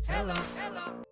Hello, hello.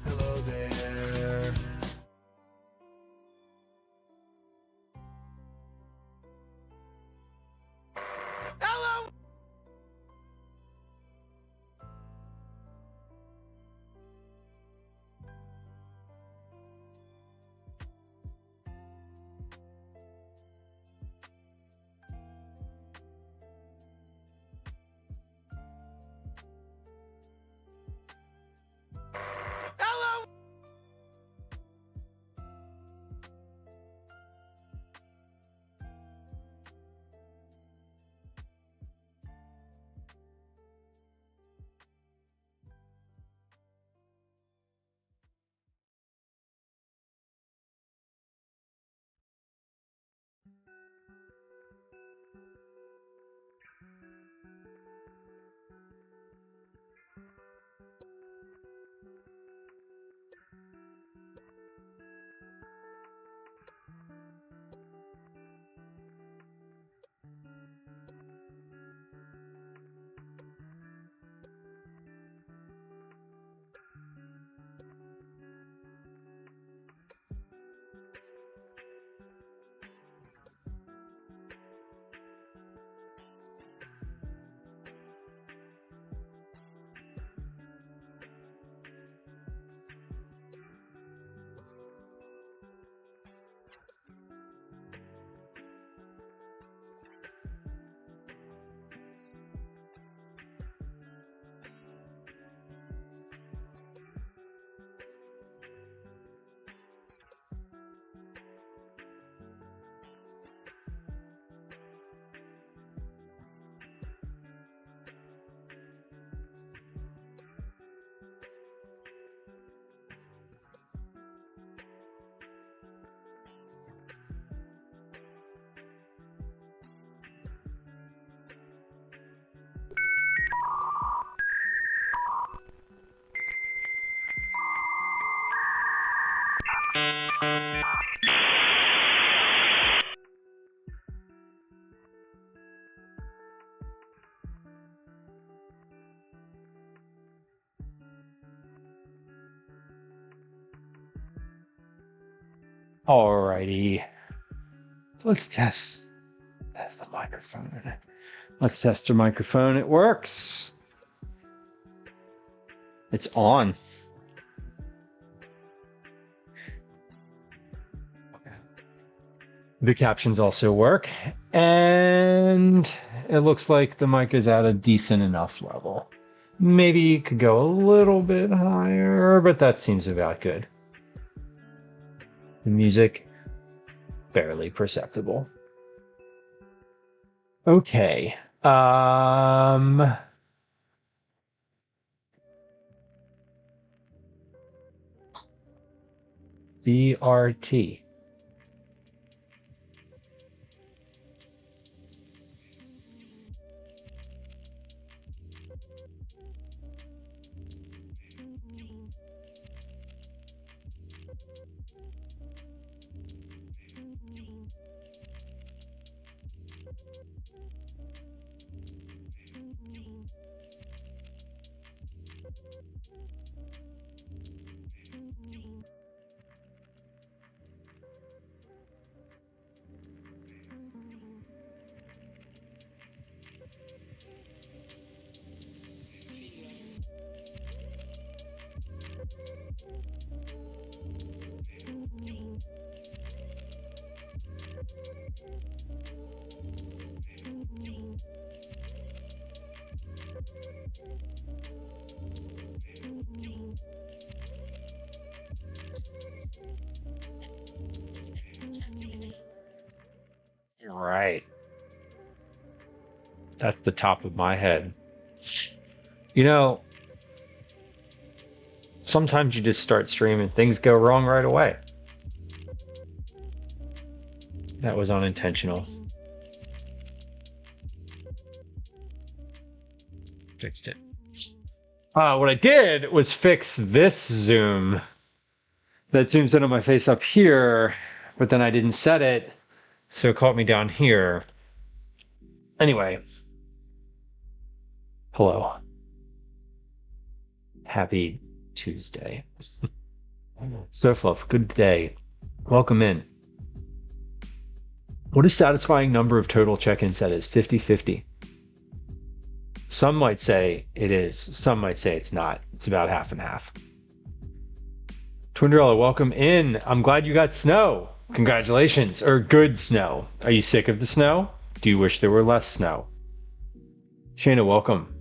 Hello there. Hello! Hello! Alrighty. Let's test the microphone. Let's test your microphone. It works. It's on. The captions also work. And it looks like the mic is at a decent enough level. Maybe it could go a little bit higher, but that seems about good. The music, barely perceptible. Okay. BRT. Right. That's the top of my head. You know, sometimes you just start streaming, things go wrong right away. That was unintentional. Fixed it. What I did was fix this zoom that zooms in on my face up here, but then I didn't set it, so it caught me down here. Anyway, hello. Happy Tuesday. So fluff, good day. Welcome in. What a satisfying number of total check-ins that is, 50-50. Some might say it is, some might say it's not. It's about half and half. Twinderella, welcome in. I'm glad you got snow. Congratulations, or good snow. Are you sick of the snow? Do you wish there were less snow? Shayna, welcome.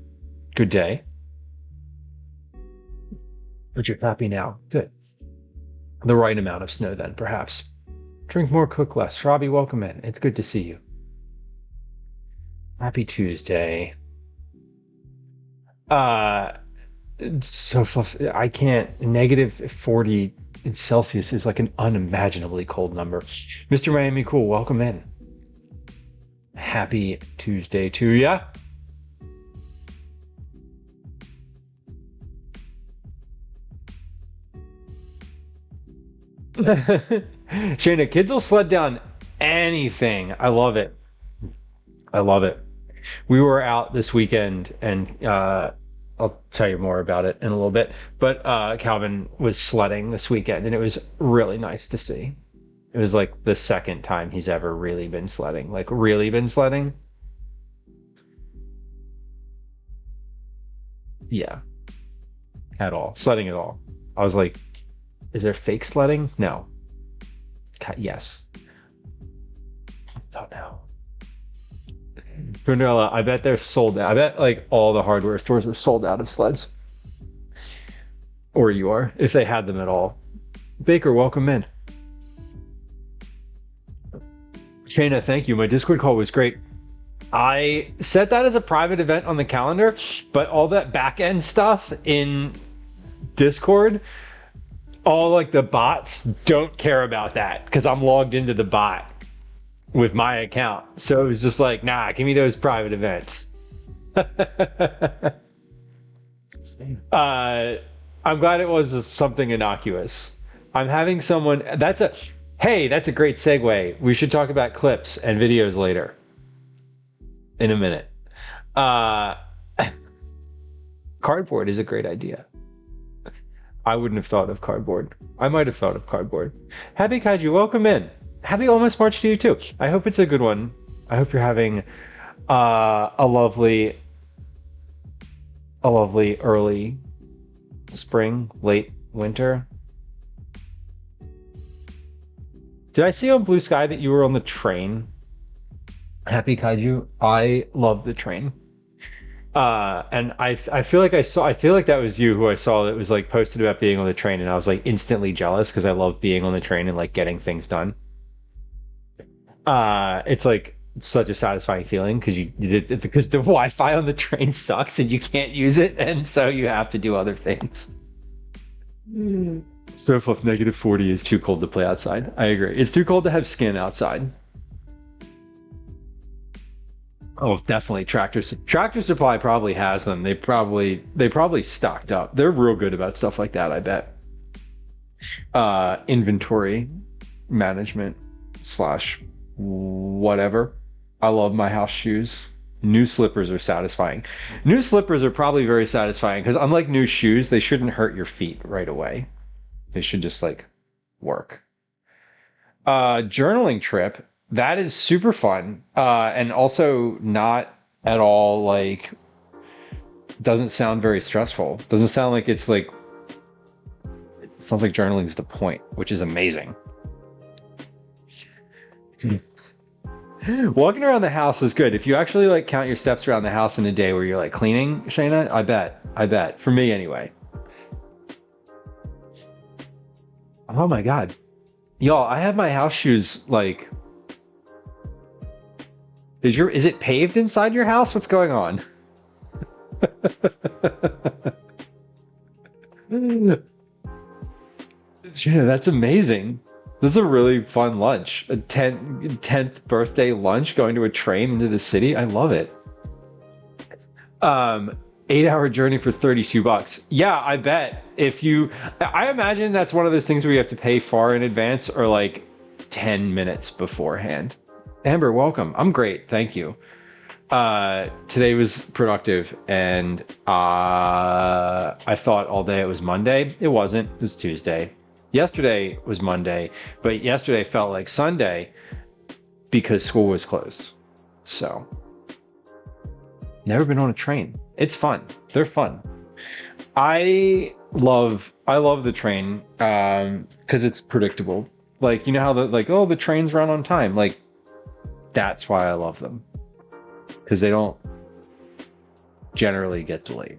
Good day. But you're happy now. Good. The right amount of snow then, perhaps. Drink more, cook less. Robbie, welcome in. It's good to see you. Happy Tuesday. So fluff. I can't. -40 in Celsius is like an unimaginably cold number. Mr. Miami Cool, welcome in. Happy Tuesday to ya. Shayna, kids will sled down anything. I love it. I love it. We were out this weekend, and I'll tell you more about it in a little bit. But Calvin was sledding this weekend, and it was really nice to see. It was like the second time he's ever really been sledding. Like, really been sledding. Yeah, at all. Sledding at all. I was like, is there fake sledding? No. Yes. Oh no. Vanilla, I bet they're sold out. I bet like all the hardware stores are sold out of sleds. Or you are, if they had them at all. Baker, welcome in. Shayna, thank you. My Discord call was great. I set that as a private event on the calendar, but all that back end stuff in Discord, all like the bots don't care about that because I'm logged into the bot with my account. So it was just like, nah, give me those private events. I'm glad it was just something innocuous. I'm having someone, that's a great segue. We should talk about clips and videos later. In a minute. Cardboard is a great idea. I wouldn't have thought of cardboard. I might have thought of cardboard. Happy Kaiju, welcome in. Happy almost March to you too. I hope it's a good one. I hope you're having a lovely early spring, late winter. Did I see on Blue Sky that you were on the train? Happy Kaiju. I love the train. And I feel like I feel like that was you who I saw that was like posted about being on the train, and I was like instantly jealous because I love being on the train and like getting things done. It's like such a satisfying feeling because because the Wi-Fi on the train sucks and you can't use it, and so you have to do other things. So if -40 is too cold to play outside. I agree. It's too cold to have skin outside. Oh, definitely. Tractor Supply probably has them. They probably stocked up. They're real good about stuff like that, I bet. Inventory management slash whatever. I love my house shoes. New slippers are satisfying. New slippers are probably very satisfying because unlike new shoes, they shouldn't hurt your feet right away. They should just like work. Journaling trip. That is super fun. And also not at all like doesn't sound very stressful. Doesn't sound like it's like it sounds like journaling is the point, which is amazing. Walking around the house is good. If you actually like count your steps around the house in a day where you're like cleaning, Shayna, I bet. For me anyway. Oh my God. Y'all, I have my house shoes like is it paved inside your house? What's going on? Shayna, that's amazing. This is a really fun lunch. A 10th birthday lunch going to a train into the city. I love it. 8-hour journey for $32. Yeah, I bet. I imagine that's one of those things where you have to pay far in advance or like 10 minutes beforehand. Amber, welcome. I'm great. Thank you. Today was productive and I thought all day it was Monday. It wasn't. It was Tuesday. Yesterday was Monday, but yesterday felt like Sunday because school was closed. So, never been on a train. It's fun. They're fun. I love the train because it's predictable. Like, you know how the trains run on time. Like, that's why I love them. Because they don't generally get delayed.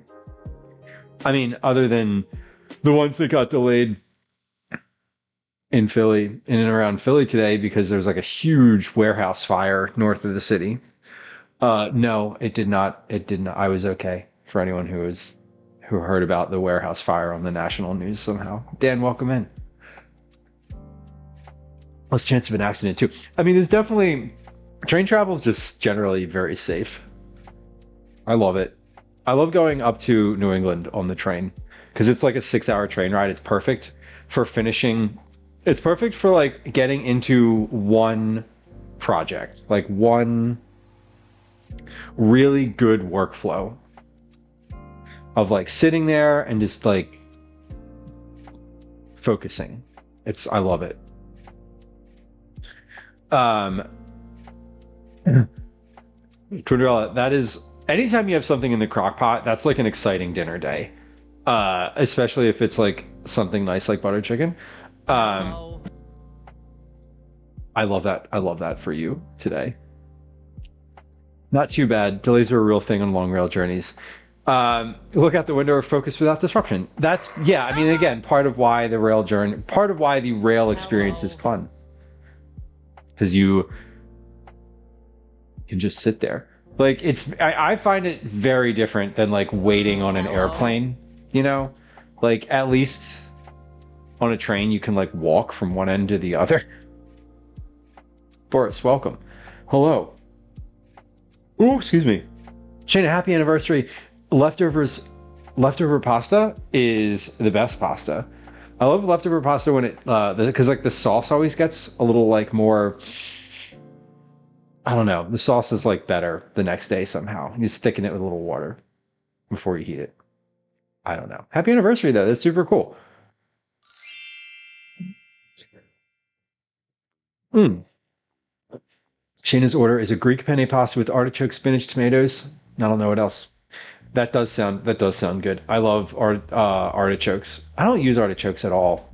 I mean, other than the ones that got delayed in Philly, in and around Philly today, because there was like a huge warehouse fire north of the city. No, it did not. It did not. I was okay. For anyone who heard about the warehouse fire on the national news somehow. Dan, welcome in. Less chance of an accident too. I mean, there's definitely train travel is just generally very safe. I love it. I love going up to New England on the train because it's like a 6-hour train ride. It's perfect for finishing. It's perfect for like getting into one project, like one really good workflow of like sitting there and just like focusing. I love it. Twindrella, that is anytime you have something in the crock pot, that's like an exciting dinner day. Especially if it's like something nice like butter chicken. I love that. I love that for you today. Not too bad. Delays are a real thing on long rail journeys. Look out the window or focus without disruption. I mean, again, part of why the rail experience is fun. Because you can just sit there. Like I find it very different than like waiting on an airplane, you know? Like at least on a train, you can like walk from one end to the other. Boris, welcome. Hello. Oh, excuse me. Shayna, happy anniversary. Leftover pasta is the best pasta. I love leftover pasta when it, because like the sauce always gets a little like more, I don't know. The sauce is like better the next day somehow. You just thicken it with a little water before you heat it. I don't know. Happy anniversary though. That's super cool. Mm. Shayna's order is a Greek penne pasta with artichoke, spinach, tomatoes. I don't know what else. That does sound good. I love artichokes. I don't use artichokes at all,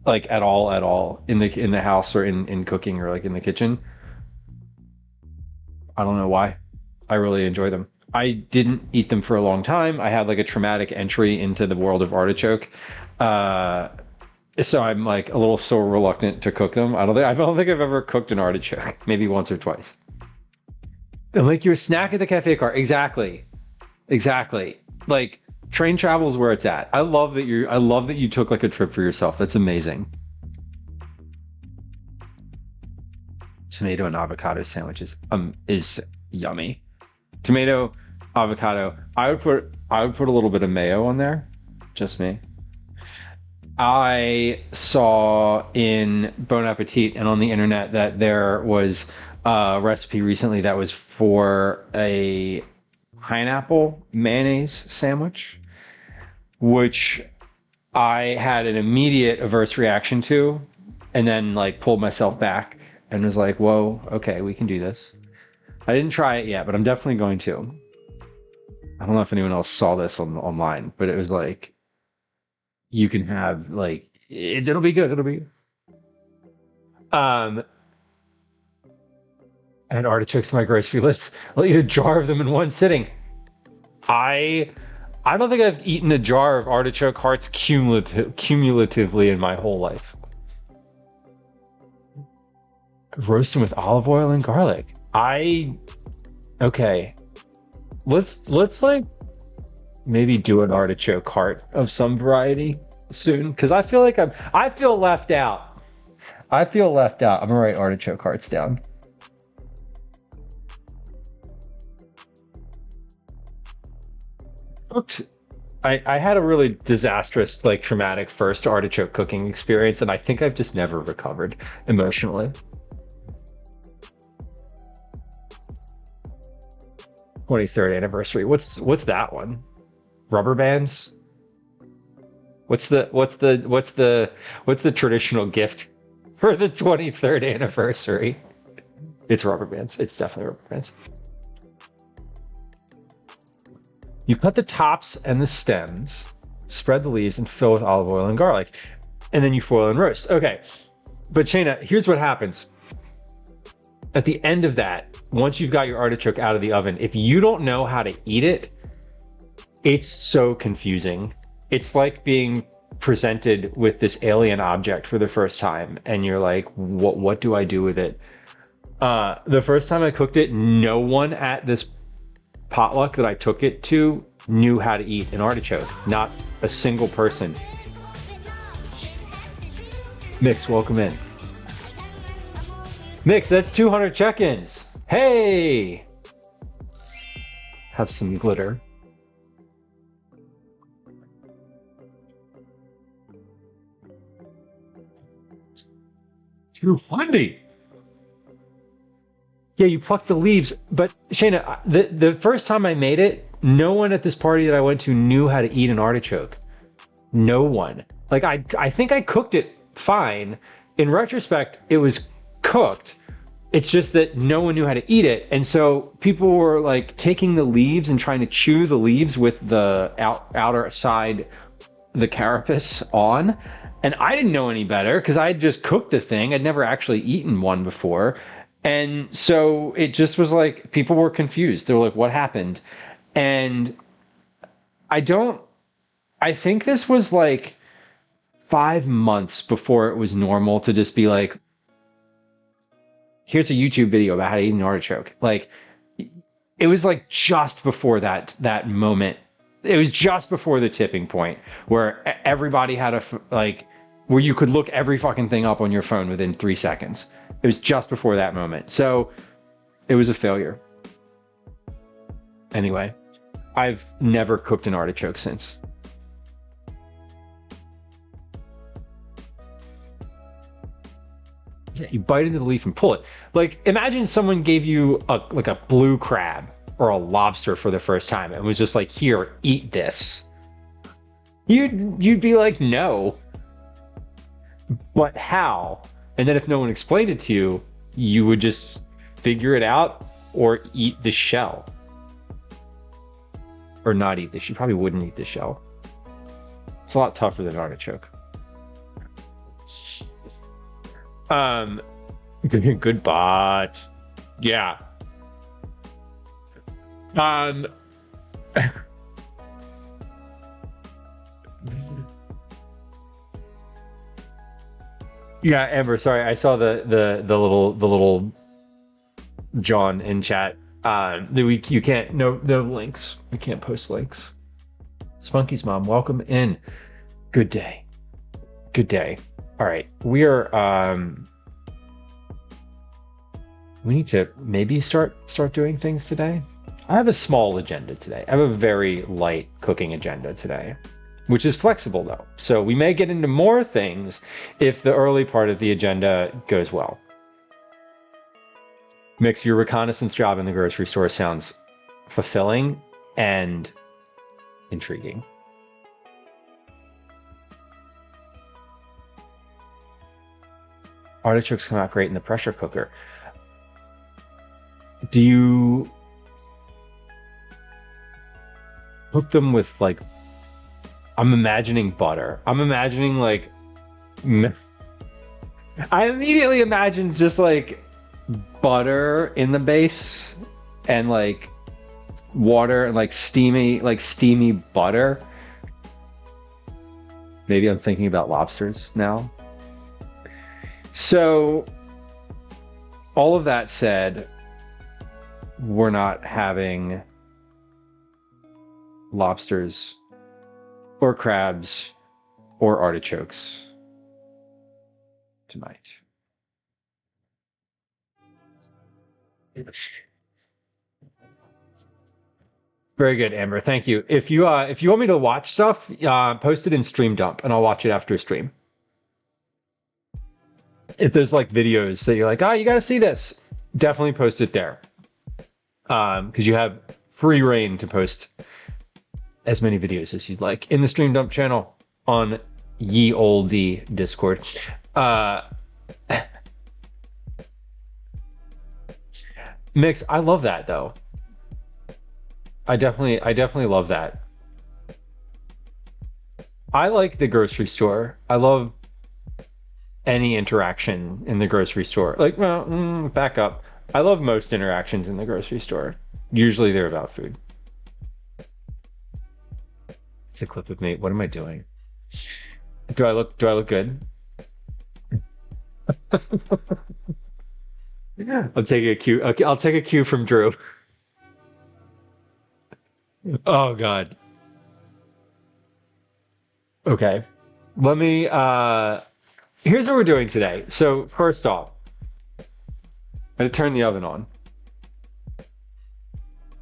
like at all in the house or in cooking or like in the kitchen. I don't know why. I really enjoy them. I didn't eat them for a long time. I had like a traumatic entry into the world of artichoke. Uh, so I'm like a little so reluctant to cook them. I don't think I've ever cooked an artichoke. Maybe once or twice. And like your snack at the cafe car. Exactly. Exactly. Like train travel is where it's at. I love that you took like a trip for yourself. That's amazing. Tomato and avocado sandwiches is yummy. Tomato, avocado. I would put a little bit of mayo on there. Just me. I saw in Bon Appetit and on the internet that there was a recipe recently that was for a pineapple mayonnaise sandwich, which I had an immediate averse reaction to, and then like pulled myself back and was like, whoa, okay, we can do this. I didn't try it yet, but I'm definitely going to. I don't know if anyone else saw this online, but it was like you can have like it'll be good. It'll be good. Um, and artichokes on my grocery list. I'll eat a jar of them in one sitting. I I don't think I've eaten a jar of artichoke hearts cumulatively in my whole life. Roast them with olive oil and garlic. Okay. Let's like maybe do an artichoke heart of some variety soon, because I feel left out. I feel left out. I'm gonna write artichoke hearts down. Cooked. I had a really disastrous, like traumatic first artichoke cooking experience, and I think I've just never recovered emotionally. 23rd anniversary. What's that one? Rubber bands? What's the traditional gift for the 23rd anniversary? It's rubber bands. It's definitely rubber bands. You cut the tops and the stems, spread the leaves, and fill with olive oil and garlic. And then you foil and roast. Okay. But Shayna, here's what happens. At the end of that, once you've got your artichoke out of the oven, if you don't know how to eat it, it's so confusing. It's like being presented with this alien object for the first time, and you're like, what do I do with it? The first time I cooked it, no one at this potluck that I took it to knew how to eat an artichoke. Not a single person. Mix, welcome in. Mix, that's 200 check-ins. Hey! Have some glitter. Too funny. Yeah, you pluck the leaves, but Shayna, the first time I made it, no one at this party that I went to knew how to eat an artichoke. No one. Like I think I cooked it fine. In retrospect, it was cooked. It's just that no one knew how to eat it, and so people were like taking the leaves and trying to chew the leaves with the outer side, the carapace on. And I didn't know any better because I had just cooked the thing. I'd never actually eaten one before. And so it just was like people were confused. They were like, what happened? And I think this was like 5 months before it was normal to just be like, here's a YouTube video about how to eat an artichoke. Like, it was like just before that moment. It was just before the tipping point where everybody had where you could look every fucking thing up on your phone within 3 seconds. It was just before that moment. So it was a failure. Anyway, I've never cooked an artichoke since. Yeah, you bite into the leaf and pull it. Like, imagine someone gave you a blue crab or a lobster for the first time and was just like, here, eat this. You'd be like, no. But how? And then if no one explained it to you, you would just figure it out or eat the shell. Or not eat the shell. You probably wouldn't eat the shell. It's a lot tougher than artichoke. Good bot. Yeah. Yeah, Amber, sorry, I saw the little John in chat. You can't, no links. We can't post links. Spunky's mom, welcome in. Good day. Good day. All right, we are we need to maybe start doing things today. I have a small agenda today. I have a very light cooking agenda today, which is flexible though. So we may get into more things if the early part of the agenda goes well. Mix, your reconnaissance job in the grocery store sounds fulfilling and intriguing. Artichokes come out great in the pressure cooker. Do you cook them with, like, I'm imagining butter. I'm imagining, like, I immediately imagine just, like, butter in the base and, like, water and, like, steamy butter. Maybe I'm thinking about lobsters now. So, all of that said, we're not having lobsters or crabs or artichokes tonight. Very good, Amber. Thank you. If you want me to watch stuff, post it in Stream Dump, and I'll watch it after stream. If there's like videos that you're like, oh, you got to see this, definitely post it there, because you have free reign to post as many videos as you'd like in the Stream Dump channel on ye olde Discord. Mix, I love that though. I definitely love that. I like the grocery store. I love any interaction in the grocery store. Like, well, back up. I love most interactions in the grocery store. Usually they're about food. It's a clip of me. What am I doing? Do I look good? I'll take a cue. Okay, I'll take a cue from Drew. Oh God. Okay. Let me here's what we're doing today. So first off, I'm gonna turn the oven on.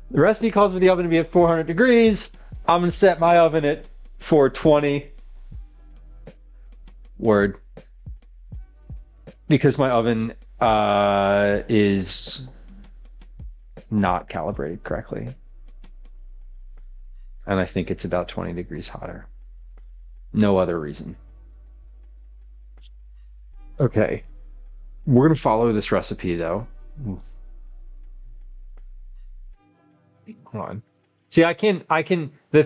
The recipe calls for the oven to be at 400 degrees. I'm gonna set my oven at 420. Word. Because my oven is not calibrated correctly. And I think it's about 20 degrees hotter. No other reason. Okay. We're going to follow this recipe, though. Hold on. See, the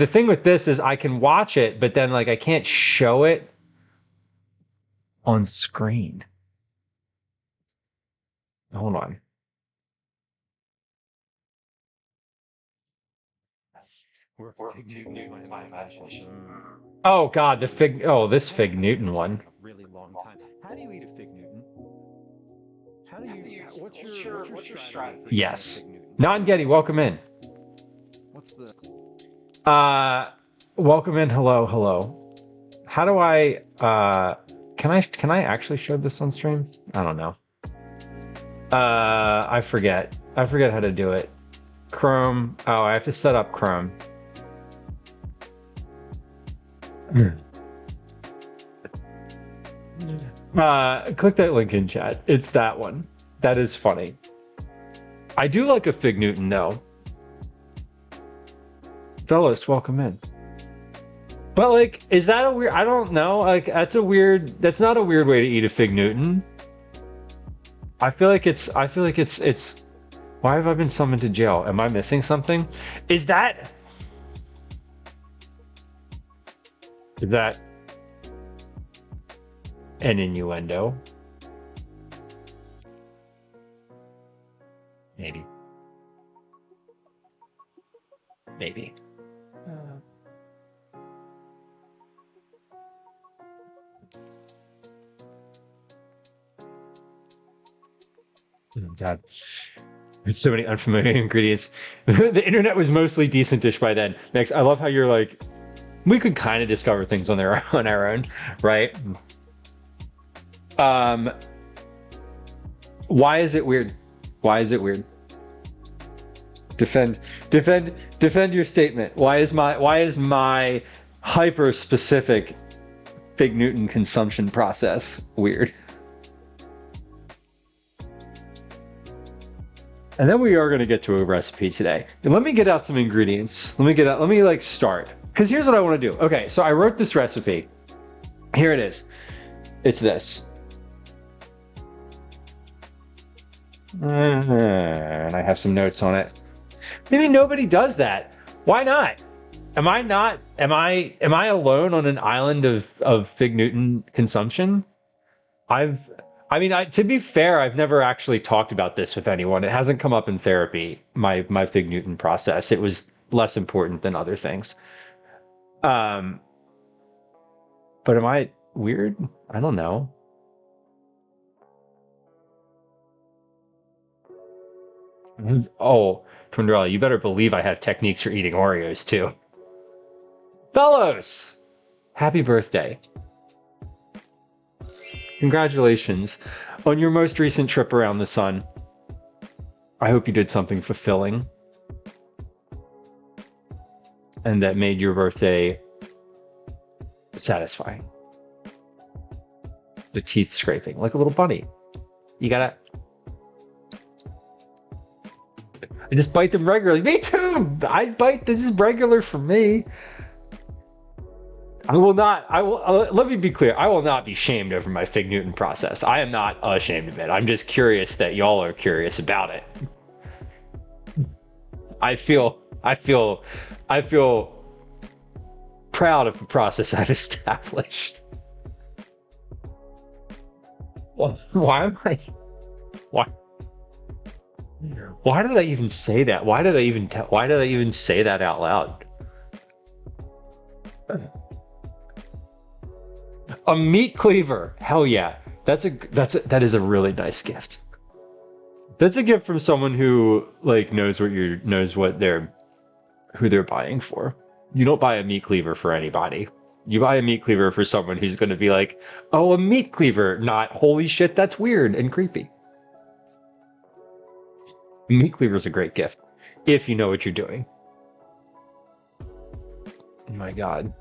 thing with this is I can watch it, but then, like, I can't show it on screen. Hold on. Oh God, this Fig Newton one. Really long time. How do you eat a Fig Newton? What's your strategy? Yes. Non-Getty, welcome in. What's the welcome in, hello. How do I can I actually show this on stream? I don't know. I forget how to do it. Chrome. Oh, I have to set up Chrome. Click that link in chat. It's that one. That is funny. I do like a Fig Newton though. Fellas, welcome in. But like, is that a weird? I don't know. Like, that's a weird. That's not a weird way to eat a fig Newton. I feel like it's. I feel like it's. Why have I been summoned to jail? Am I missing something? Is that? Is that an innuendo? Maybe. Maybe. Oh, God. There's so many unfamiliar ingredients. The internet was mostly decentish by then. Next, I love how you're like, we could kind of discover things on our own, right? Um, why is it weird? Why is it weird? Defend your statement. Why is my hyper specific Fig Newton consumption process weird? And then we are going to get to a recipe today. And let me get out some ingredients. Let me like start. Because here's what I want to do. Okay, so I wrote this recipe. Here it is. It's this. And I have some notes on it. Maybe nobody does that. Why not? Am I alone on an island of Fig Newton consumption? To be fair, I've never actually talked about this with anyone. It hasn't come up in therapy, my Fig Newton process. It was less important than other things. But am I weird? I don't know. Oh, Twindrella, you better believe I have techniques for eating Oreos too. Fellows! Happy birthday. Congratulations on your most recent trip around the sun. I hope you did something fulfilling and that made your birthday satisfying. The teeth scraping like a little bunny. You gotta. I just bite them regularly. Me too! I bite. This is regular for me. I will, let me be clear. I will not be shamed over my Fig Newton process. I am not ashamed of it. I'm just curious that y'all are curious about it. I feel proud of the process I've established. Why am I? Why did I even say that? Why did I even say that out loud? A meat cleaver. Hell yeah. That is a really nice gift. That's a gift from someone who like knows who they're buying for. You don't buy a meat cleaver for anybody. You buy a meat cleaver for someone who's going to be like, "Oh, a meat cleaver," not "Holy shit, that's weird and creepy." A meat cleaver is a great gift if you know what you're doing. Oh my God.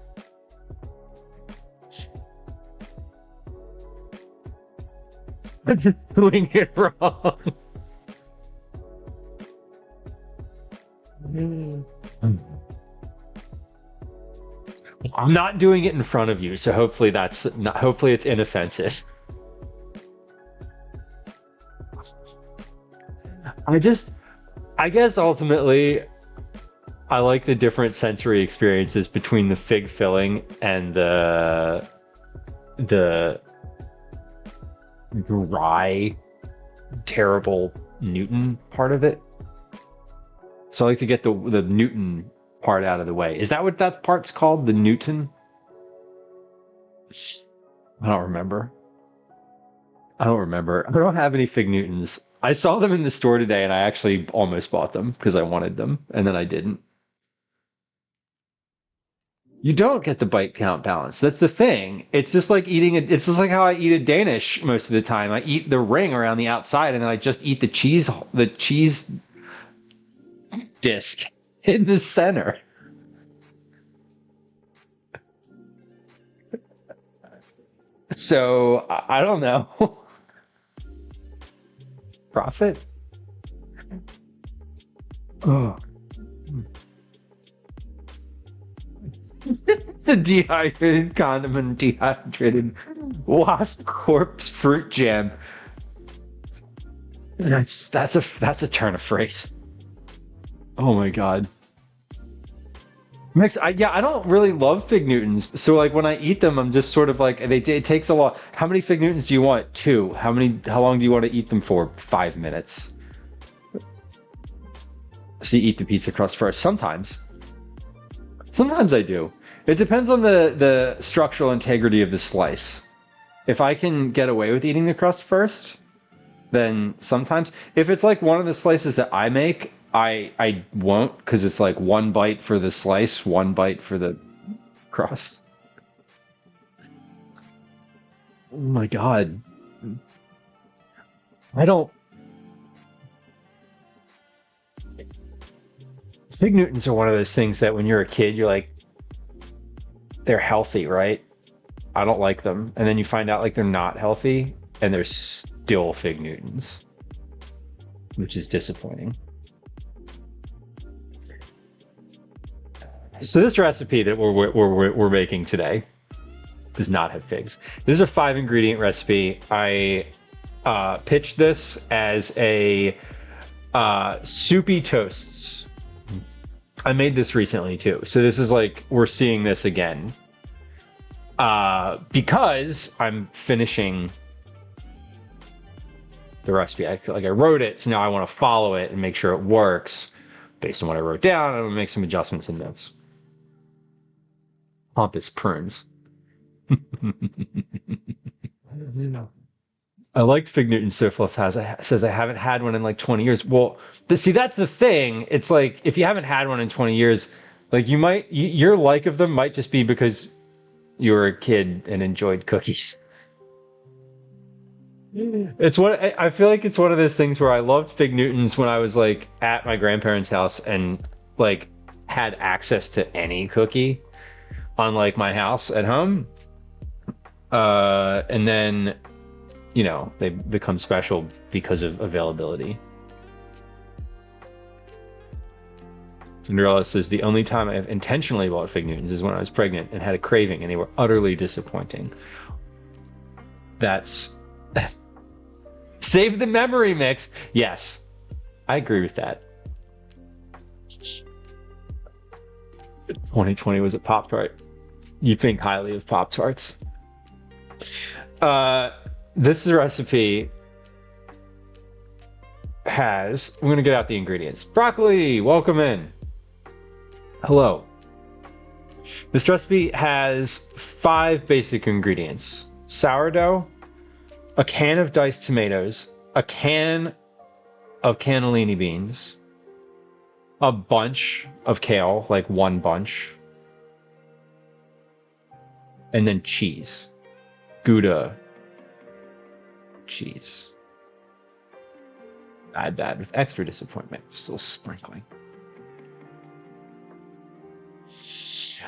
Doing it wrong. I'm not doing it in front of you, so hopefully it's inoffensive. I guess ultimately I like the different sensory experiences between the fig filling and the dry, terrible Newton part of it. So I like to get the Newton part out of the way. Is that what that part's called? The Newton? I don't remember. I don't have any Fig Newtons. I saw them in the store today and I actually almost bought them because I wanted them and then I didn't. You don't get the bite count balance. That's the thing. It's just like it's just like how I eat a Danish most of the time. I eat the ring around the outside and then I just eat the cheese disc in the center. So I don't know. Profit? Oh. Dehydrated condiment, dehydrated wasp corpse fruit jam. That's a turn of phrase. Oh my god. I don't really love fig Newtons. So like when I eat them, I'm just sort of like it takes a lot. How many fig Newtons do you want? 2. How long do you want to eat them for? 5 minutes. So you eat the pizza crust first. Sometimes I do. It depends on the structural integrity of the slice. If I can get away with eating the crust first, then sometimes. If it's like one of the slices that I make, I won't, because it's like 1 bite for the slice, 1 bite for the crust. Oh my god. I don't. Fig Newtons are one of those things that when you're a kid, you're like, they're healthy, right? I don't like them. And then you find out like they're not healthy and they're still fig Newtons, which is disappointing. So this recipe that we're making today does not have figs. This is a 5-ingredient recipe. I pitched this as a soupy toasts. I made this recently too. So this is like, we're seeing this again. Because I'm finishing the recipe. I feel like I wrote it, so now I want to follow it and make sure it works based on what I wrote down. I'm going to make some adjustments in notes. Pompous prunes. I liked Fig Newton so far. Says I haven't had one in like 20 years. Well, see, that's the thing. It's like, if you haven't had one in 20 years, like your like of them might just be because you were a kid and enjoyed cookies. I feel like it's one of those things where I loved Fig Newtons when I was like at my grandparents' house and like had access to any cookie, unlike my house at home. And then, you know, they become special because of availability. Cinderella says, the only time I have intentionally bought Fig Newtons is when I was pregnant and had a craving, and they were utterly disappointing. That's... Save the memory mix! Yes, I agree with that. 2020 was a Pop-Tart. You think highly of Pop-Tarts. This recipe has... I'm going to get out the ingredients. Broccoli! Welcome in. Hello. This recipe has 5 basic ingredients. Sourdough, a can of diced tomatoes, a can of cannellini beans, a bunch of kale, like 1 bunch, and then cheese. Gouda cheese. Add that with extra disappointment. Still sprinkling.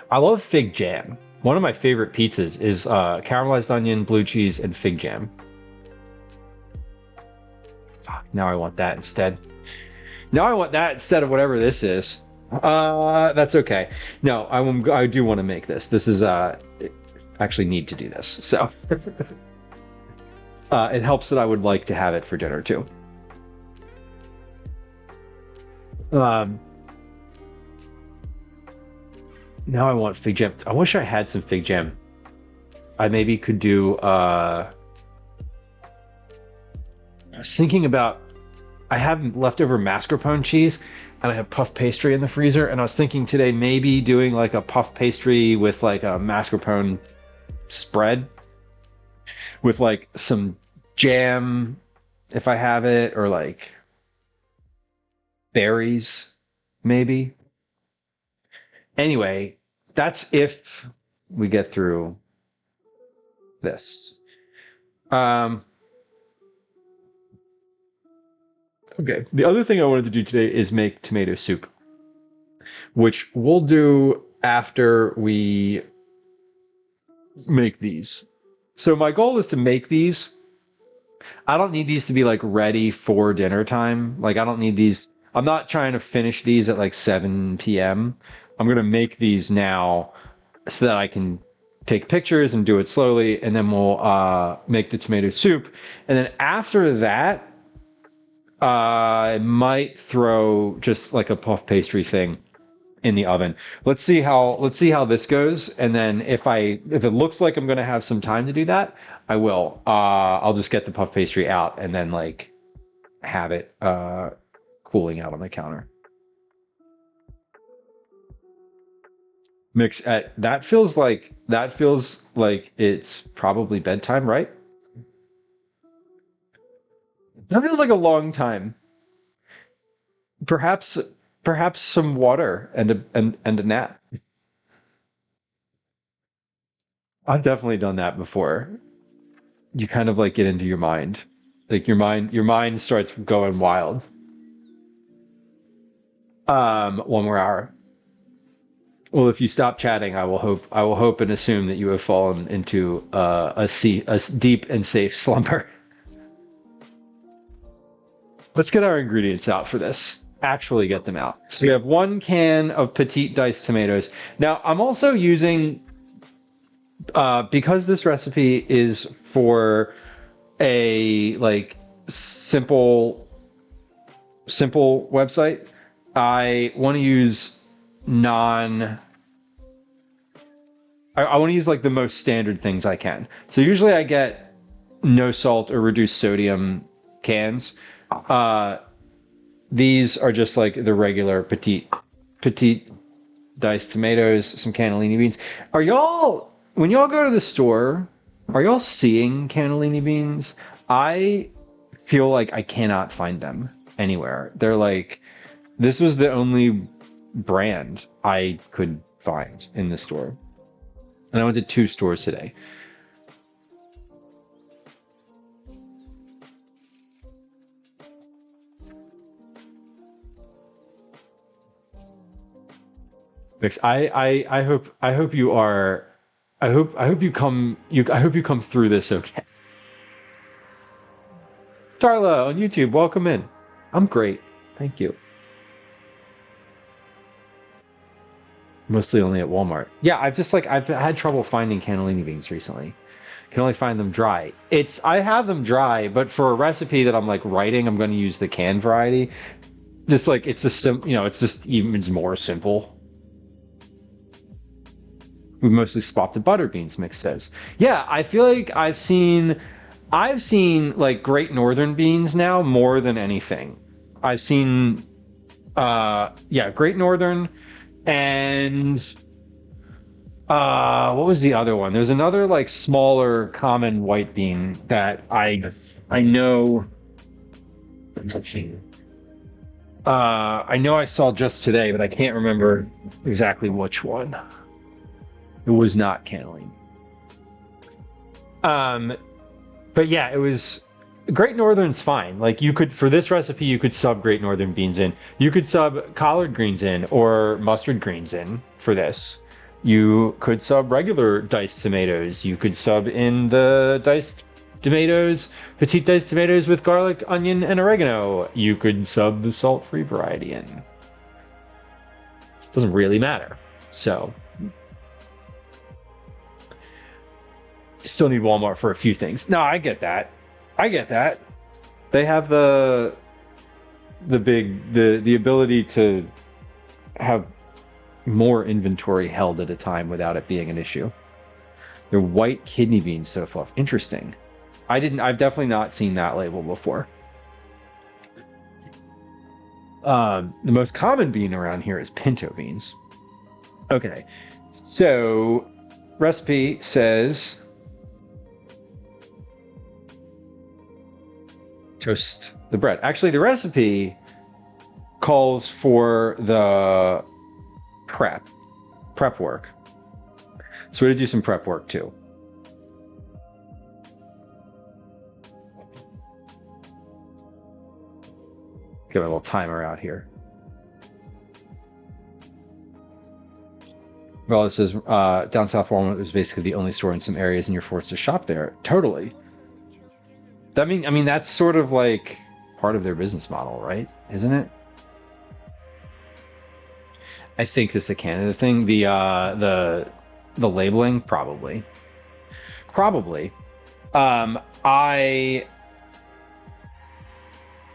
I love fig jam. One of my favorite pizzas is caramelized onion, blue cheese, and fig jam. Fuck, now I want that instead. Now I want that instead of whatever this is. That's okay. No, I do want to make this. This is actually need to do this. So it helps that I would like to have it for dinner too. Now I want fig jam. I wish I had some fig jam. I maybe could do... I was thinking about... I have leftover mascarpone cheese, and I have puff pastry in the freezer, and I was thinking today maybe doing like a puff pastry with like a mascarpone spread with like some jam, if I have it, or like berries, maybe. Anyway, that's if we get through this. Okay, the other thing I wanted to do today is make tomato soup, which we'll do after we make these. So my goal is to make these. I don't need these to be like ready for dinner time. Like I don't need these. I'm not trying to finish these at like 7 p.m. I'm going to make these now so that I can take pictures and do it slowly, and then we'll make the tomato soup. And then after that, I might throw just like a puff pastry thing in the oven. Let's see how this goes, and then if it looks like I'm gonna have some time to do that, I will. I'll just get the puff pastry out and then like have it cooling out on the counter. Mix at that feels like it's probably bedtime, right? That feels like a long time. Perhaps perhaps some water and a nap. I've definitely done that before. You kind of like get into your mind. Like your mind starts going wild. One more hour. Well, if you stop chatting, I will hope and assume that you have fallen into a deep and safe slumber. Let's get our ingredients out for this. Actually get them out. So we have 1 can of petite diced tomatoes. Now, I'm also using because this recipe is for a like simple website. I want to use non I want to use like the most standard things I can. So usually I get no salt or reduced sodium cans. Uh, these are just like the regular petite diced tomatoes, some cannellini beans. Are y'all when y'all go to the store, are y'all seeing cannellini beans? I feel like I cannot find them anywhere. They're like this was the only brand I could find in the store. And I went to 2 stores today. Vix, I hope you are I hope you come through this okay. Darla on YouTube, welcome in. I'm great. Thank you. Mostly only at Walmart. Yeah, I've had trouble finding cannellini beans recently. Can only find them dry. I have them dry, but for a recipe that I'm like writing, I'm going to use the canned variety. Just like it's it's just even more simple. We mostly spotted butter beans, Mix says. Yeah, I feel like I've seen like Great Northern beans now more than anything. I've seen yeah, Great Northern and what was the other one? There's another like smaller common white bean that I know I know I saw just today, but I can't remember exactly which one. It was not cannellini. Um, but yeah, it was Great Northern's fine. Like you could for this recipe, you could sub Great Northern beans in. You could sub collard greens in or mustard greens in for this. You could sub regular diced tomatoes. You could sub in the diced tomatoes, petite diced tomatoes with garlic, onion, and oregano. You could sub the salt-free variety in. Doesn't really matter. So still need Walmart for a few things. No, I get that. I get that. They have the ability to have more inventory held at a time without it being an issue. They're white kidney beans so far. Interesting. I've definitely not seen that label before. The most common bean around here is pinto beans. Okay. So recipe says toast the bread. Actually, the recipe calls for the prep work. So we're gonna do some prep work too. Get a little timer out here. Well, it says down south Walmart is basically the only store in some areas, and you're forced to shop there. Totally. I mean that's sort of like part of their business model, right? Isn't it? I think this is a Canada thing. The the labeling, probably. Probably. I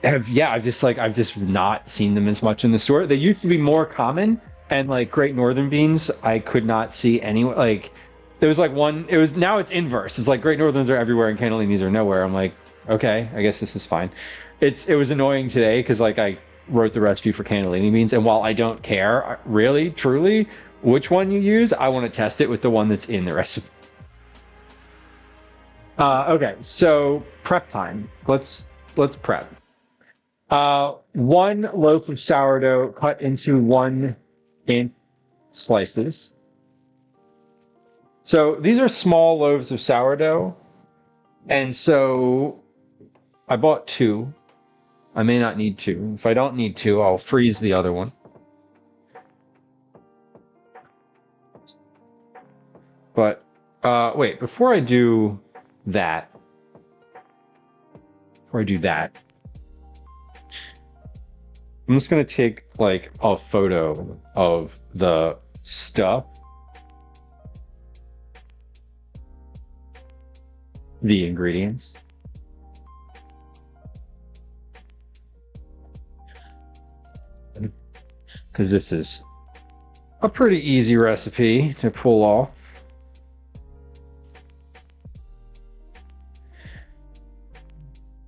have, yeah, I've just not seen them as much in the store. They used to be more common, and like Great Northern beans, I could not see any, like there was like one, it was, now it's inverse. It's like Great Northerns are everywhere and cannellinis are nowhere. I'm like, okay, I guess this is fine. It was annoying today because like I wrote the recipe for cannellini beans, and while I don't care really truly which one you use, I want to test it with the one that's in the recipe. Okay, so prep time. Let's prep. One loaf of sourdough cut into 1-inch slices. So these are small loaves of sourdough, and so I bought two. I may not need two. If I don't need two, I'll freeze the other one. But wait, before I do that, I'm just gonna take like a photo of the stuff, the ingredients. Because this is a pretty easy recipe to pull off.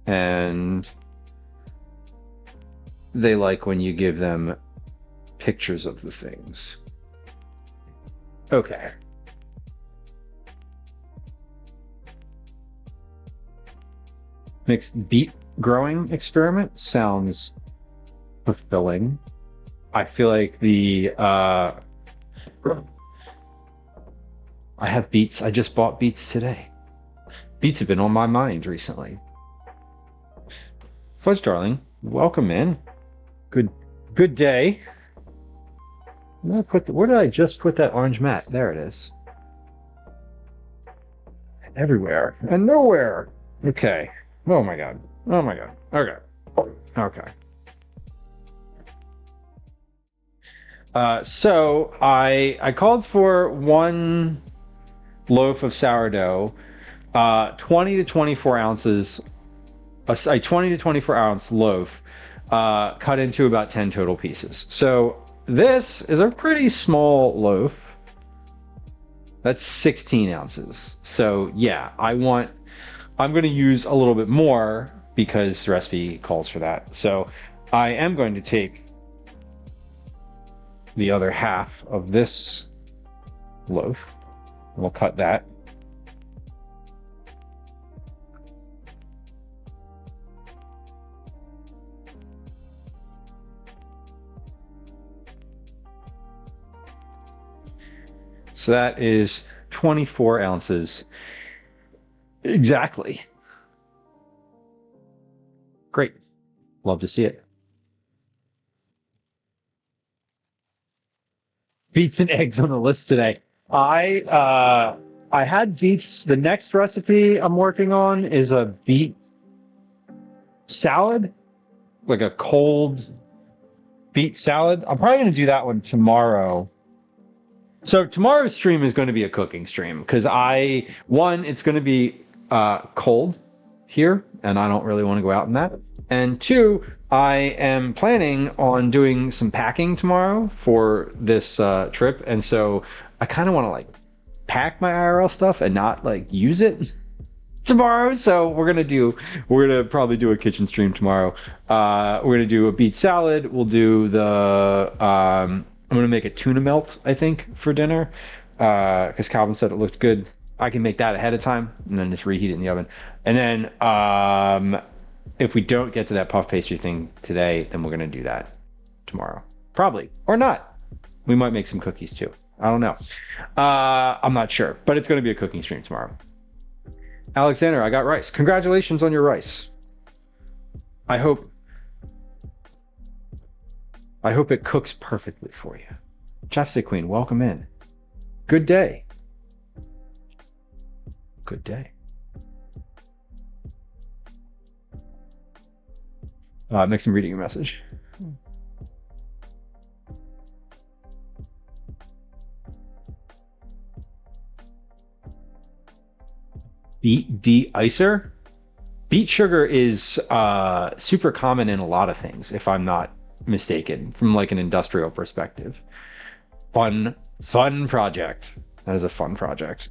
And they like when you give them pictures of the things. Okay. Mixed beet growing experiment sounds fulfilling. I feel like I have beets. I just bought beets today. Beets have been on my mind recently. Fudge darling, welcome in. Good day. Where did I just put that orange mat? There it is. Everywhere and nowhere. Okay. Oh my god. Oh my god. Okay. Okay. So I called for 1 loaf of sourdough, 20 to 24 ounces, a 20 to 24 ounce loaf, cut into about 10 total pieces. So this is a pretty small loaf. That's 16 ounces. So yeah, I'm going to use a little bit more because the recipe calls for that. So I am going to take the other half of this loaf. We'll cut that. So that is 24 ounces. Exactly. Great. Love to see it. Beets and eggs on the list today. I had beets. The next recipe I'm working on is a beet salad, like a cold beet salad. I'm probably going to do that one tomorrow. So tomorrow's stream is going to be a cooking stream because it's going to be cold here, and I don't really want to go out in that. And 2, I am planning on doing some packing tomorrow for this trip, and so I kind of want to like pack my IRL stuff and not like use it tomorrow. So we're gonna probably do a kitchen stream tomorrow. We're gonna do a beet salad. We'll do I'm gonna make a tuna melt, I think, for dinner, because Calvin said it looked good. I can make that ahead of time and then just reheat it in the oven. And then if we don't get to that puff pastry thing today, then we're gonna do that tomorrow, probably, or not. We might make some cookies too. I don't know. I'm not sure, but it's gonna be a cooking stream tomorrow. Alexander, I got rice. Congratulations on your rice. I hope it cooks perfectly for you. Chapstick Queen, welcome in. Good day. Good day. Mix and reading your message. beet de-icer. Beet sugar is super common in a lot of things, if I'm not mistaken, from like an industrial perspective. Fun project. That is a fun project.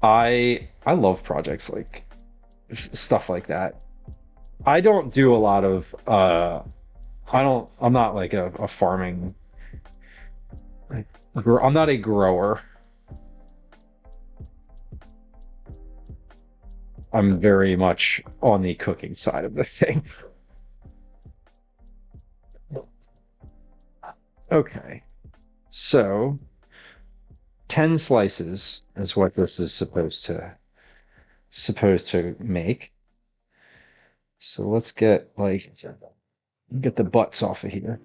I love projects like stuff like that. I don't do a lot of I'm not like a farming I'm not a grower. I'm very much on the cooking side of the thing. Okay. So 10 slices is what this is supposed to make. So let's get the butts off of here.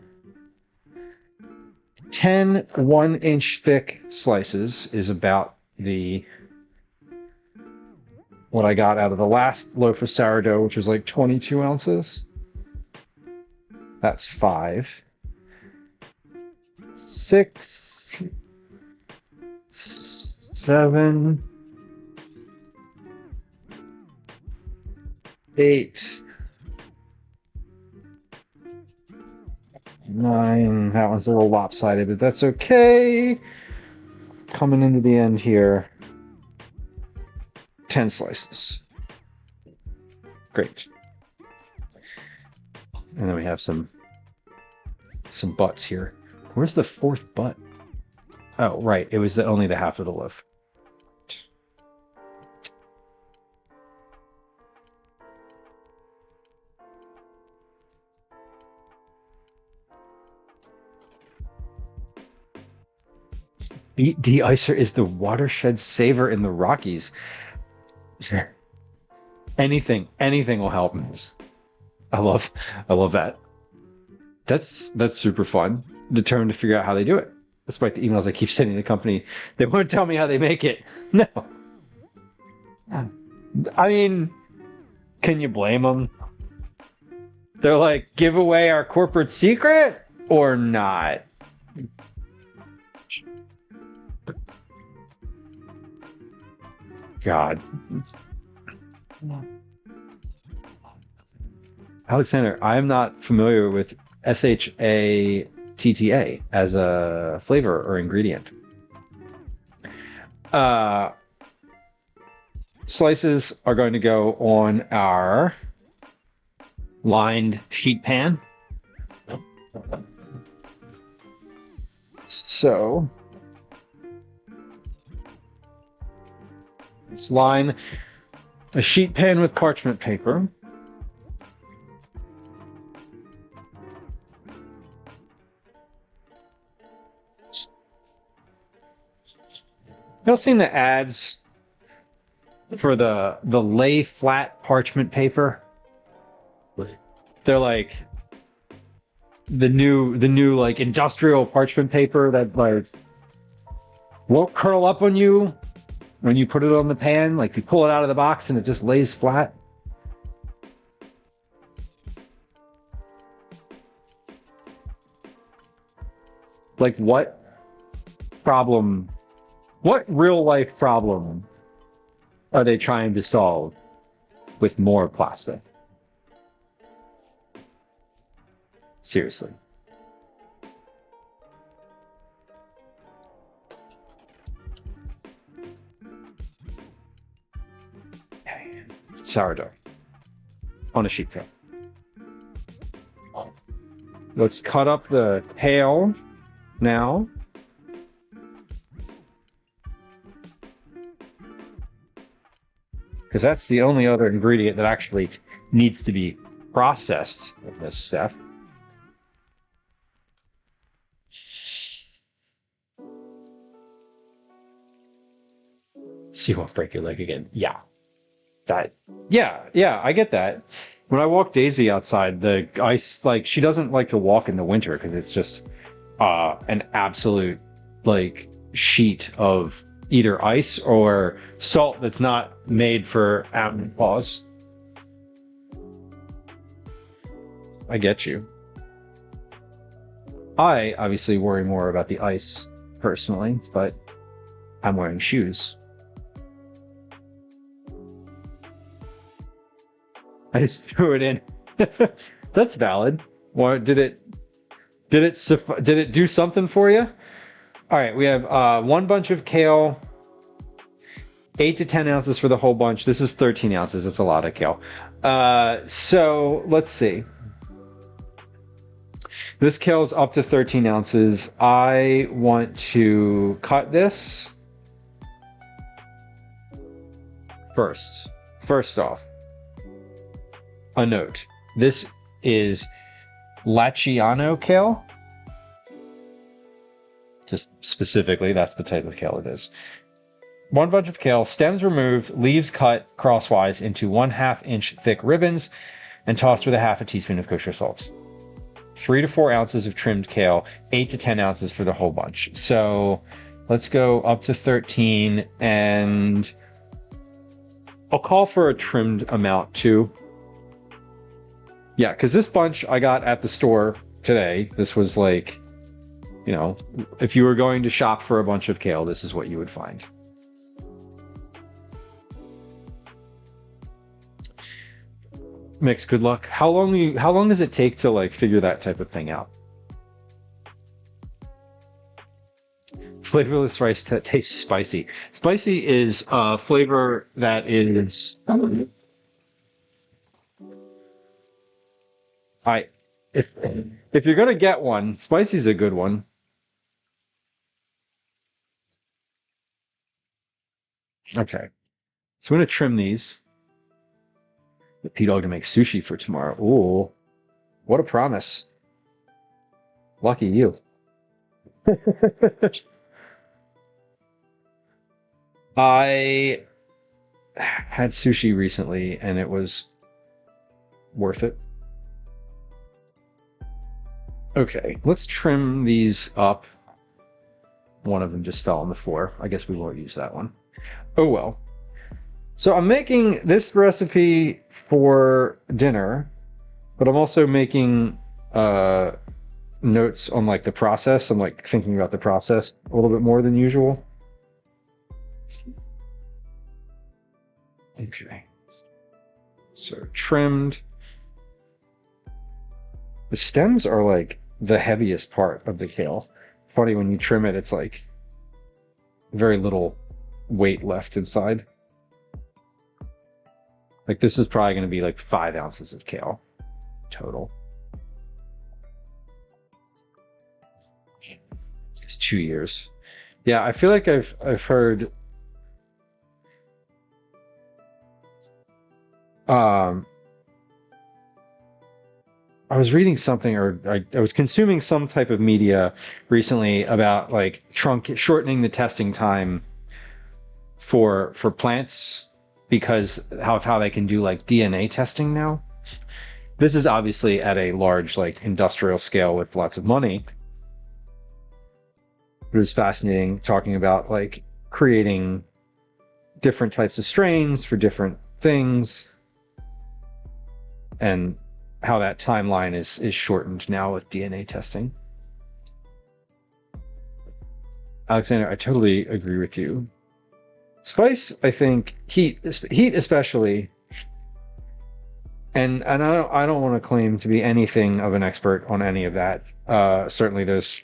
10 1-inch thick slices is about what I got out of the last loaf of sourdough, which was like 22 ounces. That's 5. 6, 7, 8, 9. That one's a little lopsided, but that's okay. Coming into the end here. 10 slices. Great. And then we have some butts here. Where's the fourth butt? Oh, right. It was only the half of the loaf. Beet de-icer is the watershed saver in the Rockies. Anything will help. I love that. That's super fun. Determined to figure out how they do it. Despite the emails I keep sending the company, they won't tell me how they make it. No. I mean, can you blame them? They're like, give away our corporate secret or not? God. Alexander, I am not familiar with SHATTA as a flavor or ingredient. Slices are going to go on our lined sheet pan. So let's line a sheet pan with parchment paper. Y'all seen the ads for the lay flat parchment paper? They're like the new like industrial parchment paper that like won't curl up on you when you put it on the pan. Like you pull it out of the box and it just lays flat. Like what real life problem are they trying to solve with more plastic? Seriously. Sourdough on a sheet pan. Let's cut up the kale now. Because that's the only other ingredient that actually needs to be processed in this step. So you won't break your leg again. Yeah. Yeah, I get that. When I walk Daisy outside, the ice, like, she doesn't like to walk in the winter because it's just an absolute, like, sheet of either ice or salt that's not made for animal paws. I get you. I obviously worry more about the ice personally, but I'm wearing shoes, I just threw it in. That's valid. What did it do something for you? All right, we have one bunch of kale, 8 to 10 ounces for the whole bunch. This is 13 ounces. It's a lot of kale. So let's see. This kale is up to 13 ounces. I want to cut this first. First off, a note. This is Laciano kale. Just specifically, that's the type of kale it is. One bunch of kale, stems removed, leaves cut crosswise into 1/2 inch thick ribbons and tossed with a 1/2 teaspoon of kosher salt. 3 to 4 ounces of trimmed kale, 8 to 10 ounces for the whole bunch. So let's go up to 13, and I'll call for a trimmed amount too. Yeah, because this bunch I got at the store today. This was like, you know, if you were going to shop for a bunch of kale, this is what you would find. Mix, good luck. How long does it take to like figure that type of thing out? Flavorless rice that tastes spicy. Spicy is a flavor that is if you're gonna get one, spicy's a good one. Okay. So I'm gonna trim these. The P-Dog to make sushi for tomorrow. Ooh, what a promise. Lucky you. I had sushi recently and it was worth it. Okay, let's trim these up. One of them just fell on the floor. I guess we won't use that one. Oh well. So I'm making this recipe for dinner, but I'm also making notes on like the process. I'm like thinking about the process a little bit more than usual. Okay. So trimmed. The stems are like the heaviest part of the kale. Funny, when you trim it, it's like very little weight left inside. Like this is probably going to be like 5 ounces of kale total. It's 2 years. Yeah, I feel like I've heard I was reading something, or I was consuming some type of media recently about like shortening the testing time for plants because of how they can do like DNA testing now. This is obviously at a large like industrial scale with lots of money. It was fascinating talking about like creating different types of strains for different things and how that timeline is shortened now with DNA testing. Alexander, I totally agree with you. Spice, I think, heat especially, and I don't want to claim to be anything of an expert on any of that. Certainly, there's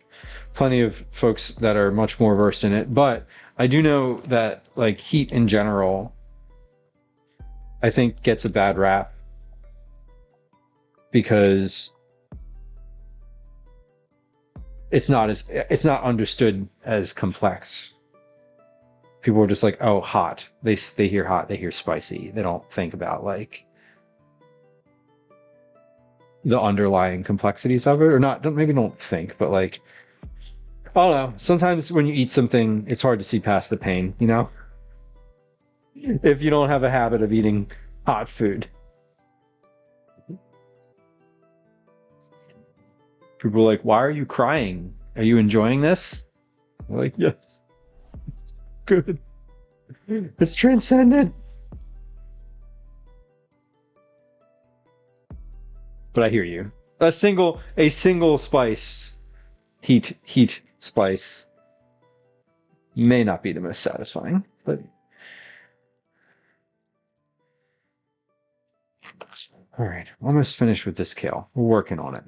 plenty of folks that are much more versed in it, but I do know that like heat in general, I think gets a bad rap because it's not understood as complex. People are just like, oh, hot. They hear hot, they hear spicy. They don't think about like the underlying complexities of it, or not. Maybe don't think, but like, I don't know. Sometimes when you eat something, it's hard to see past the pain, you know? If you don't have a habit of eating hot food. People are like, why are you crying? Are you enjoying this? I'm like, yes. It's good. It's transcendent. But I hear you. A single spice, heat spice may not be the most satisfying, but All right, almost finished with this kale. We're working on it.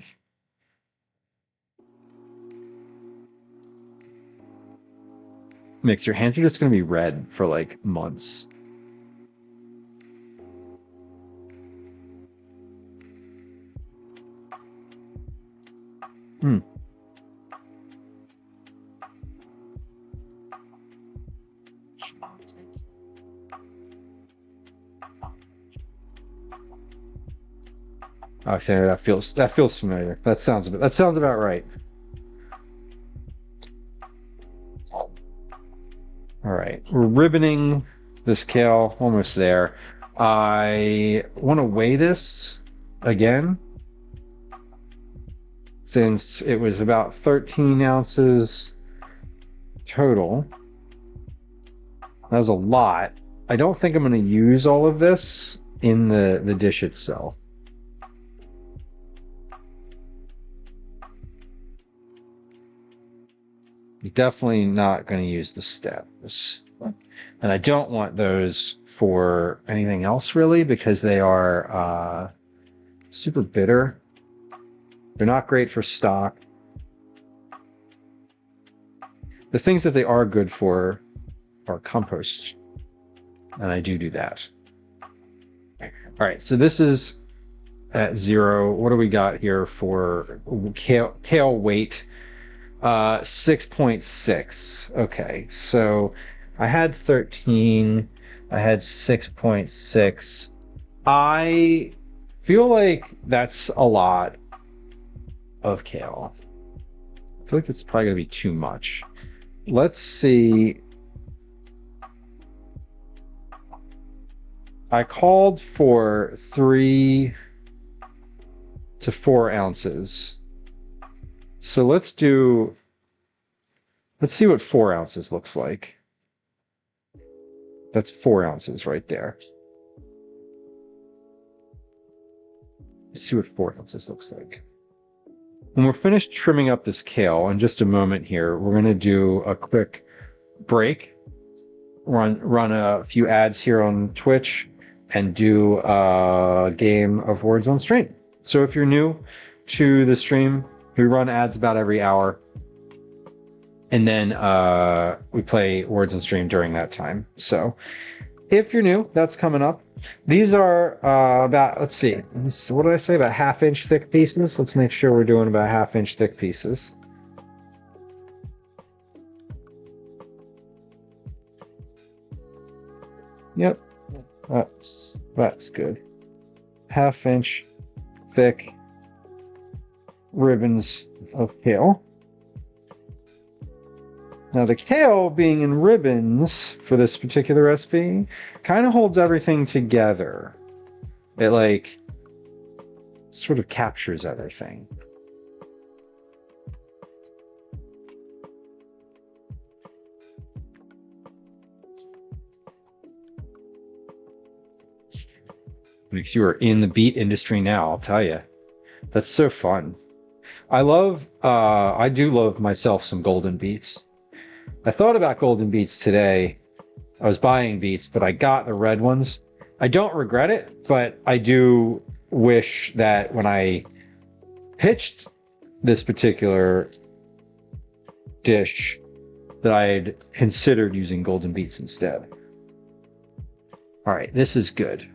Mix, your hands are just going to be red for like months. Hmm. Alexander, that feels familiar. That sounds about right. All right, we're ribboning this kale, almost there. I want to weigh this again, since it was about 13 ounces total. That was a lot. I don't think I'm going to use all of this in the dish itself. Definitely not going to use the stems. And I don't want those for anything else really, because they are super bitter. They're not great for stock. The things that they are good for are compost. And I do that. All right, so this is at 0. What do we got here for kale weight? 6.6. Okay, so I had 13. I had 6.6. I feel like that's a lot of kale. I feel like that's probably going to be too much. Let's see. I called for 3 to 4 ounces. So let's see what 4 ounces looks like. That's 4 ounces right there. Let's see what 4 ounces looks like. When we're finished trimming up this kale in just a moment here, we're going to do a quick break, run a few ads here on Twitch, and do a game of Words on Stream. So if you're new to the stream, we run ads about every hour, and then we play Words on Stream during that time. So if you're new, that's coming up. These are about, let's see, what did I say, about 1/2 inch thick pieces? Let's make sure we're doing about 1/2 inch thick pieces. Yep, that's good. 1/2 inch thick ribbons of kale. Now the kale being in ribbons for this particular recipe kind of holds everything together. It like sort of captures everything. Because you are in the beet industry now, I'll tell you. That's so fun. I do love myself some golden beets. I thought about golden beets today. I was buying beets, but I got the red ones. I don't regret it, but I do wish that when I pitched this particular dish that I'd considered using golden beets instead. All right, this is good.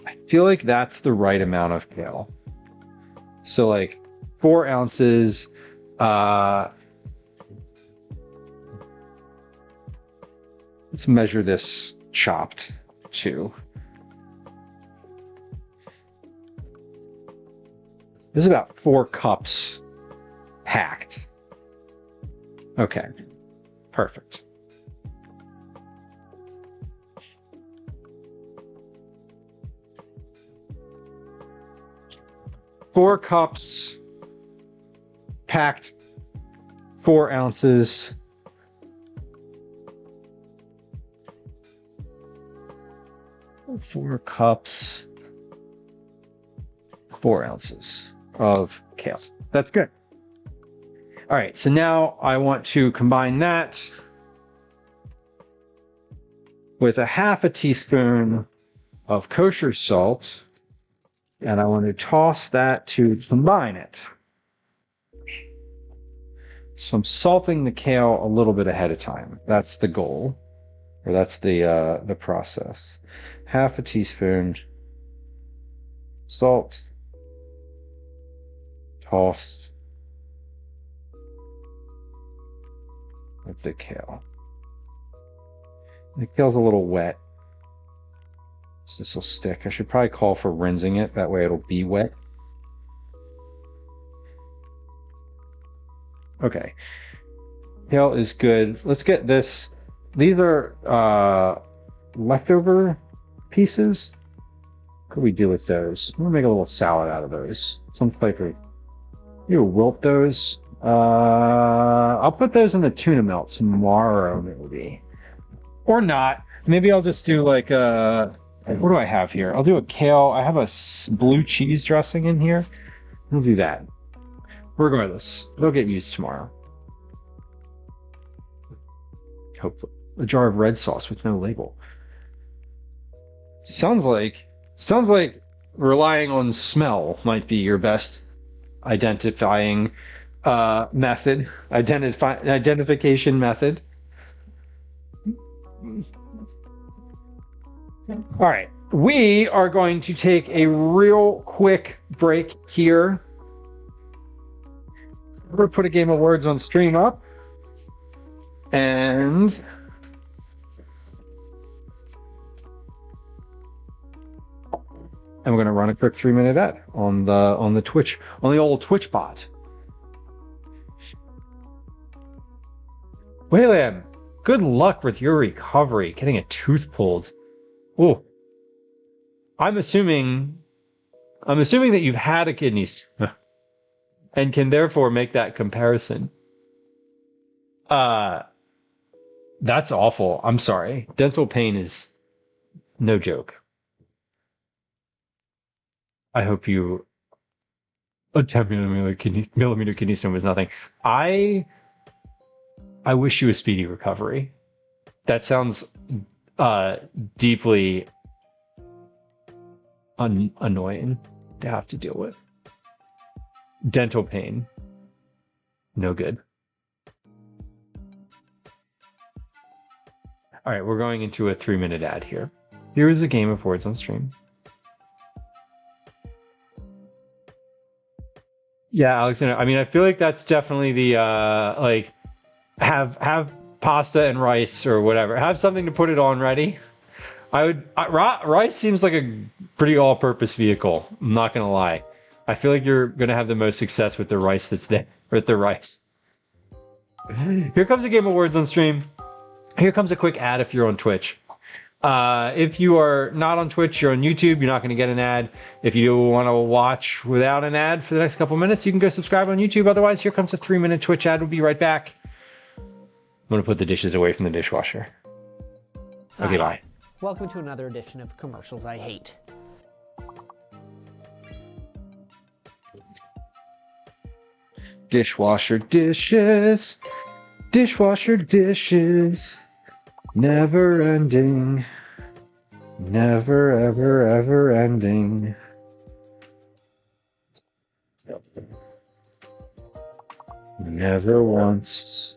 I feel like that's the right amount of kale. So like 4 ounces. Let's measure this chopped too. This is about 4 cups packed. Okay, perfect. Four cups packed, 4 ounces. Four cups, 4 ounces of kale. That's good. All right, so now I want to combine that with a half a teaspoon of kosher salt, and I want to toss that to combine it. So I'm salting the kale a little bit ahead of time. That's the goal, or that's the process. Half a teaspoon salt, tossed with the kale. The kale's a little wet, so this will stick. I should probably call for rinsing it. That way it'll be wet. Okay. Kale is good. Let's get this. These are leftover pieces. What could we do with those? I'm gonna make a little salad out of those. Some flavor. You wilt those. I'll put those in the tuna melt tomorrow, maybe. Or not. Maybe I'll just do like a... What do I have here? I'll do a kale. I have a blue cheese dressing in here. I'll do that. Regardless, it'll get used tomorrow. Hopefully. A jar of red sauce with no label. Sounds like relying on smell might be your best identifying method. Identification method. All right, we are going to take a real quick break here. We're going to put a game of words on stream up, and we're going to run a quick 3-minute ad on the Twitch, on the old Twitch bot. Waylam, good luck with your recovery, getting a tooth pulled. Oh, I'm assuming that you've had a kidney stone and can therefore make that comparison. That's awful. I'm sorry. Dental pain is no joke. I hope you... A 10-millimeter kidney stone was nothing. I wish you a speedy recovery. That sounds deeply annoying to have to deal with. Dental pain. No good. All right, we're going into a 3-minute ad here. Here is a game of words on stream. Yeah, Alexander. I mean, I feel like that's definitely the like have pasta and rice or whatever. Have something to put it on ready. Rice seems like a pretty all-purpose vehicle. I'm not gonna lie. I feel like you're gonna have the most success with the rice that's there. With the rice. Here comes a game of words on stream. Here comes a quick ad if you're on Twitch. If you are not on Twitch, you're on YouTube, you're not going to get an ad. If you want to watch without an ad for the next couple minutes, you can go subscribe on YouTube. Otherwise, here comes a 3-minute Twitch ad. We'll be right back. I'm going to put the dishes away from the dishwasher. Okay, bye. Welcome to another edition of Commercials I Hate. Dishwasher dishes. Dishwasher dishes. Never ending. Never, ever, ever ending. Never once.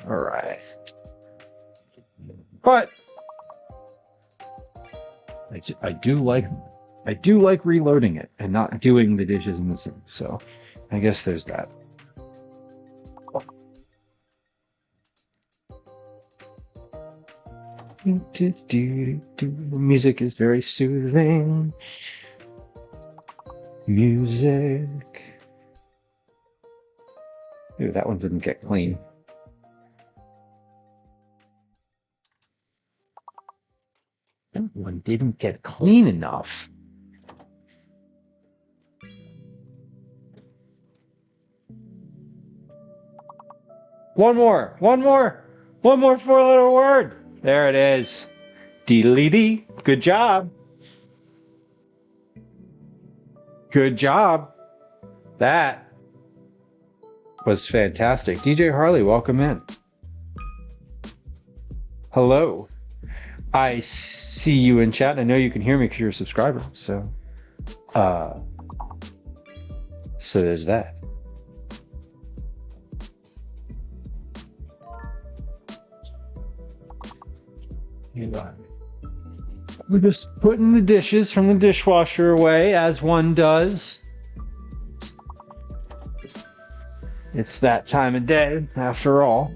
All right. But I do like reloading it and not doing the dishes in the sink. So I guess there's that. Music is very soothing. Music. Ooh, that one didn't get clean. That one didn't get clean enough. One more 4-letter word. There it is. Dee-dee-dee. Good job. Good job. That was fantastic. DJ Harley, welcome in. Hello. I see you in chat, and I know you can hear me because you're a subscriber. So there's that. We're just putting the dishes from the dishwasher away, as one does. It's that time of day, after all.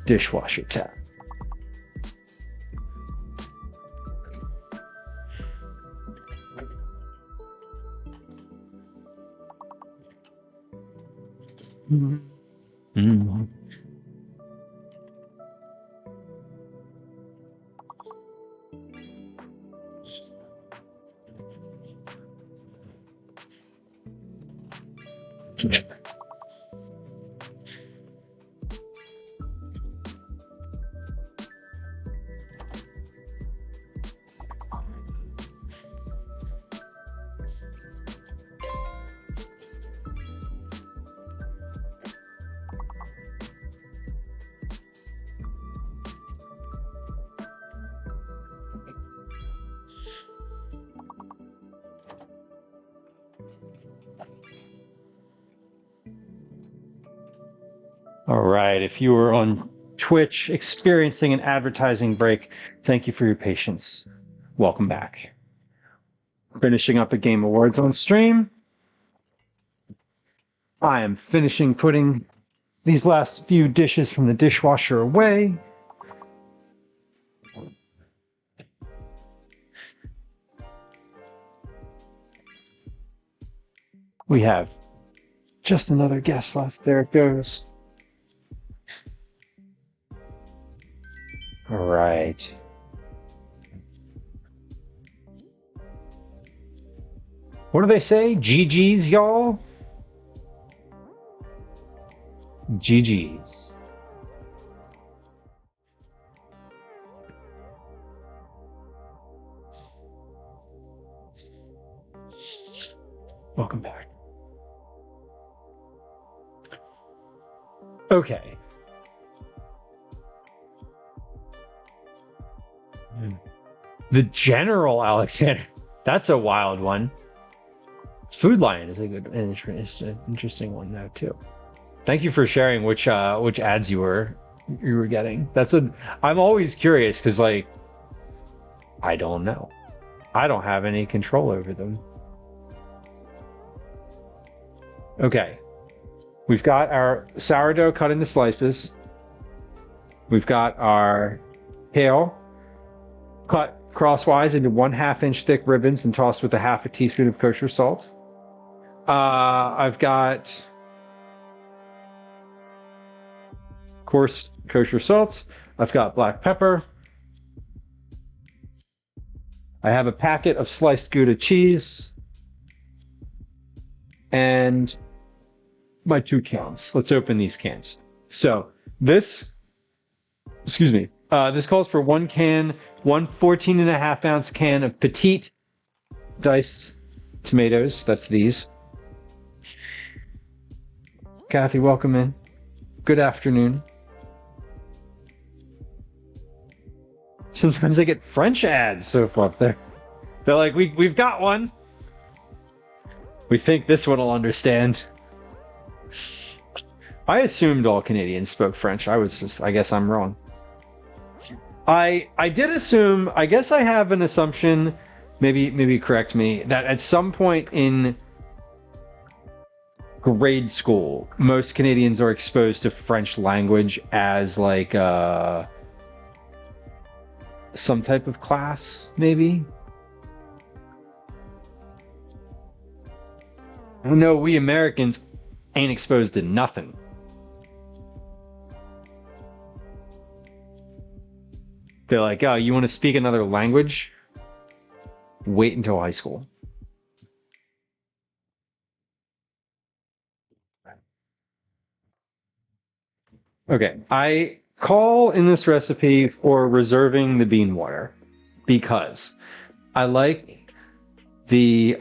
Dishwasher time. Mm-hmm. Mm-hmm. All right, if you were on Twitch experiencing an advertising break, thank you for your patience. Welcome back. Finishing up a Game Awards on stream. I am finishing putting these last few dishes from the dishwasher away. We have just another guest left. There it goes. All right. What do they say? GG's, y'all? GG's. Welcome back. Okay. The General Alexander. That's a wild one. Food Lion is a good, interesting one though too. Thank you for sharing which ads you were getting. I'm always curious because like I don't know. I don't have any control over them. Okay. We've got our sourdough cut into slices. We've got our kale cut crosswise into 1/2 inch thick ribbons and tossed with a 1/2 teaspoon of kosher salt. I've got coarse kosher salt. I've got black pepper. I have a packet of sliced Gouda cheese. And my 2 cans. Let's open these cans. So this calls for 1 can, 1 14.5 ounce can of petite diced tomatoes. That's these. Kathy, welcome in. Good afternoon. Sometimes I get French ads so far up there. They're like, we've got one. We think this one will understand. I assumed all Canadians spoke French. I guess I'm wrong. I did assume, I guess I have an assumption, maybe correct me, that at some point in grade school, most Canadians are exposed to French language as like some type of class, maybe. I know we Americans ain't exposed to nothing. They're like, oh, you want to speak another language? Wait until high school. Okay, I call in this recipe for reserving the bean water because I like the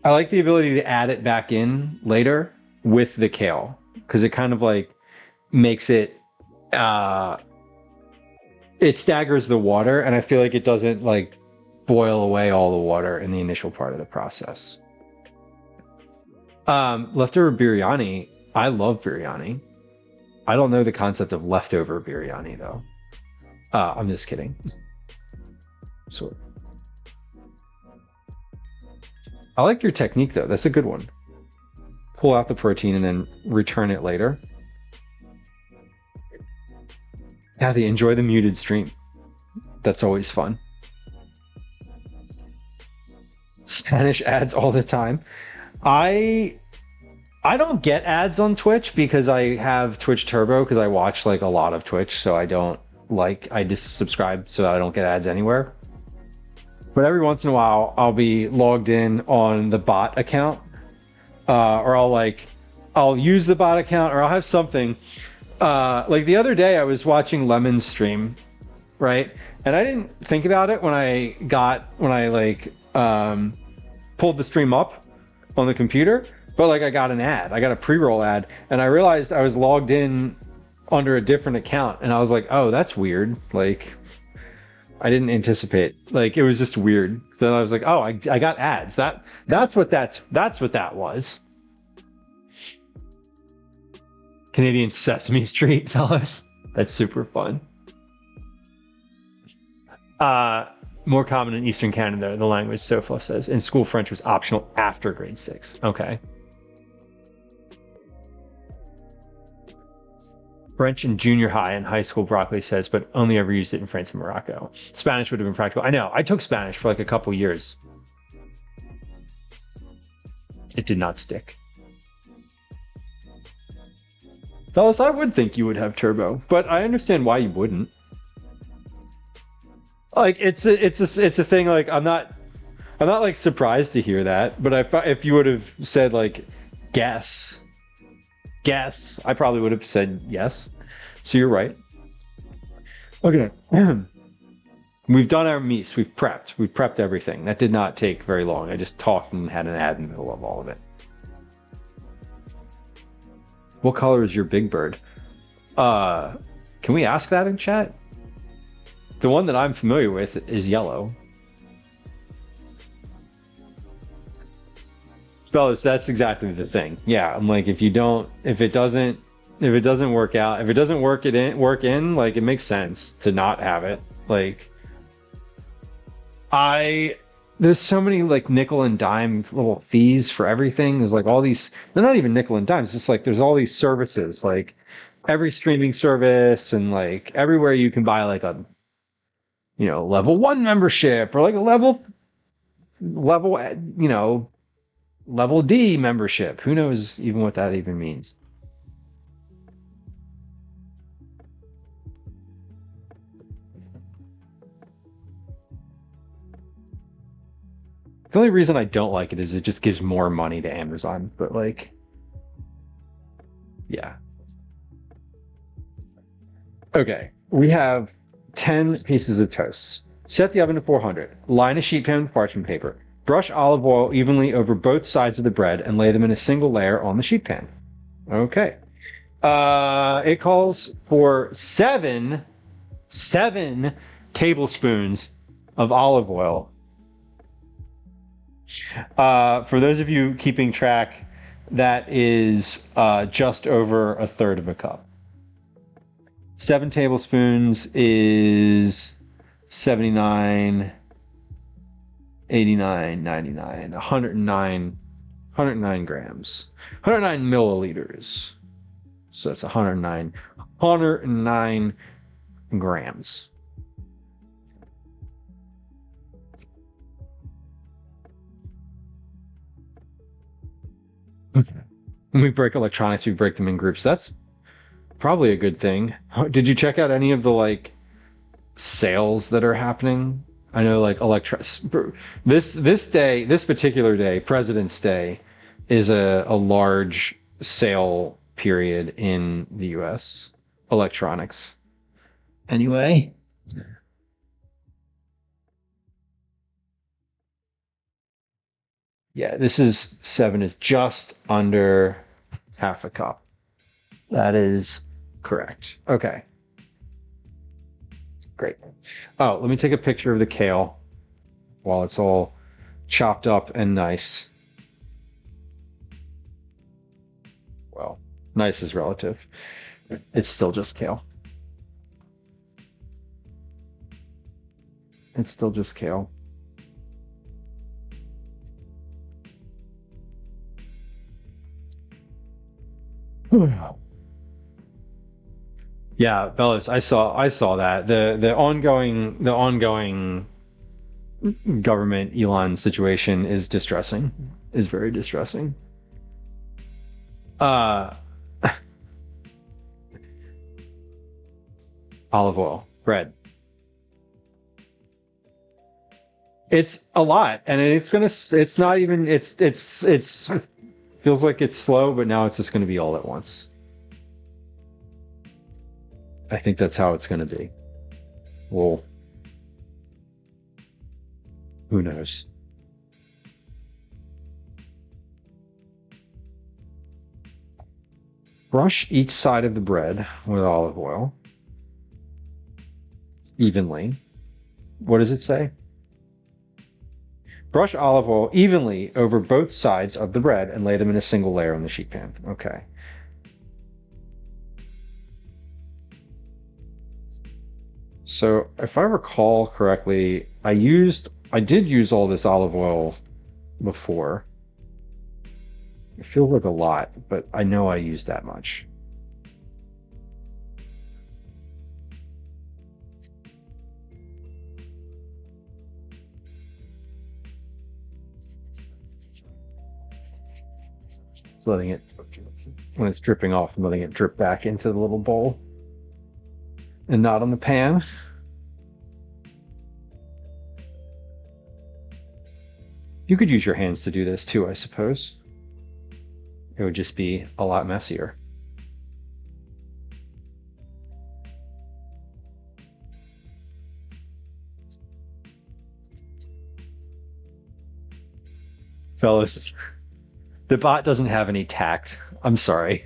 I like the ability to add it back in later with the kale because it kind of like makes it it staggers the water, and I feel like it doesn't like boil away all the water in the initial part of the process. Leftover biryani. I love biryani. I don't know the concept of leftover biryani though. I'm just kidding. So I like your technique though. That's a good one. Pull out the protein and then return it later. Kathy, enjoy the muted stream. That's always fun. Spanish ads all the time. I don't get ads on Twitch because I have Twitch Turbo because I watch like a lot of Twitch, so I just subscribe so that I don't get ads anywhere. But every once in a while, I'll be logged in on the bot account, or I'll use the bot account, or I'll have something. Like the other day, I was watching Lemon's stream, right? And I didn't think about it when I pulled the stream up on the computer, but like I got an ad, I got a pre-roll ad, and I realized I was logged in under a different account, and I was like, oh, that's weird. Like, I didn't anticipate. Like, it was just weird. So I was like, oh, I got ads. That's what that was. Canadian Sesame Street, fellas. That's super fun. More common in Eastern Canada, the language, Sofla says. In school, French was optional after grade 6. Okay. French in junior high and high school, Broccoli says, but only ever used it in France and Morocco. Spanish would have been practical. I know. I took Spanish for like a couple years. It did not stick. Fellas, I would think you would have turbo, but I understand why you wouldn't. Like it's a thing. Like I'm not like surprised to hear that. But if you would have said like guess, I probably would have said yes. So you're right. Okay. We've done our meats. We've prepped everything. That did not take very long. I just talked and had an ad in the middle of all of it. What color is your big bird? Can we ask that in chat? The one that I'm familiar with is yellow. Fellas, that's exactly the thing. Yeah, I'm like, if it doesn't work out, if it doesn't work in, like it makes sense to not have it. Like there's so many like nickel and dime little fees for everything. There's like all these, they're not even nickel and dimes. It's just like there's all these services, like every streaming service, and like everywhere you can buy like a level 1 membership or like a level level D membership. Who knows even what that even means? The only reason I don't like it is it just gives more money to Amazon, but like, yeah. Okay, we have 10 pieces of toast. Set the oven to 400. Line a sheet pan with parchment paper. Brush olive oil evenly over both sides of the bread and lay them in a single layer on the sheet pan. Okay. It calls for seven tablespoons of olive oil. For those of you keeping track, that is just over a third of a cup. 7 tablespoons is 79, 89, 99, 109 grams, 109 milliliters. So that's 109 grams. Okay. When we break electronics, we break them in groups. That's probably a good thing. Did you check out any of the like sales that are happening? I know like this particular day, President's Day, is a large sale period in the US. Electronics. Anyway. Yeah, this is 7 is just under half a cup. That is correct. Okay. Great. Oh, let me take a picture of the kale while it's all chopped up and nice. Well, nice is relative. It's still just kale. It's still just kale. Yeah, fellas, I saw that. The ongoing government Elon situation is distressing. Is very distressing. Uh Olive oil, bread. It's a lot, and it's not even it's feels like it's slow, but now it's just gonna be all at once. I think that's how it's gonna be. Well, who knows? Brush each side of the bread with olive oil evenly. What does it say? Brush olive oil evenly over both sides of the bread and lay them in a single layer on the sheet pan. Okay. So if I recall correctly, I did use all this olive oil before. It feels like a lot, but I know I used that much. Just letting it, when it's dripping off, I'm letting it drip back into the little bowl and not on the pan. You could use your hands to do this too, I suppose. It would just be a lot messier. Fellas, the bot doesn't have any tact. I'm sorry.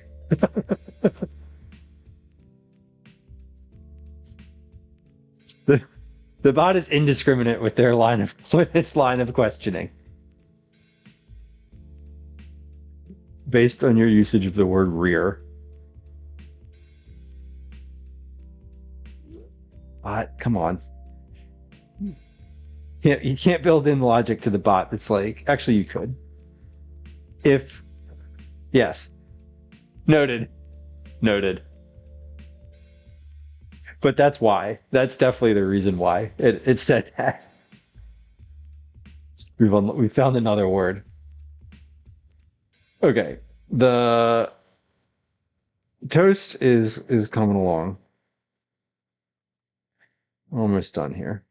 The bot is indiscriminate with its line of questioning. Based on your usage of the word rear. Bot, come on. Yeah, you can't build in logic to the bot that's like, actually you could. Yes. Noted. Noted. But that's why. That's definitely the reason why it said that. We found another word. Okay. The toast is coming along. Almost done here.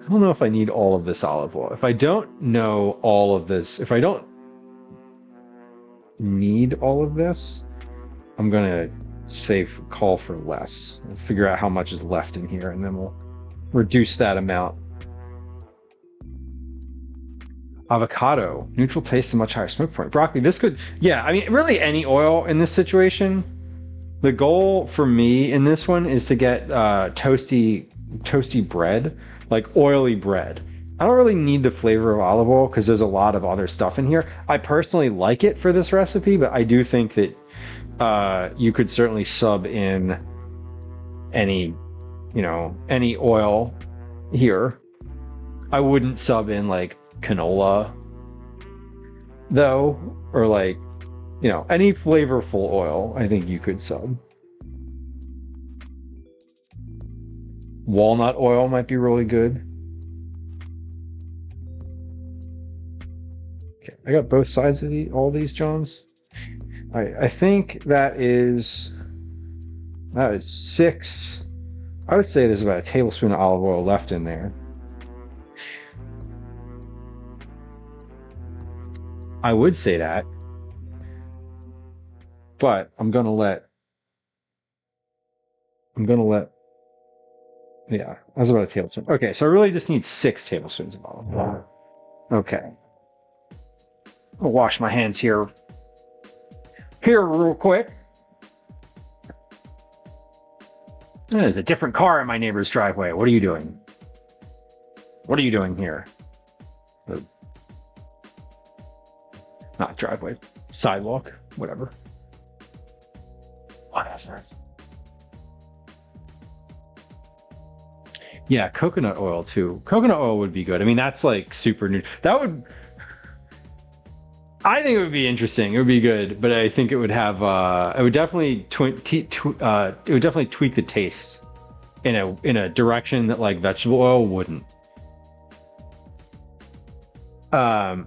I don't know if I need all of this olive oil. If I don't know all of this, if I don't need all of this, I'm gonna call for less. We'll figure out how much is left in here, and then we'll reduce that amount. Avocado, neutral taste and much higher smoke point. Broccoli, this could, yeah, I mean, really any oil in this situation. The goal for me in this one is to get toasty bread, like oily bread. I don't really need the flavor of olive oil because there's a lot of other stuff in here. I personally like it for this recipe, but I do think that you could certainly sub in any oil here. I wouldn't sub in like canola though, or like, any flavorful oil. I think you could sub. Walnut oil might be really good. Okay, I got both sides of all these Johns. I think that is 6. I would say there's about a tablespoon of olive oil left in there. I would say that, but I'm gonna let Yeah, that was about a tablespoon. Okay, so I really just need 6 tablespoons of olive oil. Okay. I'll wash my hands here real quick. There's a different car in my neighbor's driveway. What are you doing? What are you doing here? Not driveway, sidewalk, whatever. Whatever. Yeah, coconut oil too. Coconut oil would be good. I mean, that's like super new. I think it would be interesting. It would be good, but I think it would have. It would definitely it would definitely tweak the taste in a direction that like vegetable oil wouldn't. All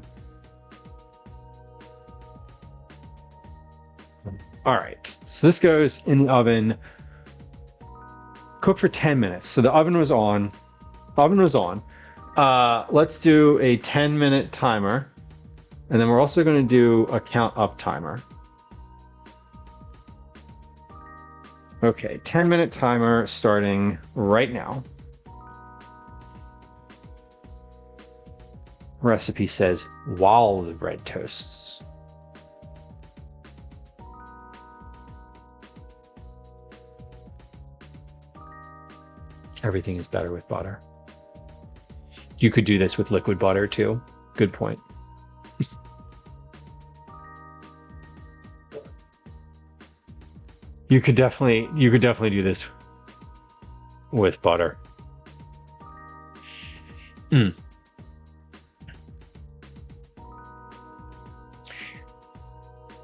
right, so this goes in the oven. Cook for 10 minutes. So the oven was on. Let's do a 10-minute timer. And then we're also going to do a count up timer. Okay, 10-minute timer starting right now. Recipe says while the bread toasts. Everything is better with butter. You could do this with liquid butter too. Good point. You could definitely do this with butter.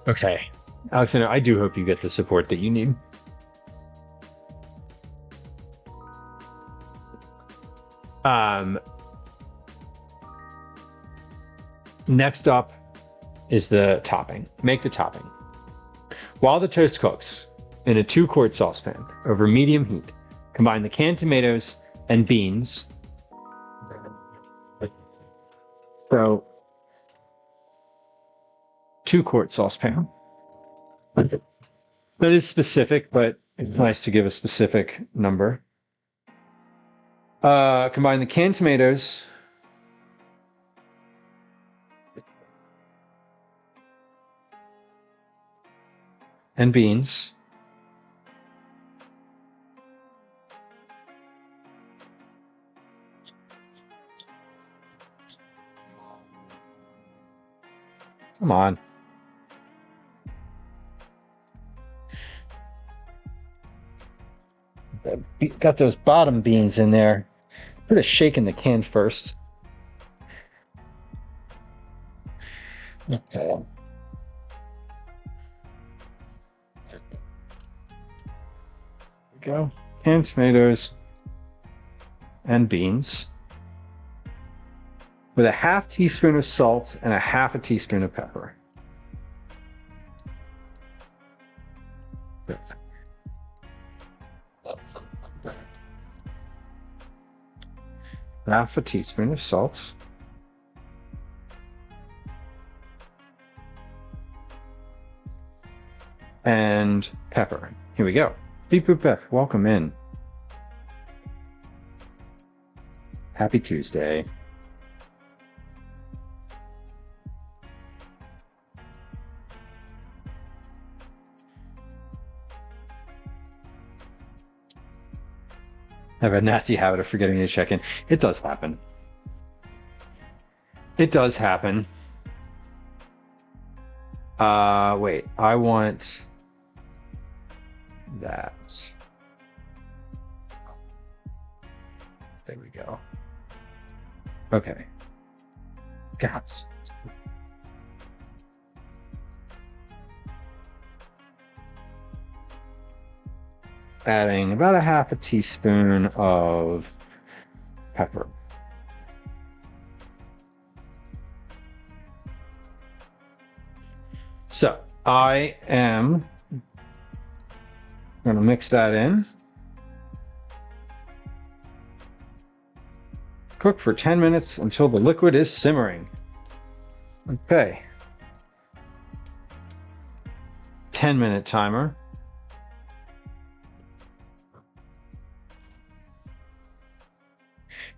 Okay. Alexander, I do hope you get the support that you need. Next up is the topping. Make the topping. While the toast cooks in a 2-quart saucepan over medium heat, combine the canned tomatoes and beans. So, 2-quart saucepan. That is specific, but it's nice to give a specific number. Combine the canned tomatoes and beans. Come on. Got those bottom beans in there. Put a shake in the can first. Okay. There we go. Canned tomatoes and beans. With a 1/2 teaspoon of salt and a 1/2 teaspoon of pepper. Half a teaspoon of salt. And pepper. Here we go. Beep boop bef, welcome in. Happy Tuesday. I have a nasty habit of forgetting to check in. It does happen. It does happen. Wait, I want that. There we go. Okay. Gosh. Adding about a 1/2 teaspoon of pepper. So I am going to mix that in. Cook for 10 minutes until the liquid is simmering. Okay. 10-minute timer.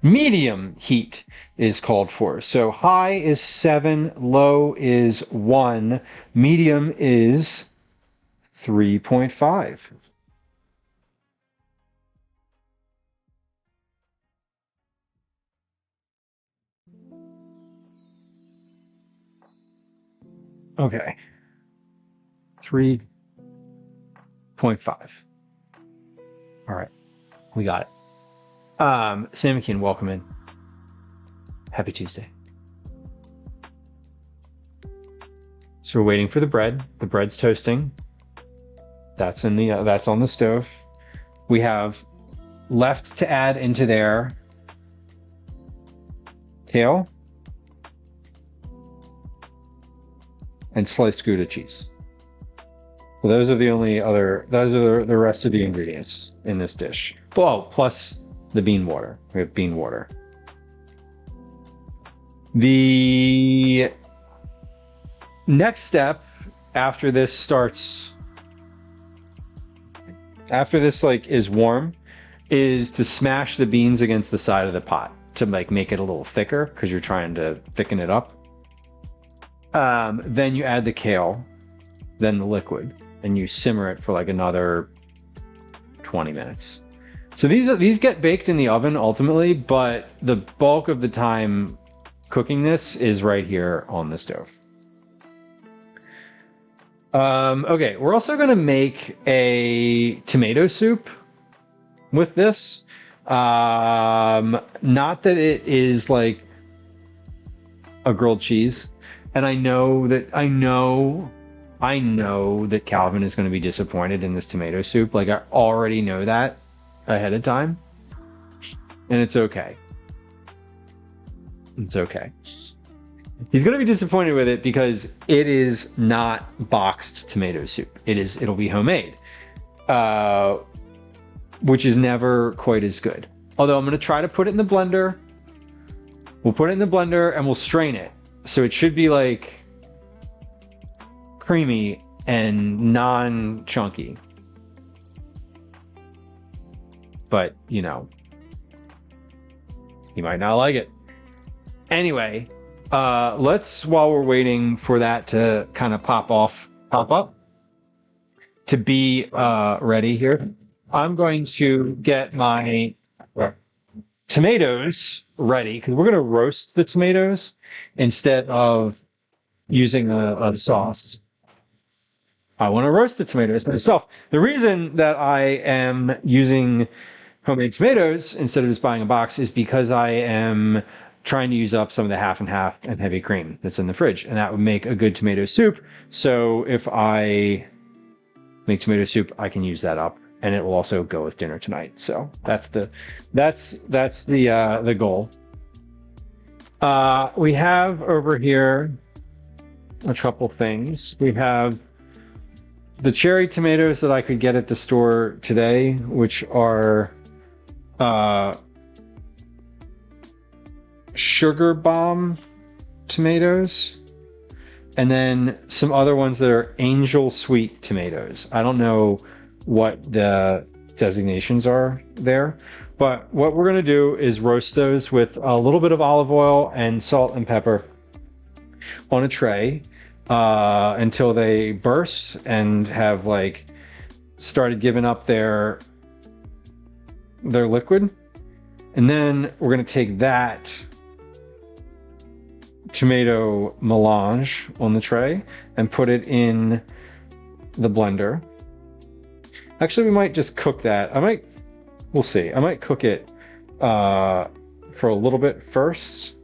medium heat is called for. So high is 7, low is 1, medium is 3.5. Okay. 3.5. All right. We got it. Sam McKeon, welcome in. Happy Tuesday. So we're waiting for the bread. The bread's toasting. That's in the that's on the stove. We have left to add into there kale and sliced Gouda cheese. So those are the rest of the ingredients in this dish. Oh, plus the bean water. We have bean water. The next step after this like is warm is to smash the beans against the side of the pot to like make it a little thicker because you're trying to thicken it up. Then you add the kale, then the liquid, and you simmer it for like another 20 minutes. So these get baked in the oven ultimately, but the bulk of the time cooking this is right here on the stove. Okay, we're also going to make a tomato soup with this. Not that it is like a grilled cheese. And I know that Calvin is going to be disappointed in this tomato soup. Like, I already know that ahead of time. And it's okay. It's okay. He's going to be disappointed with it because it is not boxed tomato soup. It'll be homemade, which is never quite as good. Although I'm going to try to put it in the blender. We'll put it in the blender and we'll strain it. So it should be like creamy and non-chunky. But, you know, he might not like it. Anyway, let's, while we're waiting for that to kind of pop up, to be ready here, I'm going to get my tomatoes ready because we're going to roast the tomatoes instead of using a sauce. I want to roast the tomatoes myself. The reason that I am using homemade tomatoes instead of just buying a box is because I am trying to use up some of the half and half and heavy cream that's in the fridge, and that would make a good tomato soup. So if I make tomato soup, I can use that up, and it will also go with dinner tonight. So that's the goal. We have over here a couple things. We have the cherry tomatoes that I could get at the store today, which are sugar bomb tomatoes, and then some other ones that are angel sweet tomatoes. I don't know what the designations are there, but what we're going to do is roast those with a little bit of olive oil and salt and pepper on a tray until they burst and have like started giving up their liquid. And then we're going to take that tomato melange on the tray and put it in the blender. Actually, we might just cook that. We'll see. I might cook it for a little bit first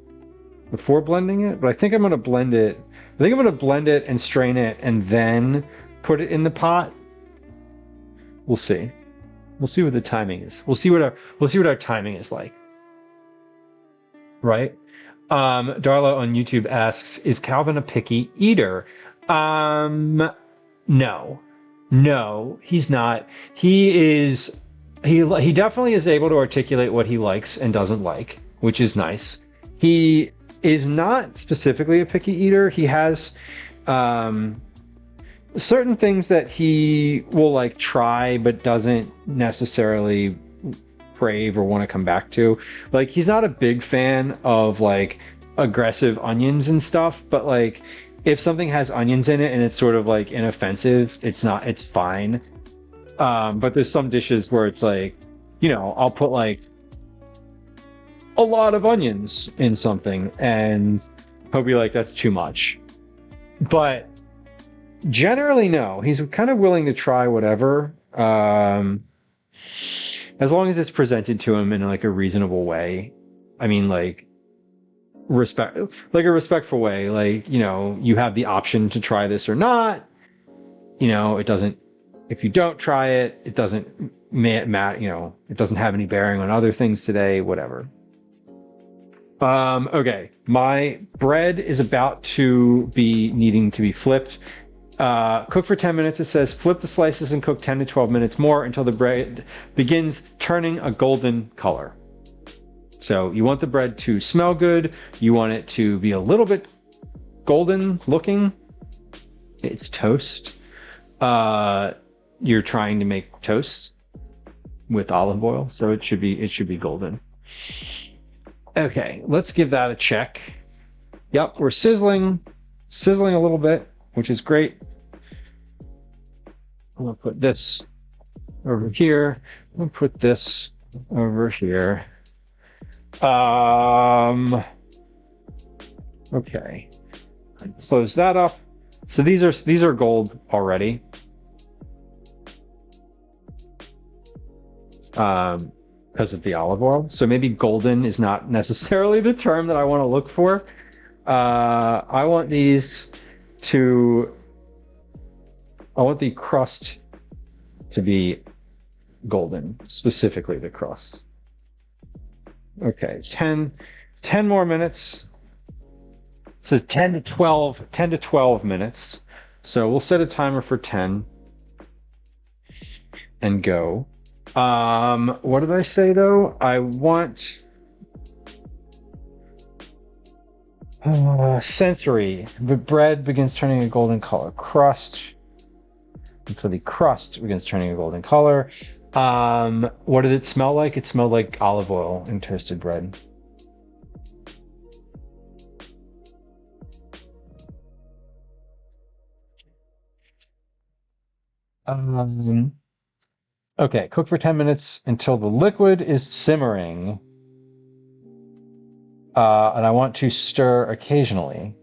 before blending it, but I think I'm going to blend it. I think I'm going to blend it and strain it and then put it in the pot. We'll see. We'll see what the timing is. We'll see what our timing is like. Right? Darla on YouTube asks, is Calvin a picky eater? No, he's not. He definitely is able to articulate what he likes and doesn't like, which is nice. He is not specifically a picky eater. He has certain things that he will like try, but doesn't necessarily crave or want to come back to. Like, he's not a big fan of like aggressive onions and stuff, but like if something has onions in it and it's sort of like inoffensive, it's fine. But there's some dishes where it's like, you know, I'll put like a lot of onions in something and he'll be like, that's too much. But generally, no, he's kind of willing to try whatever, as long as it's presented to him in like a reasonable way. I mean, like a respectful way. Like, you know, you have the option to try this or not. You know, it doesn't. If you don't try it, it doesn't matter. You know, it doesn't have any bearing on other things today. Whatever. Okay, my bread is about to be needing to be flipped. Cook for 10 minutes, it says. Flip the slices and cook 10 to 12 minutes more until the bread begins turning a golden color. So you want the bread to smell good. You want it to be a little bit golden looking. It's toast. You're trying to make toast with olive oil, so it should be golden. Okay, let's give that a check. Yep, we're sizzling a little bit, which is great. I'm gonna put this over here. I'm gonna put this over here. Okay, close that up. So these are gold already. Because of the olive oil. So maybe golden is not necessarily the term that I want to look for. I want the crust to be golden, specifically the crust. Okay, 10 more minutes. It says 10 to 12 minutes. So we'll set a timer for 10 and go. What did I say though? I want sensory. The bread begins turning a golden color. Crust. Until the crust begins turning a golden color. What did it smell like? It smelled like olive oil and toasted bread. Okay, cook for 10 minutes until the liquid is simmering. And I want to stir occasionally.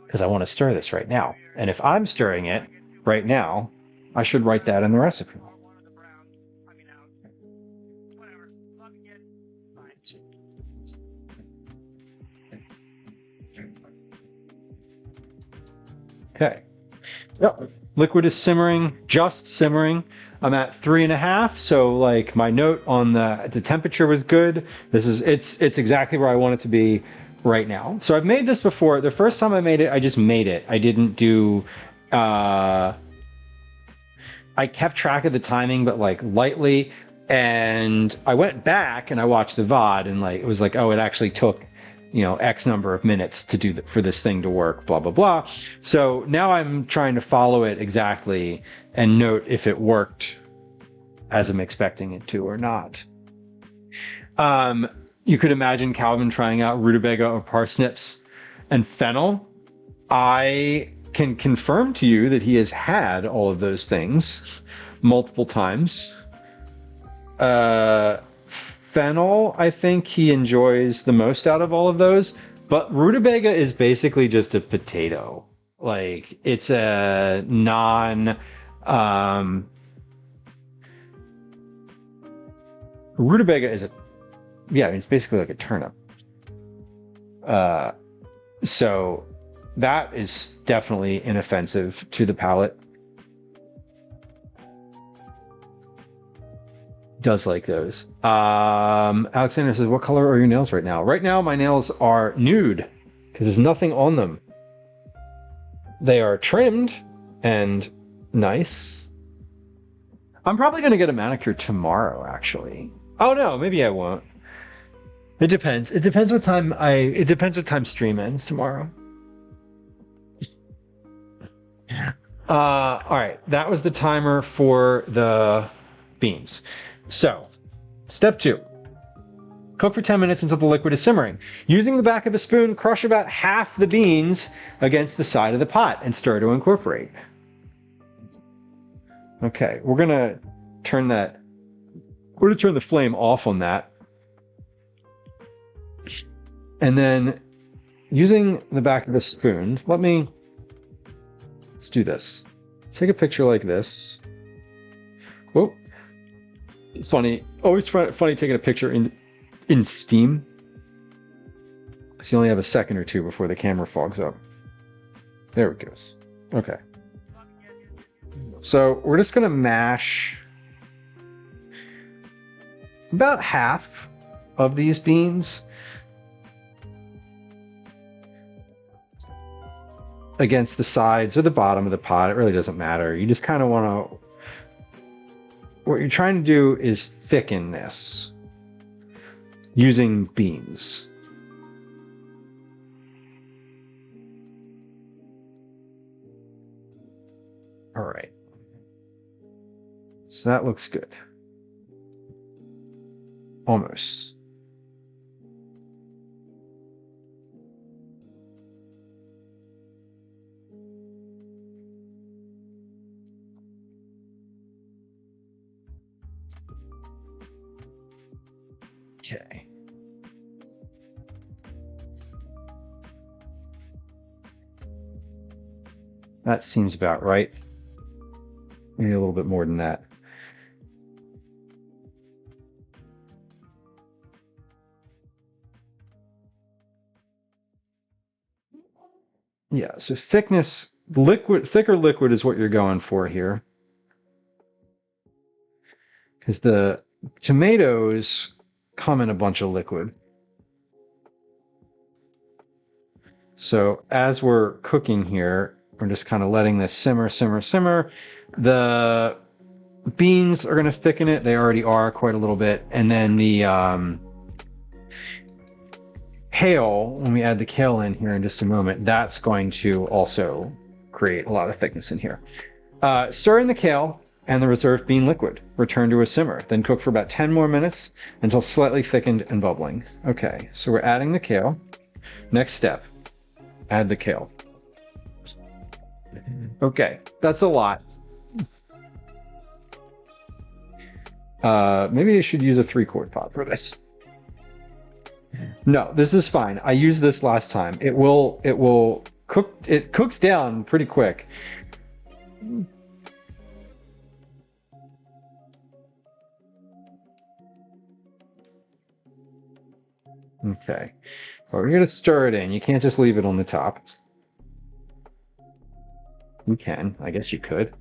Because I want to stir this right now. And if I'm stirring it right now, I should write that in the recipe. Okay. Yep. Liquid is simmering, just simmering. I'm at 3.5, so like my note on the temperature was good. It's exactly where I want it to be right now. So I've made this before. The first time I made it, I just made it. I didn't do I kept track of the timing, but like lightly, and I went back and I watched the VOD and like it was like, oh, it actually took, you know, X number of minutes to do for this thing to work, blah, blah, blah. So now I'm trying to follow it exactly and note if it worked as I'm expecting it to or not. You could imagine Calvin trying out rutabaga or parsnips and fennel. I can confirm to you that he has had all of those things multiple times. Fennel, I think he enjoys the most out of all of those, but rutabaga is basically just a potato. Like, it's a rutabaga is it's basically like a turnip. So that is definitely inoffensive to the palate. Does like those. Alexander says, what color are your nails right now? Right now, my nails are nude because there's nothing on them. They are trimmed and nice. I'm probably going to get a manicure tomorrow, actually. Oh no, maybe I won't. It depends. It depends what time stream ends tomorrow. All right, that was the timer for the beans. So, step 2. Cook for 10 minutes until the liquid is simmering. Using the back of a spoon, crush about half the beans against the side of the pot and stir to incorporate. Okay, we're gonna turn the flame off on that. And then using the back of a spoon, let's do this. Take a picture like this. Whoa. Funny, always funny taking a picture in steam. So you only have a second or two before the camera fogs up. There it goes. Okay. So we're just gonna mash about half of these beans against the sides or the bottom of the pot. It really doesn't matter. You just kind of want to, what you're trying to do is thicken this using beans. All right. So that looks good. Almost. Okay. That seems about right. Maybe a little bit more than that. Yeah, so thickness, thicker liquid is what you're going for here. Because the tomatoes come in a bunch of liquid. So as we're cooking here, we're just kind of letting this simmer, simmer, simmer. The beans are going to thicken it. They already are quite a little bit. And then the kale, when we add the kale in here in just a moment, that's going to also create a lot of thickness in here. Stir in the kale and the reserved bean liquid. Return to a simmer. Then cook for about 10 more minutes until slightly thickened and bubbling. Okay, so we're adding the kale. Next step, add the kale. Okay, that's a lot. Maybe I should use a 3-quart pot for this. No, this is fine. I used this last time. It will cook. It cooks down pretty quick. Okay, so we're gonna stir it in. You can't just leave it on the top. You can. I guess you could.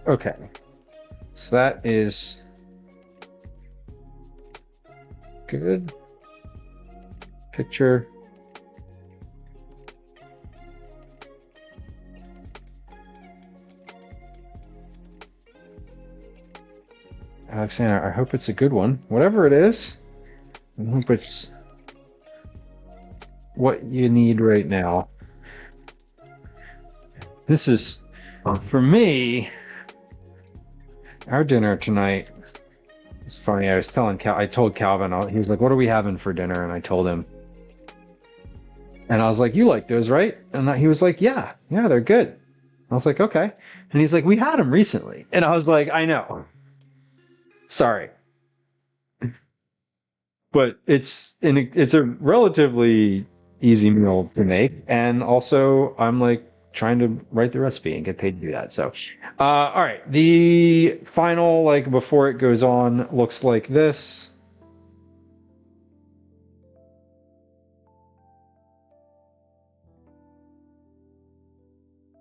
Okay, so that is good. Picture. Alexander, I hope it's a good one. Whatever it is, I hope it's what you need right now. This is, for me, our dinner tonight. It's funny. I told Calvin, he was like, "What are we having for dinner?" And I told him, and I was like, "You like those, right?" And he was like, "Yeah, they're good." I was like, "Okay." And he's like, "We had them recently," and I was like, "I know. Sorry." But it's a relatively easy meal to make, and also I'm like trying to write the recipe and get paid to do that. So, all right, the final, like before it goes on, looks like this.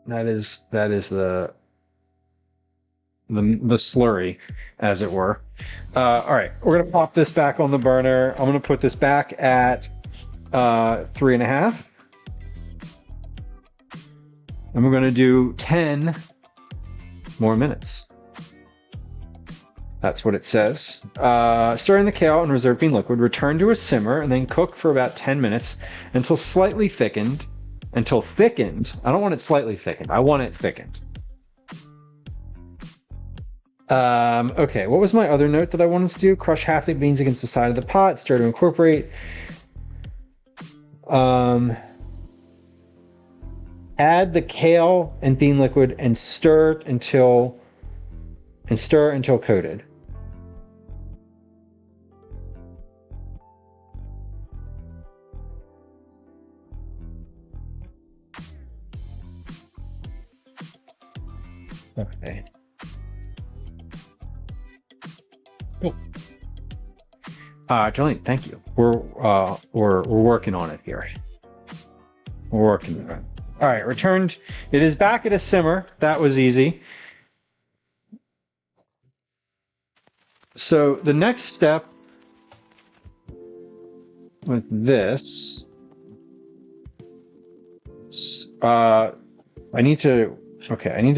That is the slurry, as it were. All right, we're gonna pop this back on the burner. I'm gonna put this back at 3.5. And we're going to do 10 more minutes. That's what it says. Stir in the kale and reserve bean liquid. Return to a simmer and then cook for about 10 minutes until slightly thickened. Until thickened. I don't want it slightly thickened. I want it thickened. Okay, what was my other note that I wanted to do? Crush half the beans against the side of the pot. Stir to incorporate. Add the kale and bean liquid and stir until coated. Okay. Cool. Jolene, thank you. We're working on it here. We're working on it. All right, returned. It is back at a simmer. That was easy. So the next step with this, I need to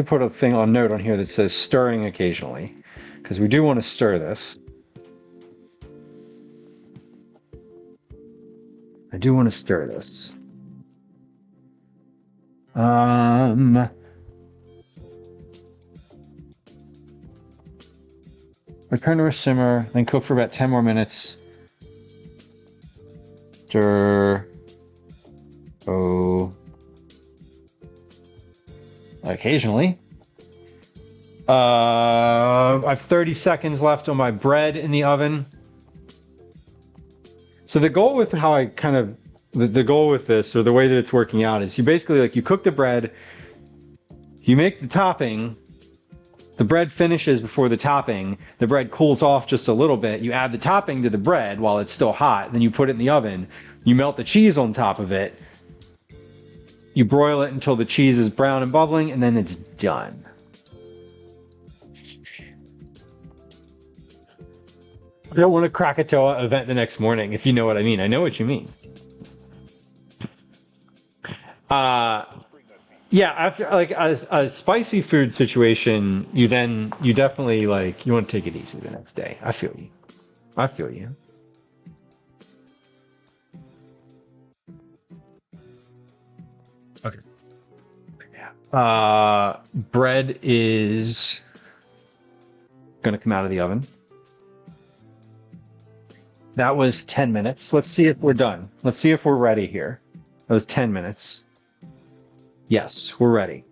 put a thing on note on here that says stirring occasionally, because we do want to stir this. I do want to stir this. Return to a simmer, then cook for about 10 more minutes. Stir. Occasionally. I have 30 seconds left on my bread in the oven. So the goal with how I kind of, the goal with this, or the way that it's working out, is you basically, like, you cook the bread, you make the topping, the bread finishes before the topping, the bread cools off just a little bit, you add the topping to the bread while it's still hot, then you put it in the oven, you melt the cheese on top of it, you broil it until the cheese is brown and bubbling, and then it's done. I don't want a Krakatoa event the next morning, if you know what I mean. I know what you mean. Yeah, after like a spicy food situation, you definitely, like, you want to take it easy the next day. I feel you. I feel you. Okay. Bread is gonna come out of the oven. That was 10 minutes. Let's see if we're done. Let's see if we're ready here. That was 10 minutes. Yes, we're ready.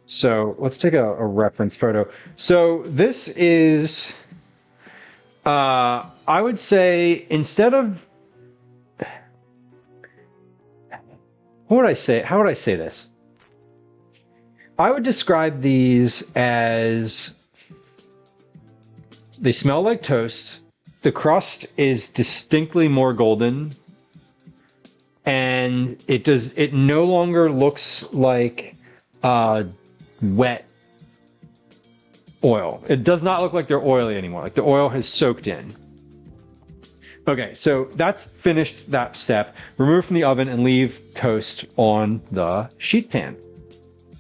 So let's take a reference photo. So this is, I would say, instead of, what would I say? How would I say this? I would describe these as, they smell like toast. The crust is distinctly more golden, and it no longer looks like wet oil. It does not look like they're oily anymore. Like the oil has soaked in. Okay, so that's finished that step. Remove from the oven and leave toast on the sheet pan.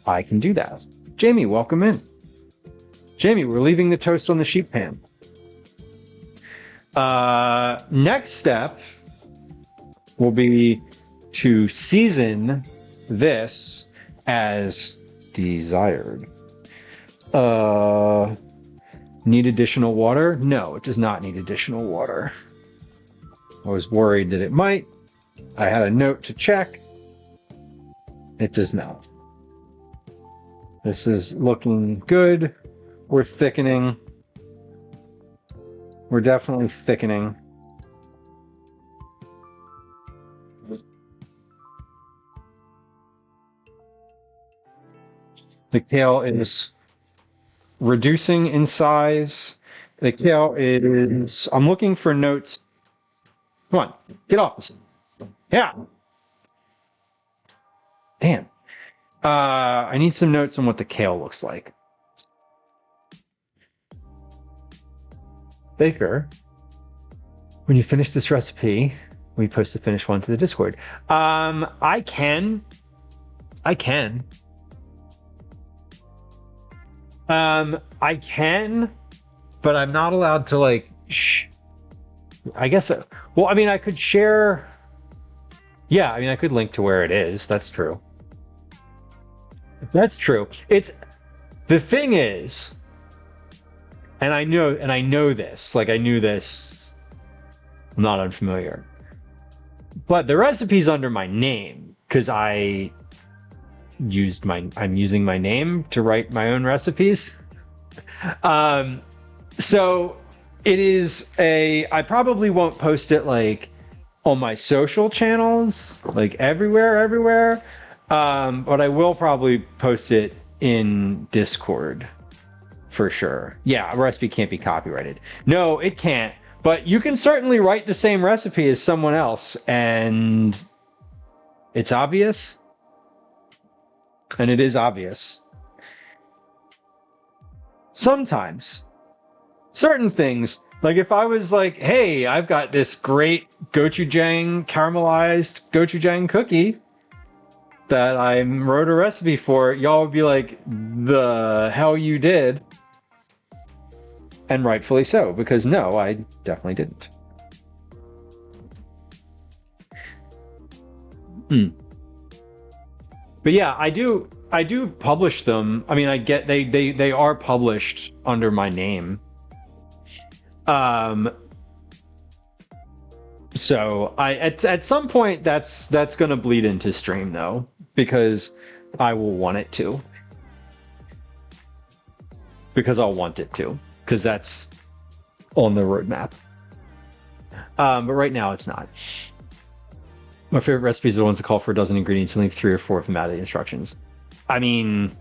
I can do that. Jamie, welcome in. Jamie, we're leaving the toast on the sheet pan. Next step will be to season this as desired. Need additional water? No, it does not need additional water. I was worried that it might. I had a note to check. It does not. This is looking good. We're thickening. We're definitely thickening. The kale is reducing in size. The kale is, I'm looking for notes. Come on, get off this. Yeah. Damn. I need some notes on what the kale looks like. Baker, when you finish this recipe, we post the finished one to the Discord. I can. I can but I'm not allowed to like. I guess. Well, I mean, I could share. Yeah, I mean, I could link to where it is. That's true. That's true. It's the thing is, and I know this. Like I knew this. I'm not unfamiliar. But the recipe's under my name because I'm using my name to write my own recipes. So it is I probably won't post it like on my social channels, like everywhere. But I will probably post it in Discord for sure. Yeah, a recipe can't be copyrighted. No, it can't. But you can certainly write the same recipe as someone else, and it's obvious. And it is obvious. Sometimes. Certain things, like if I was like, hey, I've got this great gochujang, caramelized gochujang cookie that I wrote a recipe for, y'all would be like, the hell you did? And rightfully so, because no, I definitely didn't. But yeah, I do publish them. I mean, I get they are published under my name. So at some point that's gonna bleed into stream though, because I will want it to. Because I'll want it to. Because that's on the roadmap. But right now it's not. My favorite recipes are the ones that call for a dozen ingredients and leave 3 or 4 of them out of the instructions. I mean,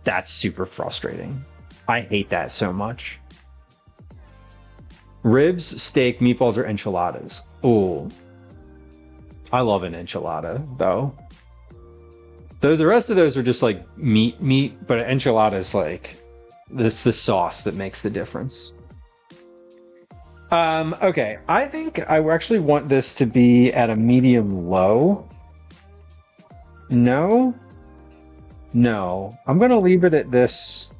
that's super frustrating. I hate that so much. Ribs, steak, meatballs, or enchiladas. Ooh. I love an enchilada, though. The rest of those are just like meat, but an enchilada is like... It's the sauce that makes the difference. Okay, I think I actually want this to be at a medium low. No. I'm going to leave it at this.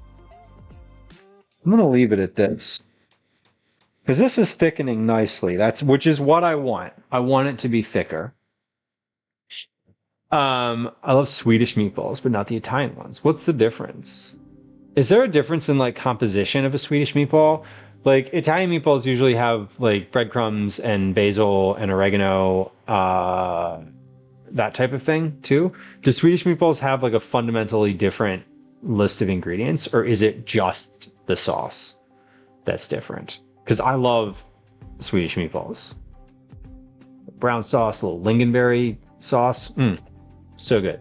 Because this is thickening nicely. Which is what I want. I want it to be thicker. I love Swedish meatballs, but not the Italian ones. What's the difference? Is there a difference in like composition of a Swedish meatball? Like Italian meatballs usually have like breadcrumbs and basil and oregano, that type of thing too. Do Swedish meatballs have like a fundamentally different list of ingredients, or is it just the sauce that's different? Because I love Swedish meatballs. Brown sauce, a little lingonberry sauce. So good.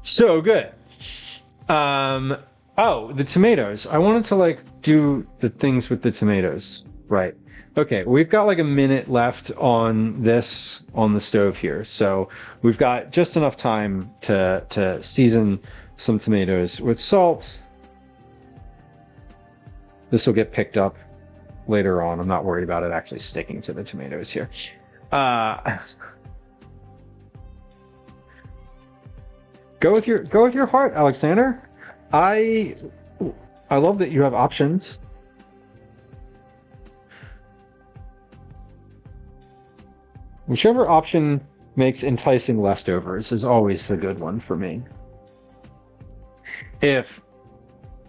So good. Oh, the tomatoes. I wanted to like do the things with the tomatoes. Right. Okay, we've got like a minute left on the stove here. So we've got just enough time to season some tomatoes with salt. This will get picked up later on. I'm not worried about it actually sticking to the tomatoes here. Go with your heart, Alexander. I love that you have options. Whichever option makes enticing leftovers is always a good one for me. If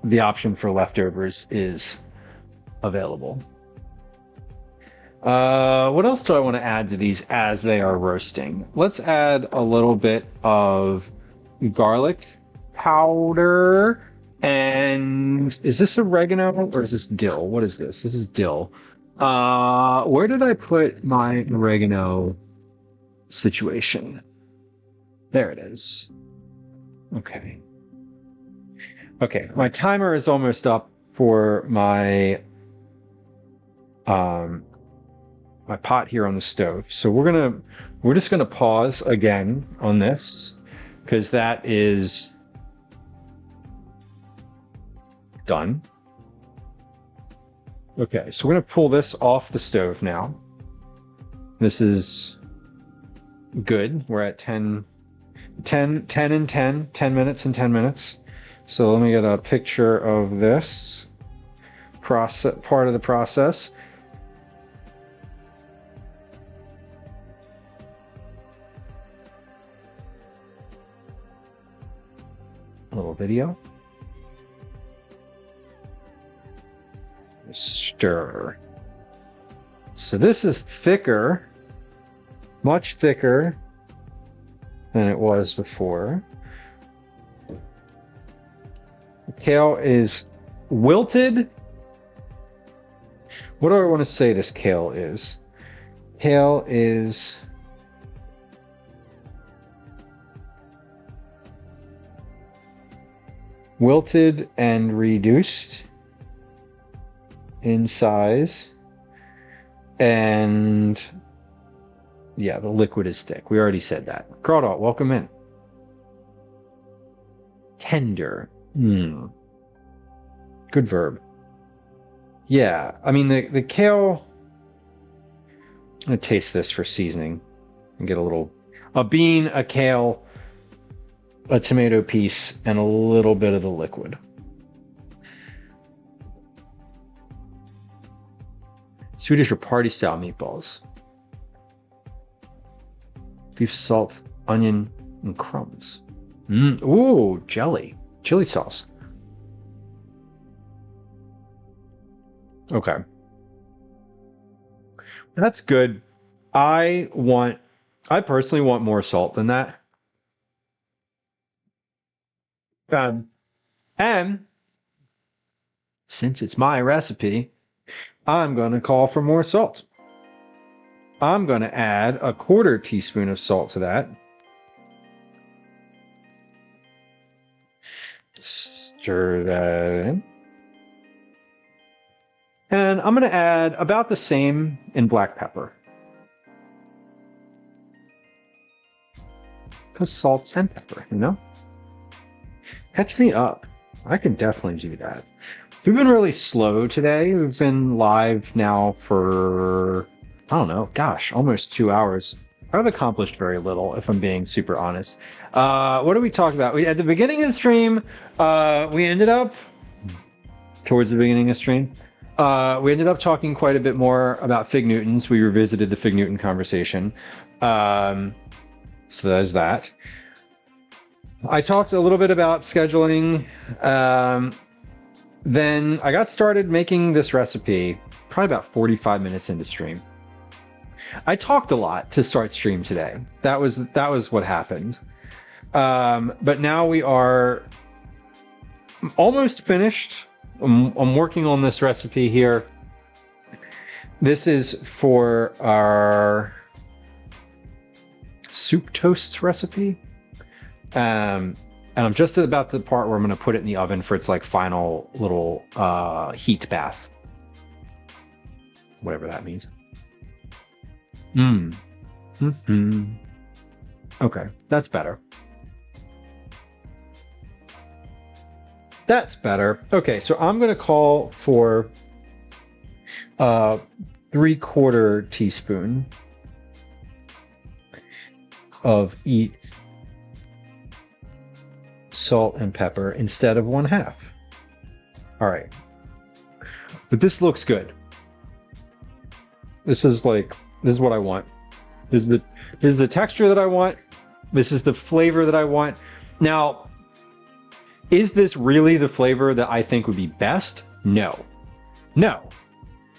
the option for leftovers is available. What else do I want to add to these as they are roasting? Let's add a little bit of garlic powder. And is this oregano or is this dill? What is this? This is dill. Where did I put my oregano situation? There it is. Okay. Okay, my timer is almost up for my my pot here on the stove. So we're just gonna pause again on this because that is done. Okay, so we're gonna pull this off the stove now. This is good. We're at 10 minutes and 10 minutes. So let me get a picture of this process, part of the process. A little video. Stir. So this is thicker, much thicker than it was before. The kale is wilted. What do I want to say this kale is? Kale is wilted and reduced in size, and yeah, the liquid is thick. We already said that. Crawdot, welcome in. Tender. Good verb. Yeah, I mean the kale. I'm gonna taste this for seasoning and get a bean, a kale, a tomato piece, and a little bit of the liquid. Swedish or party style meatballs. Beef, salt, onion, and crumbs. Ooh, jelly. Chili sauce. Okay. That's good. I personally want more salt than that. And since it's my recipe, I'm going to call for more salt. I'm going to add a 1/4 teaspoon of salt to that. Stir that in. And I'm going to add about the same in black pepper. Because salt and pepper, you know? Catch me up. I can definitely do that. We've been really slow today. We've been live now for, I don't know, gosh, almost 2 hours. I've accomplished very little, if I'm being super honest. What did we talk about? At the beginning of the stream, we ended up, towards the beginning of the stream, we ended up talking quite a bit more about Fig Newtons. We revisited the Fig Newton conversation. So there's that. I talked a little bit about scheduling. Then I got started making this recipe probably about 45 minutes into stream. I talked a lot to start stream today. That was what happened. But now we are almost finished. I'm working on this recipe here. This is for our soup toast recipe. And I'm just about the part where I'm going to put it in the oven for its like final little heat bath. Whatever that means. Okay, that's better. That's better. Okay, so I'm going to call for 3/4 teaspoon of each salt and pepper instead of 1/2. All right, but this looks good. This is what I want. This is the texture that I want. This is the flavor that I want. Now, is this really the flavor that I think would be best? No.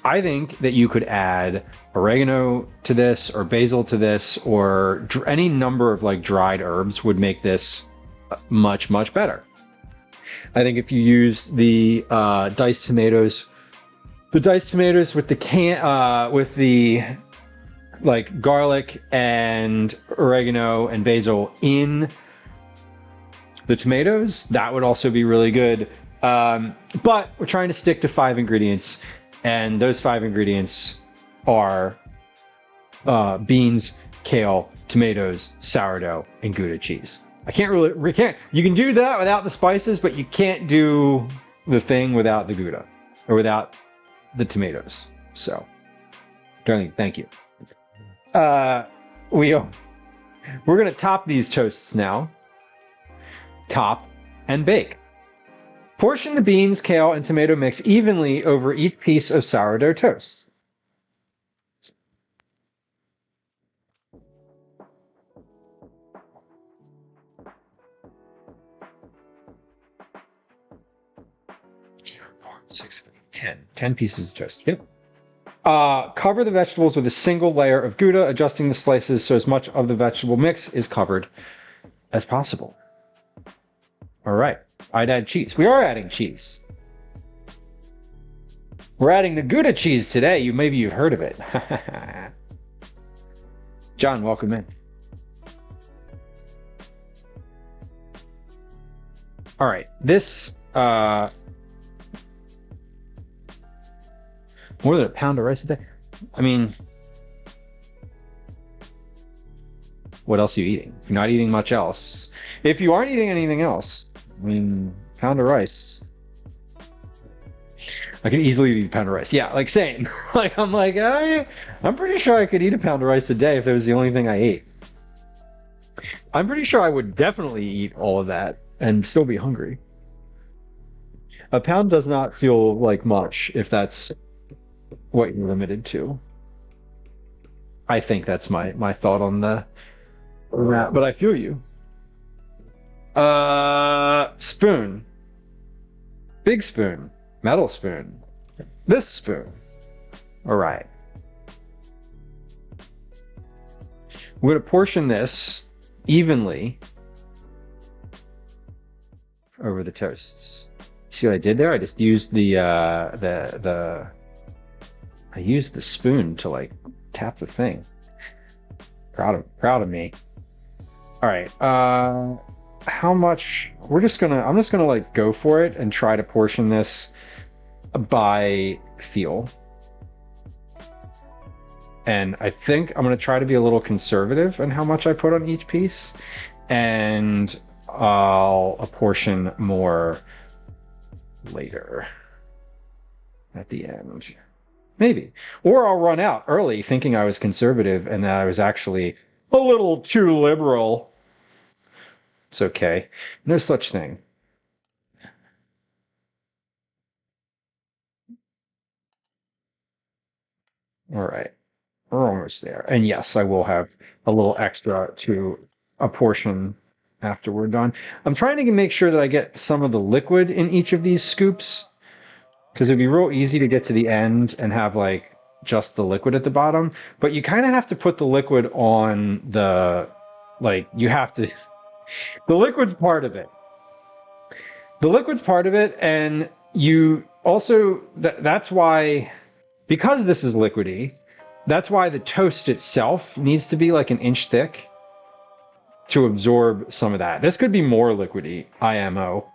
I think that you could add oregano to this or basil to this or any number of like dried herbs would make this much, much better. I think if you use the diced tomatoes, with the like garlic and oregano and basil in the tomatoes, that would also be really good. But we're trying to stick to 5 ingredients, and those 5 ingredients are beans, kale, tomatoes, sourdough, and Gouda cheese. You can do that without the spices, but you can't do the thing without the Gouda or without the tomatoes. So, darling, thank you. We're gonna top these toasts now. Top and bake. Portion the beans, kale, and tomato mix evenly over each piece of sourdough toast. Four, six, 10 pieces of toast. Yep. Cover the vegetables with a single layer of gouda, adjusting the slices so as much of the vegetable mix is covered as possible. All right. I'd add cheese. We are adding cheese. We're adding the Gouda cheese today. Maybe you've heard of it. John, welcome in. All right. This more than a pound of rice a day. I mean, what else are you eating? If you're not eating much else, if you aren't eating anything else, I mean, pound of rice. I could easily eat a pound of rice. Yeah, like same. Like I'm pretty sure I could eat a pound of rice a day if it was the only thing I ate. I'm pretty sure I would definitely eat all of that and still be hungry. A pound does not feel like much if that's what you're limited to. I think that's my thought on that. But I feel you. Spoon. Big spoon. Metal spoon. This spoon. All right. We're going to portion this evenly over the toasts. See what I did there? I just used I used the spoon to like tap the thing. Proud of me. All right. How much? I'm just gonna like go for it and try to portion this by feel. And I think I'm gonna try to be a little conservative in how much I put on each piece, and I'll apportion more later at the end. Maybe. Or I'll run out early thinking I was conservative and that I was actually a little too liberal. It's okay. No such thing. All right. We're almost there. And yes, I will have a little extra to apportion after we're done. I'm trying to make sure that I get some of the liquid in each of these scoops, because it'd be real easy to get to the end and have like just the liquid at the bottom. But you kind of have to put the liquid on the, like, you have to, the liquid's part of it. The liquid's part of it, and you also, that's why, because this is liquidy, that's why the toast itself needs to be like an inch thick to absorb some of that. This could be more liquidy, IMO.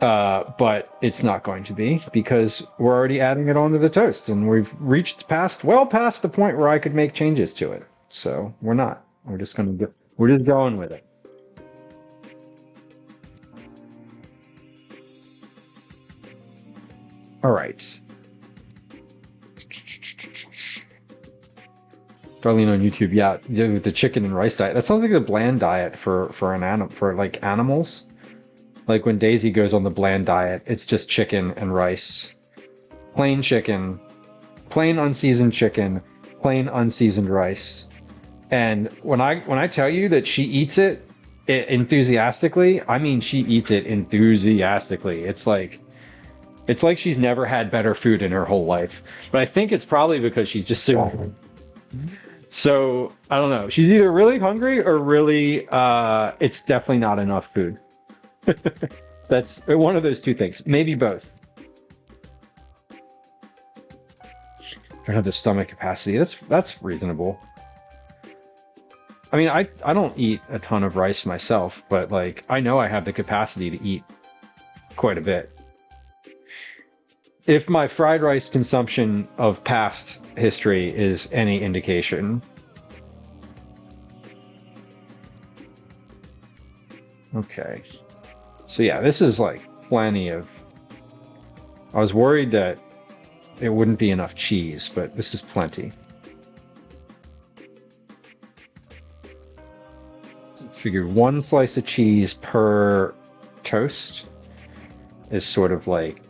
But it's not going to be, because we're already adding it onto the toast, and we've reached well past the point where I could make changes to it. So we're not. We're just going with it. All right. Darlene on YouTube, yeah, the chicken and rice diet. That sounds like the bland diet for like animals. Like when Daisy goes on the bland diet, it's just chicken and rice. Plain chicken, plain unseasoned chicken, plain unseasoned rice. And when I tell you that she eats it enthusiastically, I mean she eats it enthusiastically. It's like she's never had better food in her whole life. But I think it's probably because she's just so I don't know. She's either really hungry or really it's definitely not enough food. That's one of those two things. Maybe both. Don't have the stomach capacity. That's reasonable. I mean, I don't eat a ton of rice myself, but like I know I have the capacity to eat quite a bit. If my fried rice consumption of past history is any indication. Okay. So yeah, this is like plenty of... I was worried that it wouldn't be enough cheese, but this is plenty. Figured one slice of cheese per toast. is sort of like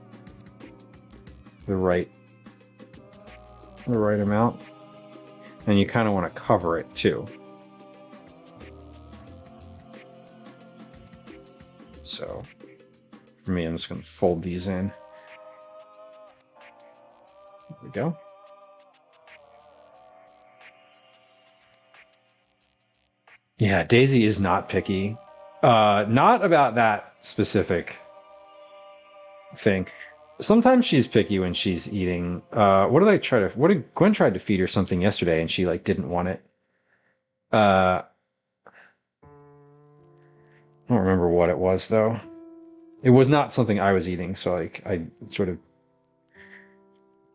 the right amount. And you kind of want to cover it too. So for me, I'm just going to fold these in. There we go. Yeah, Daisy is not picky. Not about that specific thing. Sometimes she's picky when she's eating. What did Gwen tried to feed her something yesterday and she like didn't want it. I don't remember what it was though. It was not something I was eating, so like I sort of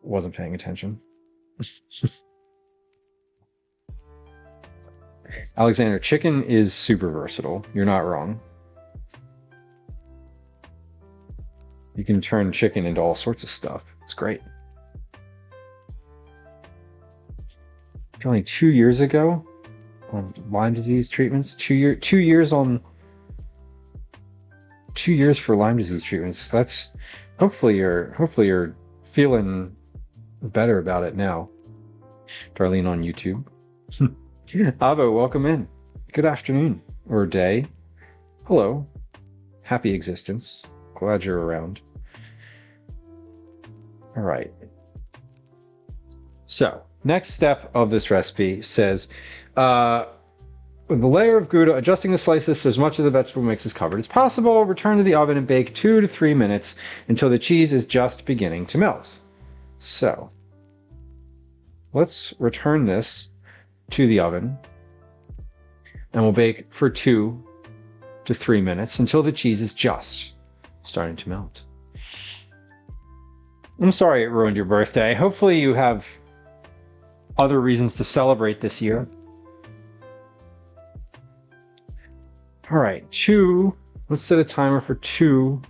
wasn't paying attention. Alexander, chicken is super versatile. You're not wrong. You can turn chicken into all sorts of stuff. It's great. Only 2 years ago on Lyme disease treatments. 2 years on 2 years for Lyme disease treatments. That's hopefully you're feeling better about it now. Darlene on YouTube. Avo, welcome in. Good afternoon or day. Hello. Happy existence. Glad you're around. All right. So, next step of this recipe says, with the layer of gouda, adjusting the slices so as much of the vegetable mix is covered as possible, return to the oven and bake 2 to 3 minutes until the cheese is just beginning to melt. So, let's return this to the oven and we'll bake for 2 to 3 minutes until the cheese is just starting to melt. I'm sorry it ruined your birthday. Hopefully you have other reasons to celebrate this year. All right, let's set a timer for 2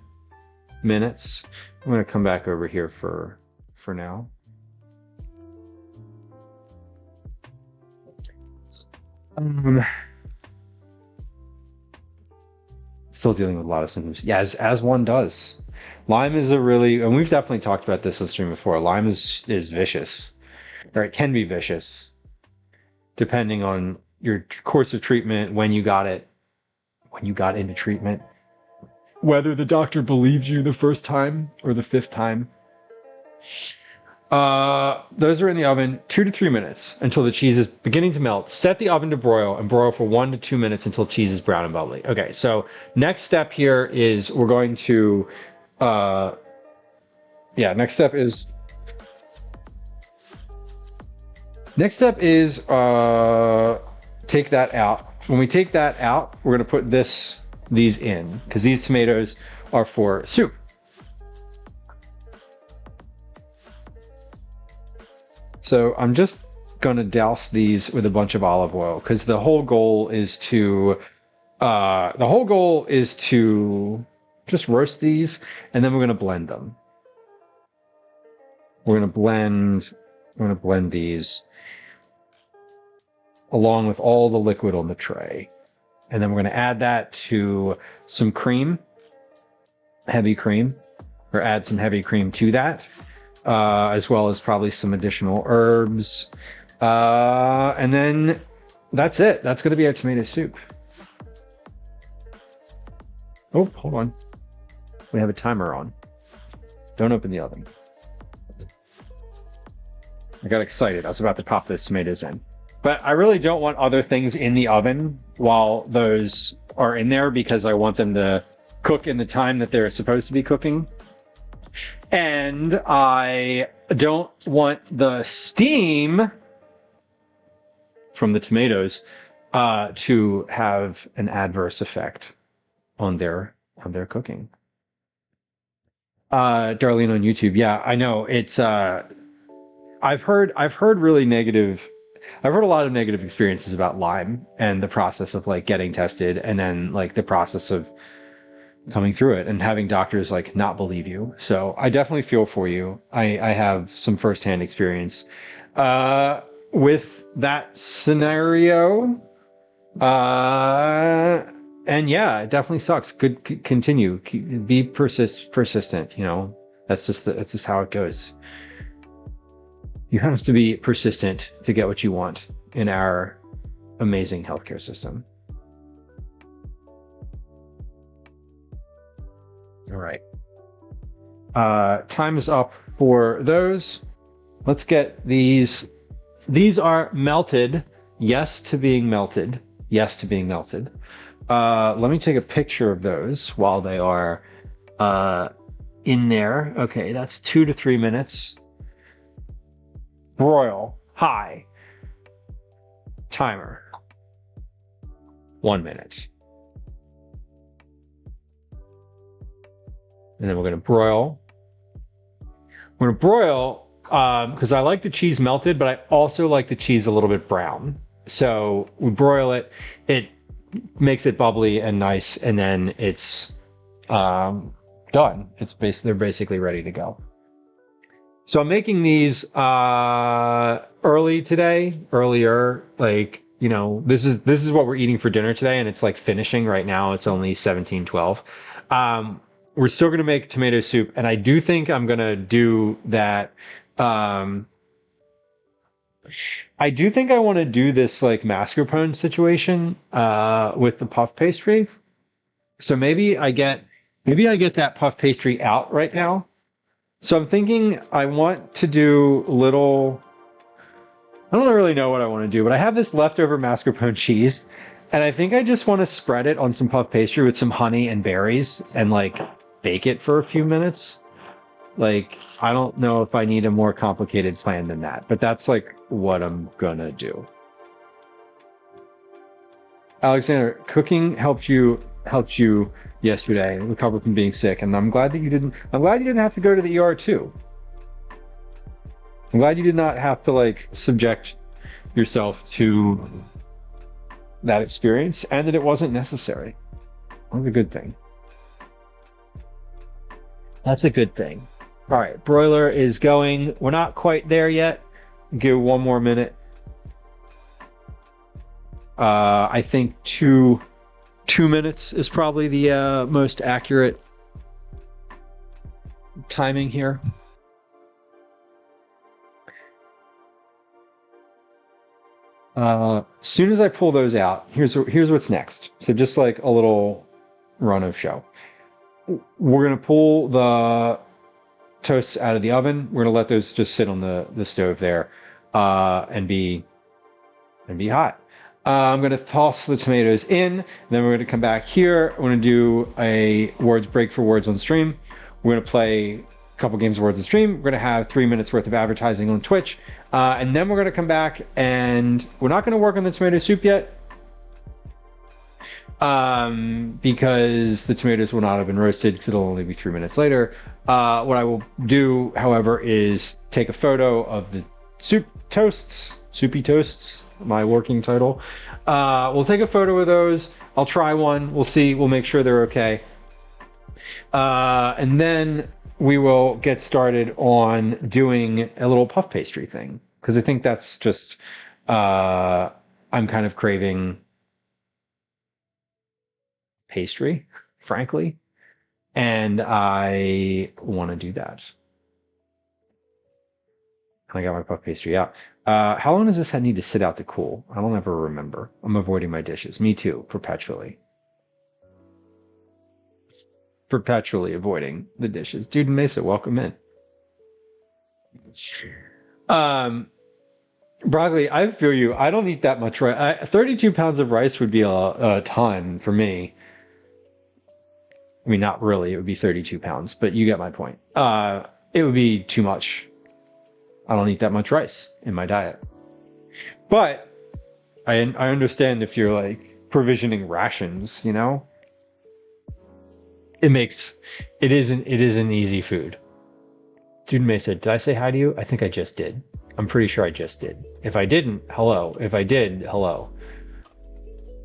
minutes. I'm going to come back over here for now. Still dealing with a lot of symptoms. Yeah, as one does. Lyme is and we've definitely talked about this on stream before. Lyme is vicious, or it can be vicious, depending on your course of treatment, when you got into treatment, whether the doctor believed you the first time or the 5th time. Those are in the oven 2 to 3 minutes until the cheese is beginning to melt. Set the oven to broil and broil for 1 to 2 minutes until cheese is brown and bubbly. Okay, so next step here is we're going to, next step is take that out. When we take that out, we're going to put these in, because these tomatoes are for soup. So I'm just going to douse these with a bunch of olive oil, because the whole goal is to just roast these, and then we're going to blend them. We're going to blend these along with all the liquid on the tray. And then we're going to add that to some cream, heavy cream, or add some heavy cream to that, as well as probably some additional herbs. And then that's it. That's going to be our tomato soup. Oh, hold on. We have a timer on. Don't open the oven. I got excited. I was about to pop those tomatoes in. But I really don't want other things in the oven while those are in there, because I want them to cook in the time that they're supposed to be cooking. And I don't want the steam from the tomatoes to have an adverse effect on their cooking. Darlene on YouTube, yeah, I know it's. I've heard a lot of negative experiences about Lyme and the process of like getting tested, and then like the process of coming through it and having doctors like not believe you. So I definitely feel for you. I have some firsthand experience with that scenario. And yeah, it definitely sucks. Continue. Be persistent. You know, that's just how it goes. You have to be persistent to get what you want in our amazing healthcare system. All right. Time is up for those. Let's get these. These are melted. Yes to being melted. Yes to being melted. Let me take a picture of those while they are in there. Okay, that's 2 to 3 minutes. Broil. High. Timer. 1 minute. And then we're going to broil. We're going to broil because I like the cheese melted, but I also like the cheese a little bit brown. So we broil it. It makes it bubbly and nice, and then it's done. They're basically ready to go. So I'm making these earlier, like, you know, this is what we're eating for dinner today, and it's like finishing right now. It's only 17:12. We're still going to make tomato soup, and I do think I'm going to do that. I do think I want to do this like mascarpone situation with the puff pastry. So maybe I get that puff pastry out right now. So I'm thinking I want to do little. I don't really know what I want to do, but I have this leftover mascarpone cheese, and I think I just want to spread it on some puff pastry with some honey and berries and like bake it for a few minutes. Like, I don't know if I need a more complicated plan than that, but that's like what I'm gonna do. Alexander, cooking helped you yesterday recover from being sick, and I'm glad you didn't have to go to the ER too. I'm glad you did not have to like subject yourself to that experience, and that it wasn't necessary. That's a good thing. That's a good thing. All right, broiler is going. We're not quite there yet. Give 1 more minute. I think two minutes is probably the most accurate timing here. Soon as I pull those out, here's what's next. So just like a little run of show. We're gonna pull the toasts out of the oven. We're gonna let those just sit on the stove there and be hot. I'm gonna toss the tomatoes in, then we're gonna come back here. We're gonna do a words break for words on stream. We're gonna play a couple games of words on stream. We're gonna have 3 minutes worth of advertising on Twitch, and then we're gonna come back and we're not gonna work on the tomato soup yet because the tomatoes will not have been roasted because it'll only be 3 minutes later. What I will do, however, is take a photo of the soupy toasts, my working title. We'll take a photo of those. I'll try one. We'll see. We'll make sure they're okay. And then we will get started on doing a little puff pastry thing, because I think that's just, I'm kind of craving pastry, frankly, and I want to do that. I got my puff pastry out. How long does this need to sit out to cool? I don't ever remember. I'm avoiding my dishes. Me too, perpetually. Perpetually avoiding the dishes. Dude Mesa, welcome in. Broccoli, I feel you. I don't eat that much rice. 32 pounds of rice would be a ton for me. I mean, not really. It would be 32 pounds, but you get my point. It would be too much. I don't eat that much rice in my diet. But I understand if you're like provisioning rations, you know? It is an easy food. Dude May said, did I say hi to you? I think I just did. I'm pretty sure I just did. If I didn't, hello. If I did, hello.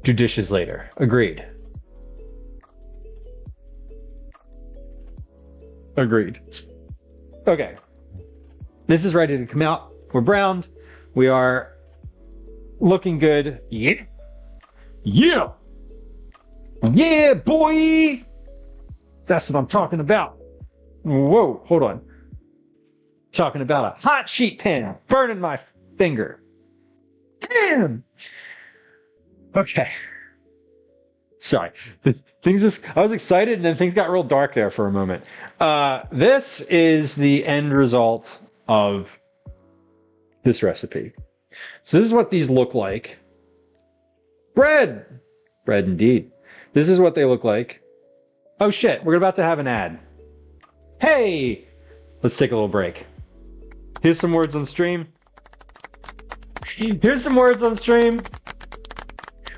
Do dishes later. Agreed. Agreed. Okay. This is ready to come out. We're browned. We are looking good. Yeah. Yeah. Yeah, boy! That's what I'm talking about. Whoa, hold on. Talking about a hot sheet pan burning my finger. Damn! Okay. Sorry. I was excited and then things got real dark there for a moment. This is the end result of this recipe. So this is what these look like. Bread! Bread indeed. This is what they look like. Oh shit, we're about to have an ad. Hey! Let's take a little break. Here's some words on stream. Here's some words on stream.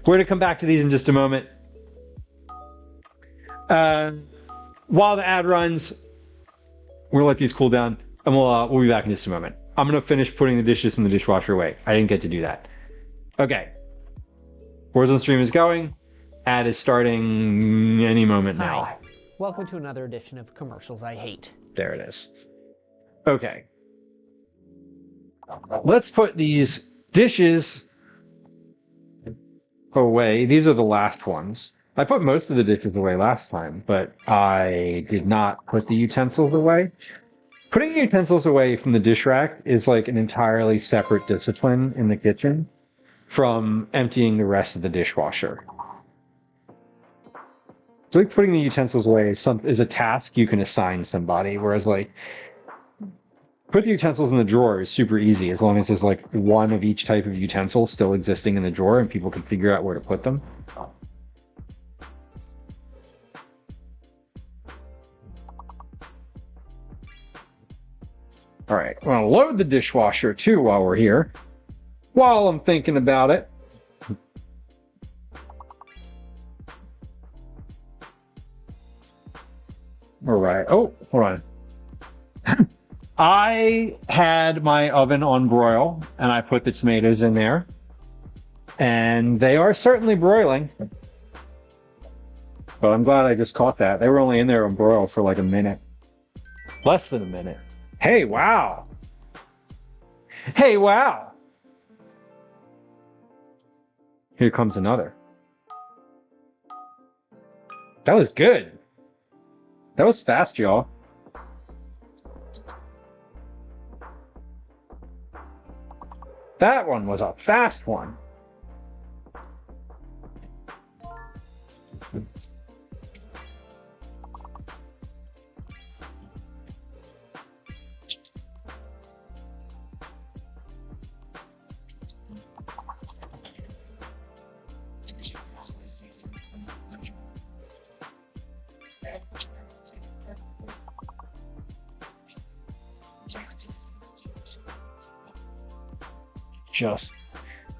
We're going to come back to these in just a moment. While the ad runs, we're going to let these cool down, and we'll be back in just a moment. I'm going to finish putting the dishes from the dishwasher away. I didn't get to do that. Okay. Words on stream is going. Ad is starting any moment now. Hi. Welcome to another edition of Commercials I Hate. There it is. Okay. Let's put these dishes away. These are the last ones. I put most of the dishes away last time, but I did not put the utensils away. Putting utensils away from the dish rack is like an entirely separate discipline in the kitchen from emptying the rest of the dishwasher. So like putting the utensils away is a task you can assign somebody, whereas like put the utensils in the drawer is super easy as long as there's like one of each type of utensil still existing in the drawer and people can figure out where to put them. All right, I'm gonna load the dishwasher too while we're here. While I'm thinking about it. All right, oh, hold on. I had my oven on broil and I put the tomatoes in there and they are certainly broiling, but I'm glad I just caught that. They were only in there on broil for like a minute, less than a minute. Hey, wow. Hey, wow. Here comes another. That was good. That was fast, y'all. That one was a fast one.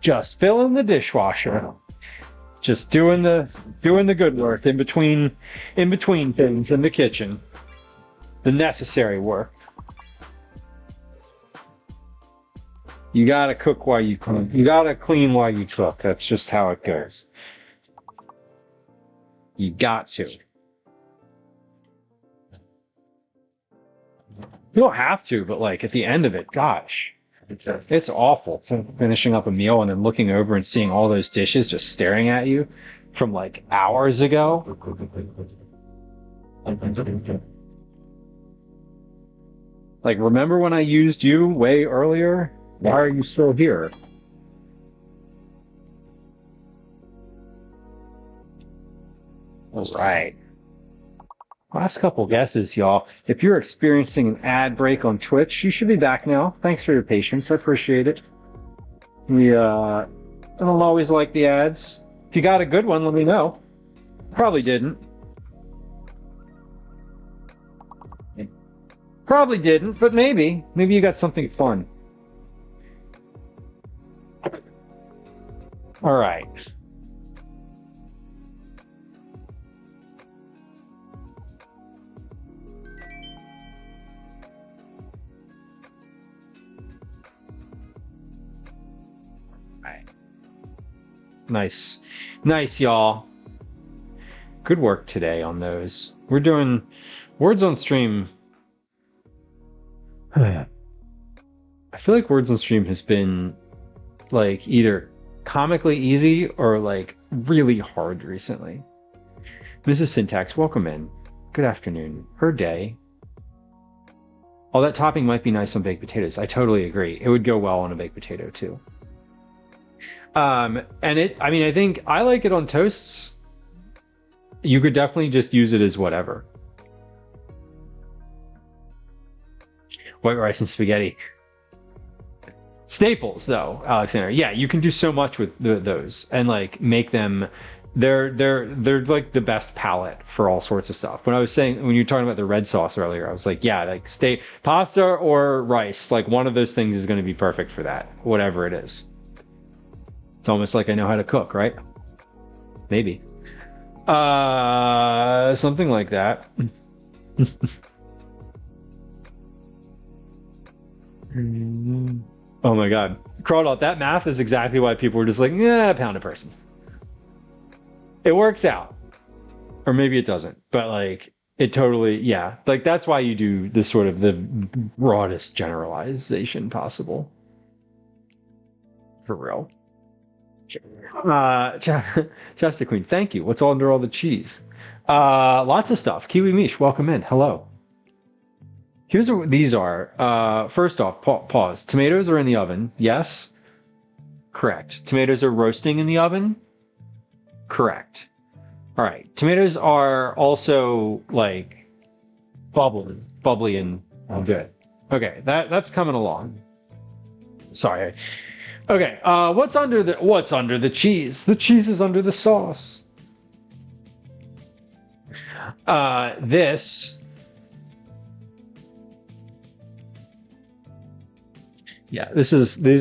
Just filling the dishwasher. Just doing the good work in between things in the kitchen. The necessary work. You gotta cook while you clean. You gotta clean while you cook. That's just how it goes. You got to. You don't have to, but like at the end of it, gosh. It's awful finishing up a meal and then looking over and seeing all those dishes just staring at you from like hours ago. Like, remember when I used you way earlier? Why are you still here? All right. Last couple guesses, y'all. If you're experiencing an ad break on Twitch, you should be back now. Thanks for your patience. I appreciate it. We don't always like the ads. If you got a good one, let me know. Probably didn't. Probably didn't, but maybe. Maybe you got something fun. All right. Nice. Nice, y'all. Good work today on those. We're doing words on stream. I feel like words on stream has been like either comically easy or like really hard recently. Mrs. Syntax, welcome in. Good afternoon. Her day. All that topping might be nice on baked potatoes. I totally agree. It would go well on a baked potato too. And I think I like it on toasts. You could definitely just use it as whatever. White rice and spaghetti. Staples, though, Alexander. Yeah, you can do so much with those and like make them. They're like the best palette for all sorts of stuff. When you were talking about the red sauce earlier, I was like, yeah, like pasta or rice, like one of those things is going to be perfect for that, whatever it is. It's almost like I know how to cook, right? Maybe. Something like that. Oh my God. Crawdot, that math is exactly why people were just like, yeah, pound a person. It works out. Or maybe it doesn't. But like, it totally, yeah. Like, that's why you do the sort of the broadest generalization possible. For real. Chester Queen, thank you. What's all under all the cheese? Lots of stuff. Kiwi Mish, welcome in. Hello. Here's what these are. First off, pause. Tomatoes are in the oven. Yes. Correct. Tomatoes are roasting in the oven. Correct. All right. Tomatoes are also like bubbly and good. Okay, that's coming along. Sorry. Okay. What's under the cheese? The cheese is under the sauce. These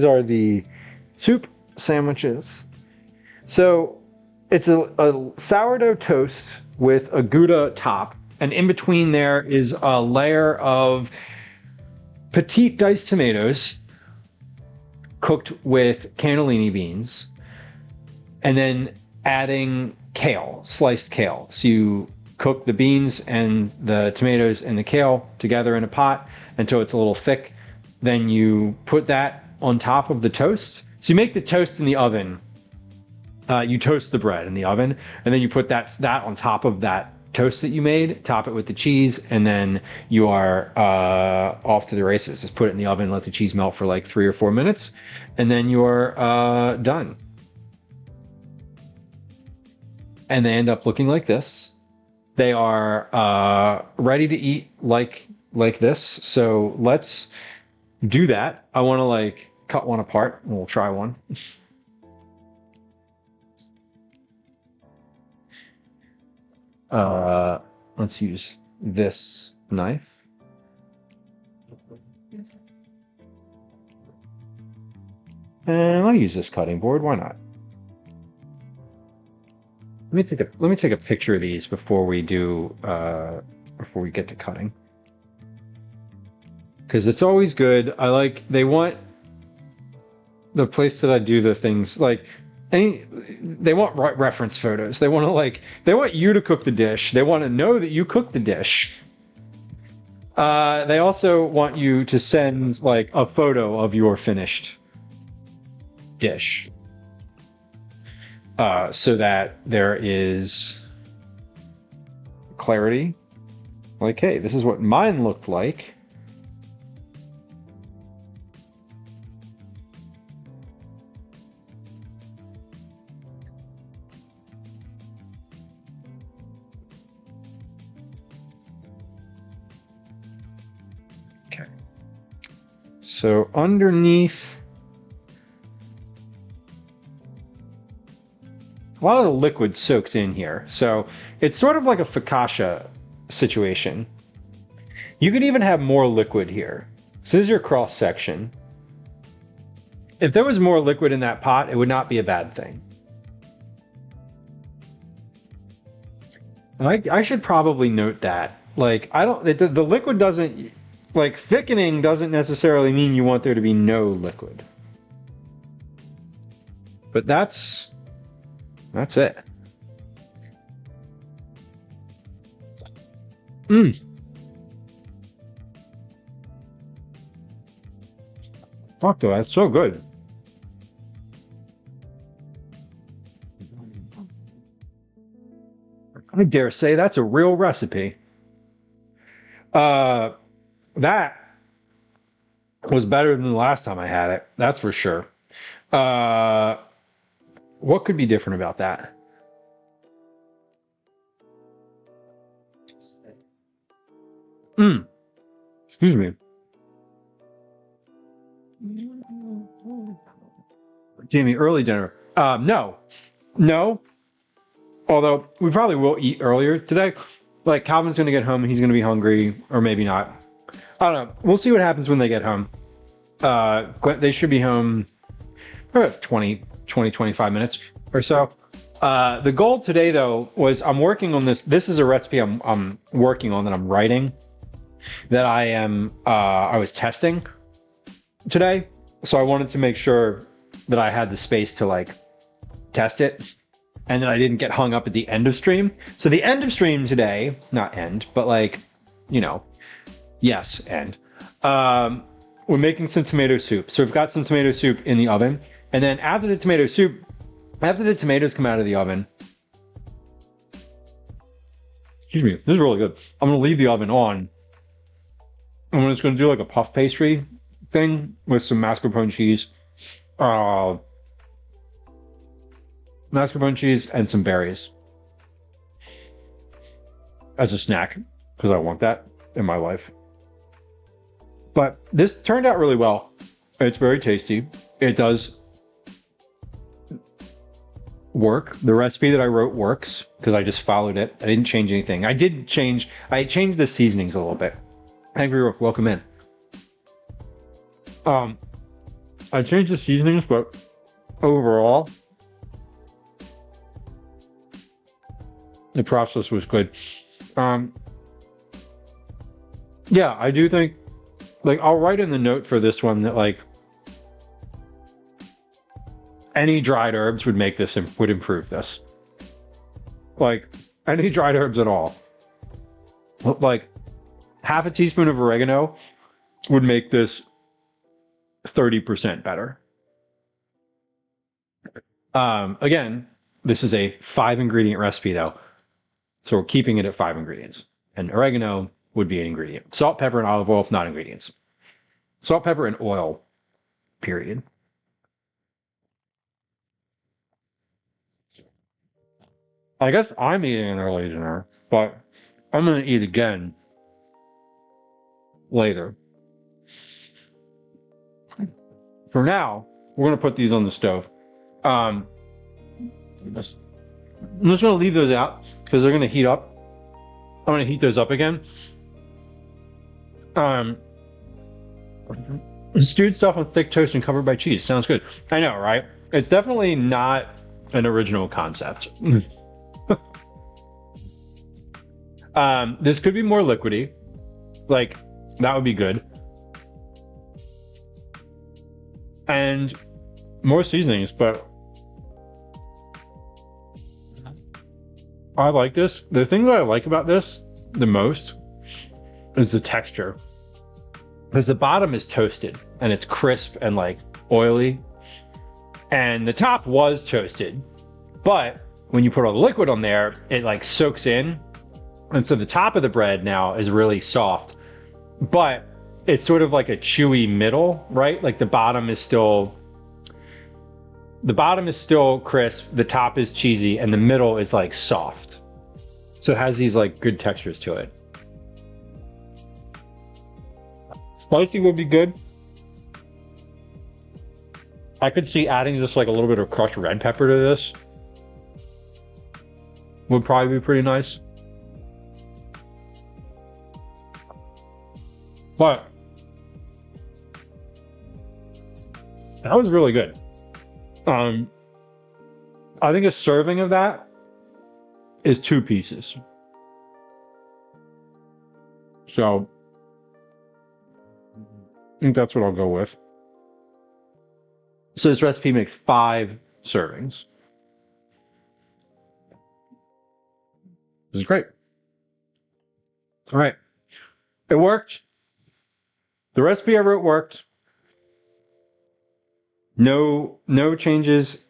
are the soup sandwiches. So it's a sourdough toast with a gouda top, and in between there is a layer of petite diced tomatoes cooked with cannellini beans, and then adding kale, sliced kale. So you cook the beans and the tomatoes and the kale together in a pot until it's a little thick. Then you put that on top of the toast. So you make the toast in the oven. You toast the bread in the oven, and then you put that on top of that toast that you made, top it with the cheese, and then you are off to the races. Just put it in the oven, let the cheese melt for like 3 or 4 minutes, and then you're done. And they end up looking like this. They are ready to eat like this. So let's do that. I want to like cut one apart, and we'll try one. Let's use this knife. And I'll use this cutting board. Why not? Let me take a picture of these before we get to cutting. Because it's always good. They want the place that I do the things like they want reference photos. They want you to cook the dish. They want to know that you cooked the dish. They also want you to send like a photo of your finished dish. So that there is clarity. Like, hey, this is what mine looked like. Okay. So underneath, a lot of the liquid soaks in here. So it's sort of like a focaccia situation. You could even have more liquid here. So this is your cross section. If there was more liquid in that pot, it would not be a bad thing. I should probably note that. Like, the liquid doesn't, like, thickening doesn't necessarily mean you want there to be no liquid. But that's it. Fuck, though, that's so good. I dare say that's a real recipe. Uh, that was better than the last time I had it. That's for sure. Uh, what could be different about that? Excuse me. Jamie, early dinner. No. Although we probably will eat earlier today. Like Calvin's gonna get home and he's gonna be hungry, or maybe not. I don't know. We'll see what happens when they get home. They should be home about 25 minutes or so. The goal today though was I'm working on this. This is a recipe I'm working on that I'm writing that I was testing today. So I wanted to make sure that I had the space to like test it and that I didn't get hung up at the end of stream. So the end of stream today, not end, but like, yes, end. We're making some tomato soup. So we've got some tomato soup in the oven. And then after the tomatoes come out of the oven, excuse me, this is really good. I'm going to leave the oven on. I'm just going to do like a puff pastry thing with some mascarpone cheese. Mascarpone cheese and some berries as a snack because I want that in my life. But this turned out really well. It's very tasty. It does work. The recipe that I wrote works because I just followed it. I didn't change anything. I changed the seasonings a little bit. Angry Rook, welcome in. I changed the seasonings, but overall, the process was good. Yeah, I do think, like, I'll write in the note for this one that, like, any dried herbs would improve this. Like, any dried herbs at all. Like, half a teaspoon of oregano would make this 30% better. Again, this is a 5-ingredient recipe though. So we're keeping it at 5 ingredients. And oregano would be an ingredient. Salt, pepper, and olive oil, not ingredients. Salt, pepper, and oil, period. I guess I'm eating an early dinner, but I'm going to eat again later. For now, we're going to put these on the stove. I'm just going to leave those out because they're going to heat up. I'm going to heat those up again. Stewed stuff on thick toast and covered by cheese. Sounds good. I know, right? It's definitely not an original concept. This could be more liquidy. Like, that would be good. And more seasonings, but I like this. The thing that I like about this the most is the texture. Because the bottom is toasted and it's crisp and like oily. And the top was toasted. But when you put all the liquid on there, it like soaks in. And so the top of the bread now is really soft. But it's sort of like a chewy middle, right? Like the bottom is still crisp, the top is cheesy, and the middle is like soft. So it has these like good textures to it. Spicy would be good. I could see adding just like a little bit of crushed red pepper to this. Would probably be pretty nice. But that was really good. I think a serving of that is 2 pieces. So I think that's what I'll go with. So this recipe makes 5 servings. This is great. All right. It worked. The recipe I wrote worked. No changes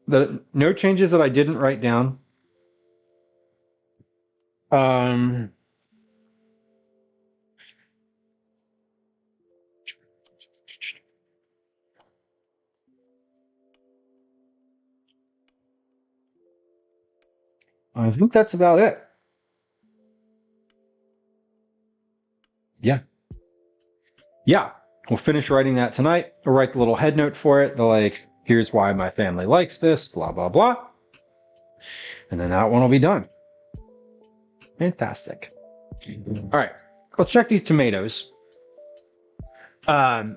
that I didn't write down. Um, I think that's about it. Yeah. Yeah. We'll finish writing that tonight. We'll write the little head note for it. The like, here's why my family likes this, blah, blah, blah. And then that one will be done. Fantastic. All right. Let's check these tomatoes. Regular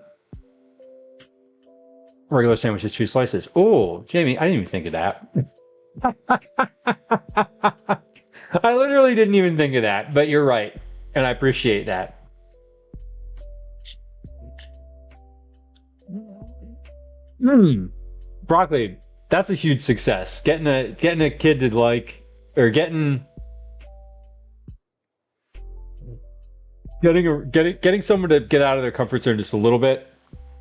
sandwiches, 2 slices. Oh, Jamie, I didn't even think of that. I literally didn't even think of that, but you're right. And I appreciate that. Broccoli, that's a huge success. Getting a kid to like, or getting someone to get out of their comfort zone just a little bit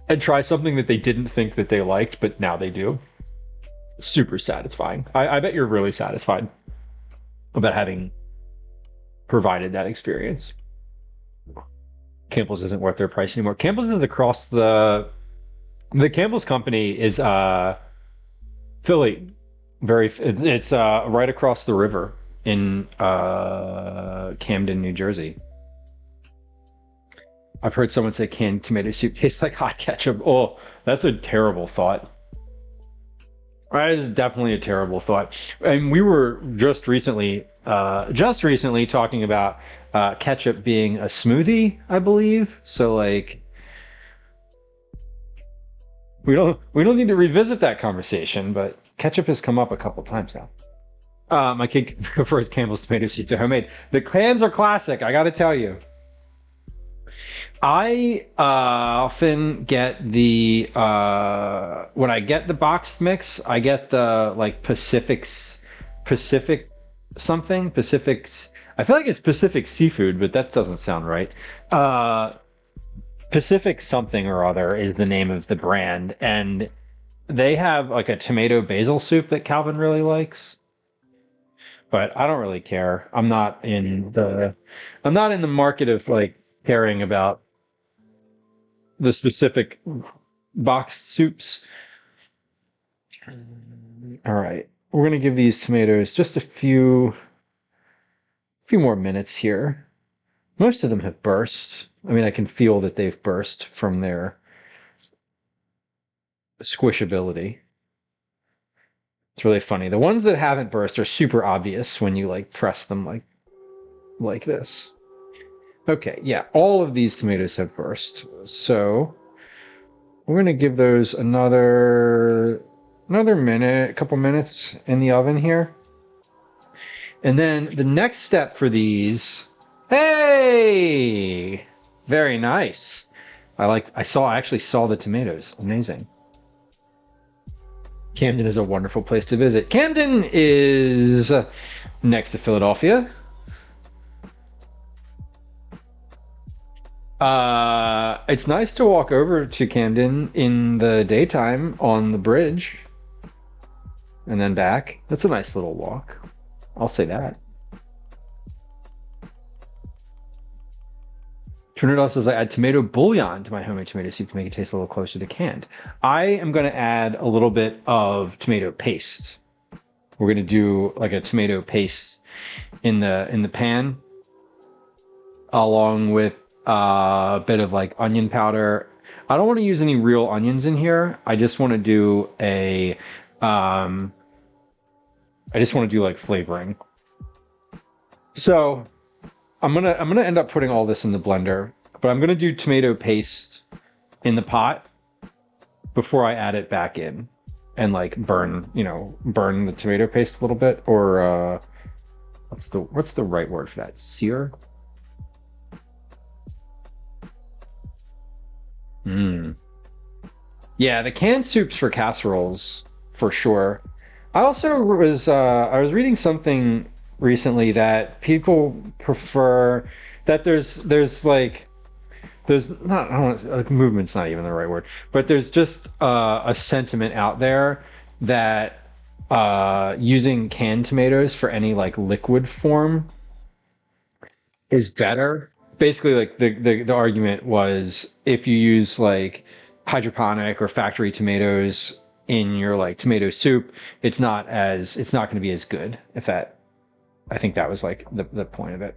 and try something that they didn't think that they liked, but now they do. Super satisfying. I bet you're really satisfied about having provided that experience. Campbell's isn't worth their price anymore. Campbell's is across the Campbell's company is Philly. It's right across the river in Camden, New Jersey. I've heard someone say canned tomato soup tastes like hot ketchup. Oh, that's a terrible thought. That is definitely a terrible thought. And we were just recently talking about ketchup being a smoothie, I believe. So like, we don't need to revisit that conversation, but ketchup has come up a couple times now. My kid prefers Campbell's tomato soup to homemade. The cans are classic, I got to tell you. I often get the when I get the boxed mix, I get the like Pacific's. I feel like it's Pacific Seafood, but that doesn't sound right. Pacific something or other is the name of the brand, and they have like a tomato basil soup that Calvin really likes. But I don't really care. I'm not in the market of like caring about the specific boxed soups. All right, we're gonna give these tomatoes just a few more minutes here. Most of them have burst. I mean, I can feel that they've burst from their squishability. It's really funny. The ones that haven't burst are super obvious when you like press them like this. Okay, yeah, all of these tomatoes have burst. So we're gonna give those another minute, a couple minutes in the oven here. And then the next step for these, hey, very nice. I actually saw the tomatoes. Amazing. Camden is a wonderful place to visit. Camden is next to Philadelphia. It's nice to walk over to Camden in the daytime on the bridge and then back. That's a nice little walk. I'll say that. Trinidad says I add tomato bouillon to my homemade tomato soup to make it taste a little closer to canned. I am going to add a little bit of tomato paste. We're going to do like a tomato paste in the pan, along with a bit of like onion powder. I don't want to use any real onions in here. I just want to do like flavoring. So I'm gonna end up putting all this in the blender, but I'm gonna do tomato paste in the pot before I add it back in and like burn the tomato paste a little bit, or what's the right word for that? Sear? Yeah, the canned soups for casseroles for sure. I also was reading something recently that people prefer that there's not, I don't want to, like, movement's not even the right word, but there's just a sentiment out there that using canned tomatoes for any like liquid form is better. Basically, like the argument was if you use like hydroponic or factory tomatoes in your like tomato soup, it's not going to be as good. If that, I think that was like the point of it.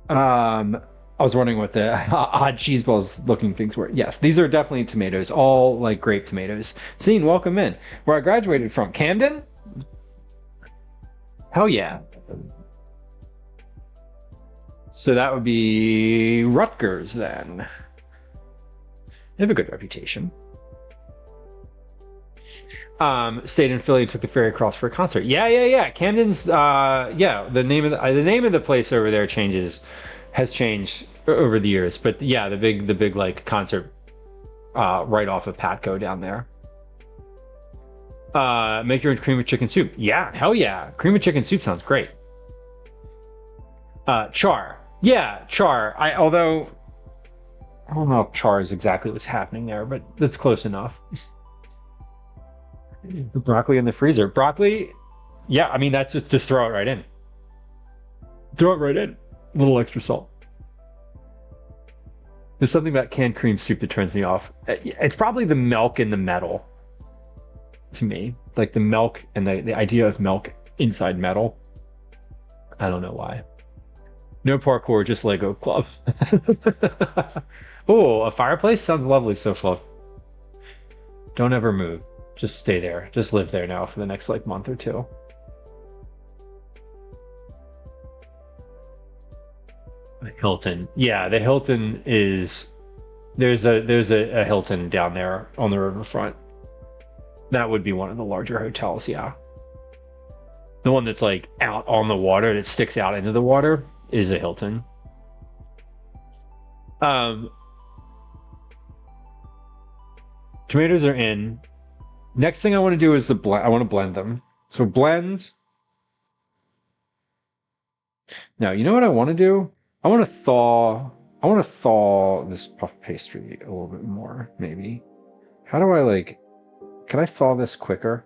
I was wondering what the odd cheese balls looking things were. Yes, these are definitely tomatoes, all like grape tomatoes. Scene, welcome in. Where I graduated from, Camden. Hell yeah. So that would be Rutgers then. They have a good reputation. Stayed in Philly, took the ferry across for a concert. Yeah. Camden's yeah, the name of the place over there has changed over the years. But yeah, the big like concert right off of Patco down there. Make your own cream of chicken soup. Yeah, hell yeah. Cream of chicken soup sounds great. Char. Yeah, char. Although I don't know if char is exactly what's happening there, but that's close enough. Broccoli in the freezer. Broccoli, yeah, I mean that's just throw it right in. Throw it right in. A little extra salt. There's something about canned cream soup that turns me off. It's probably the milk and the metal. To me, like the milk and the idea of milk inside metal. I don't know why. No parkour, just Lego club. Oh, a fireplace sounds lovely so far. Don't ever move. Just stay there. Just live there now for the next like month or two. The Hilton. Yeah, the Hilton is there's a Hilton down there on the riverfront. That would be one of the larger hotels, yeah. The one that's like out on the water that sticks out into the water is a Hilton. Tomatoes are in. Next thing I want to do is I want to blend them. So blend. Now, you know what I want to do? I want to thaw this puff pastry a little bit more, maybe. How do I like, can I thaw this quicker?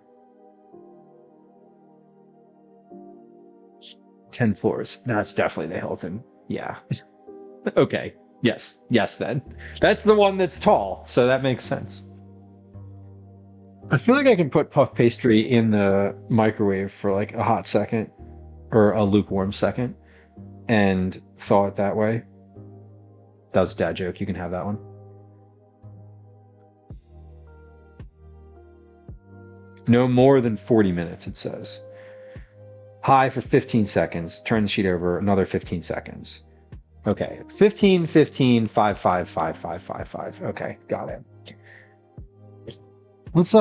10 floors. That's definitely the Hilton. Yeah. Okay. Yes then. That's the one that's tall, so that makes sense. I feel like I can put puff pastry in the microwave for like a hot second or a lukewarm second and thaw it that way. That was a dad joke. You can have that one. No more than 40 minutes, it says. High for 15 seconds. Turn the sheet over, another 15 seconds. Okay. 15, 15, 5, 5, 5, 5, 5, 5. Okay, got it. Let's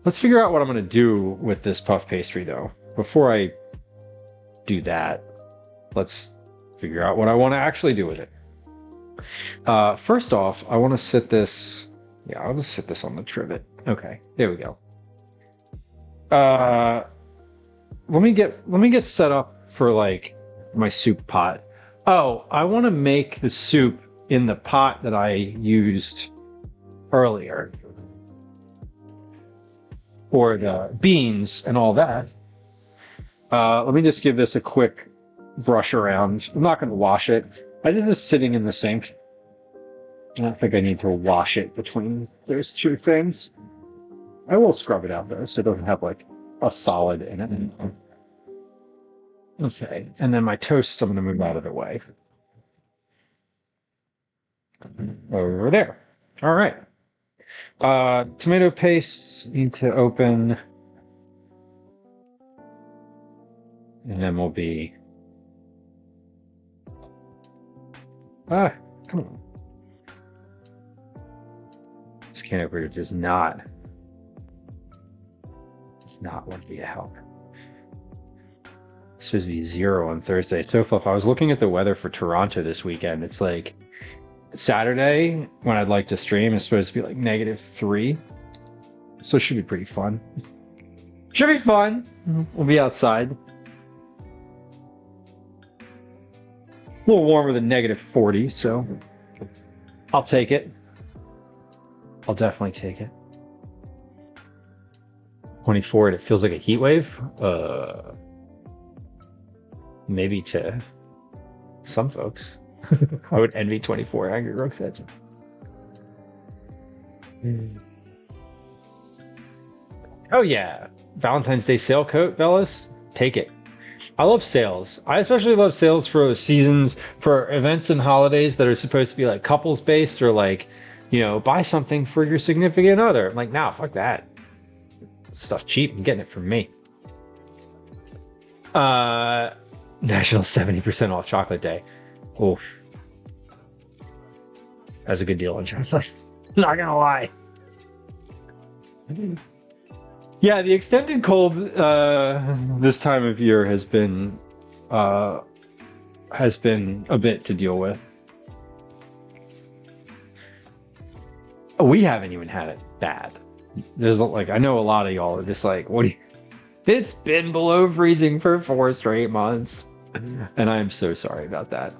let's figure out what I'm gonna do with this puff pastry though. Before I do that, let's figure out what I want to actually do with it. First off, I want to sit this. Yeah, I'll just sit this on the trivet. Okay, there we go. Let me get set up for like my soup pot. Oh, I want to make the soup in the pot that I used earlier, or the beans and all that. Let me just give this a quick brush around. I'm not going to wash it. I did this sitting in the sink. I don't think I need to wash it between those two things. I will scrub it out though, so it doesn't have like a solid in it. Okay, and then my toast I'm going to move out of the way. Over there. All right. Tomato paste need to open. And then we'll be... come on. This can opener does not want to be a help. It's supposed to be 0 on Thursday. So if I was looking at the weather for Toronto this weekend, it's like Saturday when I'd like to stream is supposed to be like -3. So it should be pretty fun. Should be fun. We'll be outside. A little warmer than -40, so I'll take it. I'll definitely take it. 24 and it feels like a heat wave. maybe to some folks. I would envy 24 Angry Rogue sets. Oh yeah, Valentine's Day sale coat, Bellis. Take it. I love sales. I especially love sales for seasons, for events and holidays that are supposed to be like couples based or like, you know, buy something for your significant other. I'm like, nah, fuck that. Stuff cheap. I'm getting it from me. National 70% off chocolate day. Oof. That's a good deal on chocolate. Not gonna lie. Yeah, the extended cold this time of year has been a bit to deal with. We haven't even had it bad. There's like, I know a lot of y'all are just like, what do you, it's been below freezing for 4 straight months. And I am so sorry about that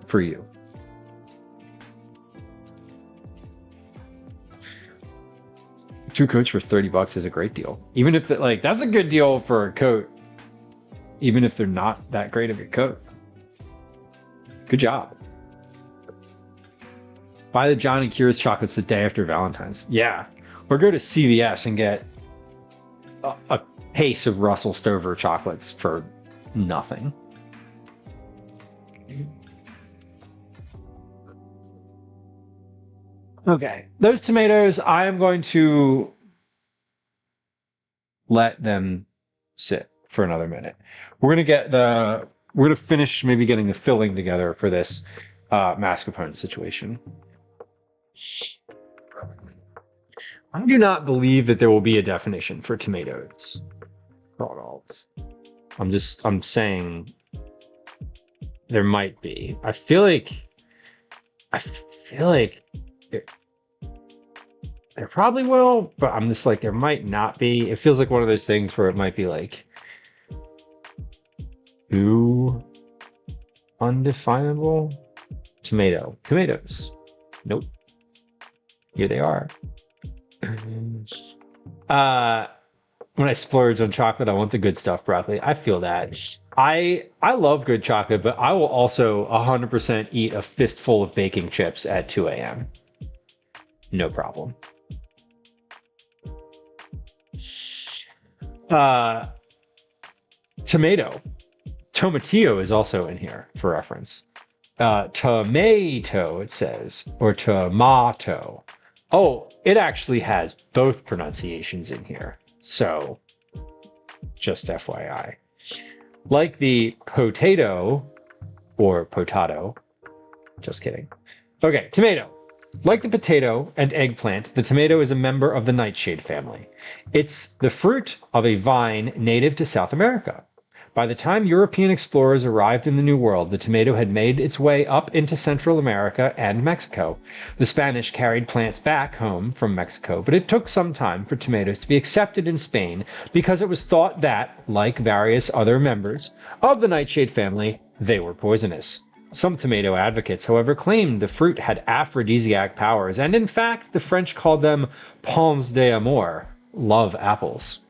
for you. Two coats for $30 is a great deal. Even if it, like, that's a good deal for a coat. Even if they're not that great of a coat. Good job. Buy the John and Kira's chocolates the day after Valentine's. Yeah. Or go to CVS and get a case of Russell Stover chocolates for nothing. Okay. Those tomatoes, I am going to let them sit for another minute. We're going to finish maybe getting the filling together for this mascarpone situation. I do not believe that there will be a definition for tomatoes. I'm saying there might be. I feel like there probably will, but I'm just like, there might not be. It feels like one of those things where it might be like too undefinable. Tomatoes. Nope. Here they are. When I splurge on chocolate, I want the good stuff, broccoli. I feel that. I love good chocolate, but I will also 100% eat a fistful of baking chips at 2 a.m. No problem. Tomatillo is also in here for reference. Tomato, it says, or tomato. Oh, it actually has both pronunciations in here. So, just FYI. Like the potato, or potato. Just kidding. Okay, tomato. Like the potato and eggplant, the tomato is a member of the nightshade family. It's the fruit of a vine native to South America. By the time European explorers arrived in the New World, the tomato had made its way up into Central America and Mexico. The Spanish carried plants back home from Mexico, but it took some time for tomatoes to be accepted in Spain because it was thought that, like various other members of the nightshade family, they were poisonous. Some tomato advocates, however, claimed the fruit had aphrodisiac powers, and in fact, the French called them pommes d'amour, love apples.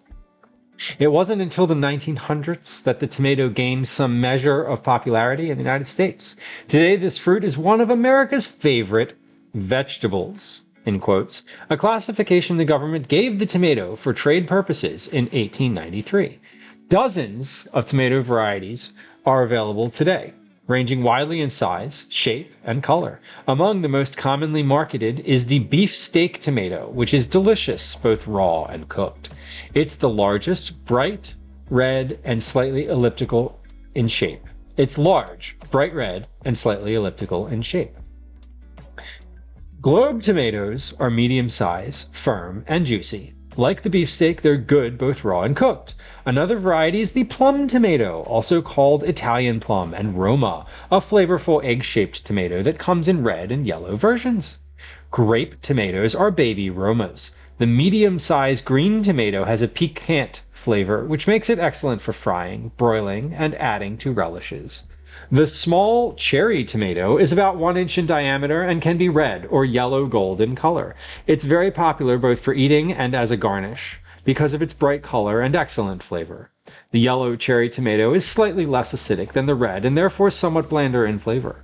It wasn't until the 1900s that the tomato gained some measure of popularity in the United States. Today, this fruit is one of America's favorite vegetables, in quotes, a classification the government gave the tomato for trade purposes in 1893. Dozens of tomato varieties are available today, ranging widely in size, shape, and color. Among the most commonly marketed is the beefsteak tomato, which is delicious both raw and cooked. It's the largest, bright red, and slightly elliptical in shape. It's large, bright red, and slightly elliptical in shape. Globe tomatoes are medium size, firm, and juicy. Like the beefsteak, they're good both raw and cooked. Another variety is the plum tomato, also called Italian plum, and Roma, a flavorful egg-shaped tomato that comes in red and yellow versions. Grape tomatoes are baby Romas. The medium-sized green tomato has a piquant flavor, which makes it excellent for frying, broiling, and adding to relishes. The small cherry tomato is about 1 inch in diameter and can be red or yellow-gold in color. It's very popular both for eating and as a garnish because of its bright color and excellent flavor. The yellow cherry tomato is slightly less acidic than the red and therefore somewhat blander in flavor.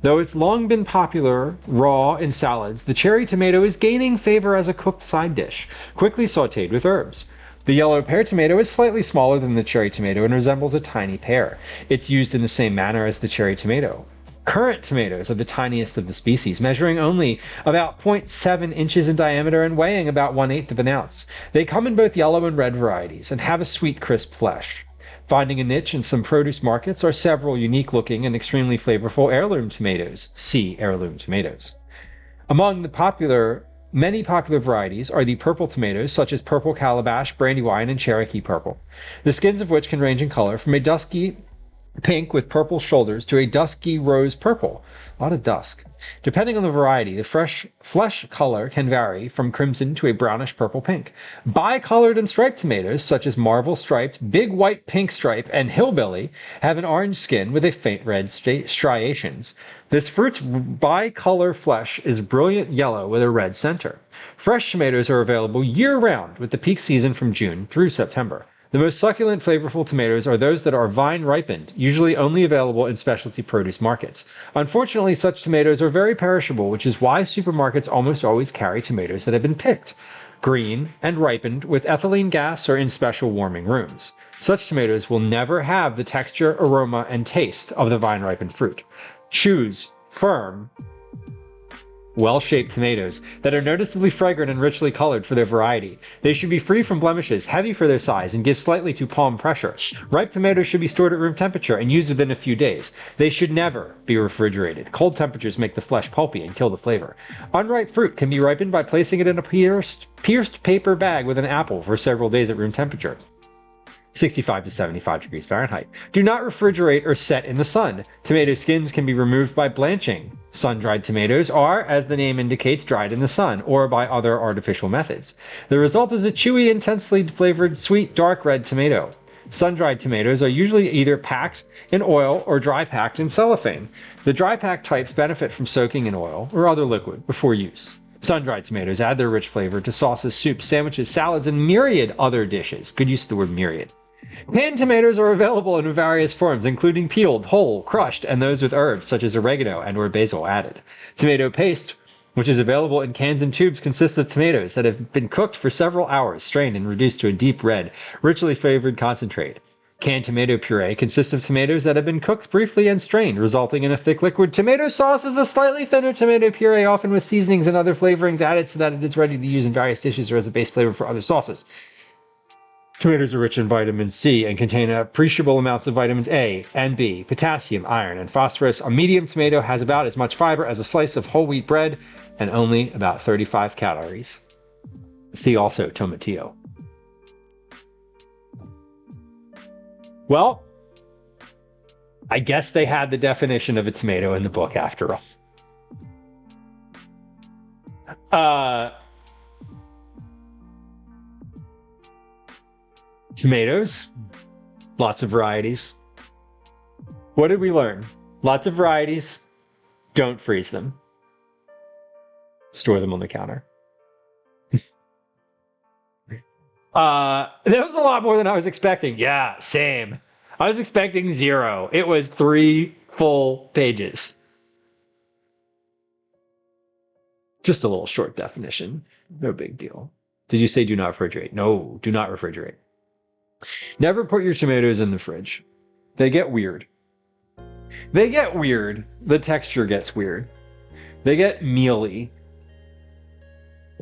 Though it's long been popular raw in salads, the cherry tomato is gaining favor as a cooked side dish, quickly sautéed with herbs. The yellow pear tomato is slightly smaller than the cherry tomato and resembles a tiny pear. It's used in the same manner as the cherry tomato. Currant tomatoes are the tiniest of the species, measuring only about 0.7 inches in diameter and weighing about 1/8 of an ounce. They come in both yellow and red varieties and have a sweet, crisp flesh. Finding a niche in some produce markets are several unique-looking and extremely flavorful heirloom tomatoes. See heirloom tomatoes. Among the many popular varieties are the purple tomatoes, such as purple calabash, brandywine, and Cherokee purple, the skins of which can range in color from a dusky pink with purple shoulders to a dusky rose purple. A lot of dusk. Depending on the variety, the fresh flesh color can vary from crimson to a brownish purple pink. Bicolored and striped tomatoes, such as marvel striped, big white pink stripe, and hillbilly, have an orange skin with a faint red striations. This fruit's bicolor flesh is brilliant yellow with a red center. Fresh tomatoes are available year-round, with the peak season from June through September. The most succulent, flavorful tomatoes are those that are vine-ripened, usually only available in specialty produce markets. Unfortunately, such tomatoes are very perishable, which is why supermarkets almost always carry tomatoes that have been picked, green, and ripened with ethylene gas or in special warming rooms. Such tomatoes will never have the texture, aroma, and taste of the vine-ripened fruit. Choose firm, well-shaped tomatoes that are noticeably fragrant and richly colored for their variety. They should be free from blemishes, heavy for their size, and give slightly to palm pressure. Ripe tomatoes should be stored at room temperature and used within a few days. They should never be refrigerated. Cold temperatures make the flesh pulpy and kill the flavor. Unripe fruit can be ripened by placing it in a pierced paper bag with an apple for several days at room temperature. 65 to 75 degrees Fahrenheit. Do not refrigerate or set in the sun. Tomato skins can be removed by blanching. Sun-dried tomatoes are, as the name indicates, dried in the sun or by other artificial methods. The result is a chewy, intensely flavored, sweet, dark red tomato. Sun-dried tomatoes are usually either packed in oil or dry packed in cellophane. The dry packed types benefit from soaking in oil or other liquid before use. Sun-dried tomatoes add their rich flavor to sauces, soups, sandwiches, salads, and myriad other dishes. Good use of the word myriad. Canned tomatoes are available in various forms, including peeled, whole, crushed, and those with herbs such as oregano and or basil added. Tomato paste, which is available in cans and tubes, consists of tomatoes that have been cooked for several hours, strained and reduced to a deep red, richly flavored concentrate. Canned tomato puree consists of tomatoes that have been cooked briefly and strained, resulting in a thick liquid. Tomato sauce is a slightly thinner tomato puree, often with seasonings and other flavorings added so that it is ready to use in various dishes or as a base flavor for other sauces. Tomatoes are rich in vitamin C and contain appreciable amounts of vitamins A and B, potassium, iron, and phosphorus. A medium tomato has about as much fiber as a slice of whole wheat bread and only about 35 calories. See also tomatillo. Well, I guess they had the definition of a tomato in the book after all. Tomatoes, lots of varieties. What did we learn? Lots of varieties. Don't freeze them. Store them on the counter. That was a lot more than I was expecting. Yeah, same. I was expecting 0. It was 3 full pages. Just a little short definition. No big deal. Did you say do not refrigerate? No, do not refrigerate. Never put your tomatoes in the fridge. They get weird. They get weird. The texture gets weird. They get mealy.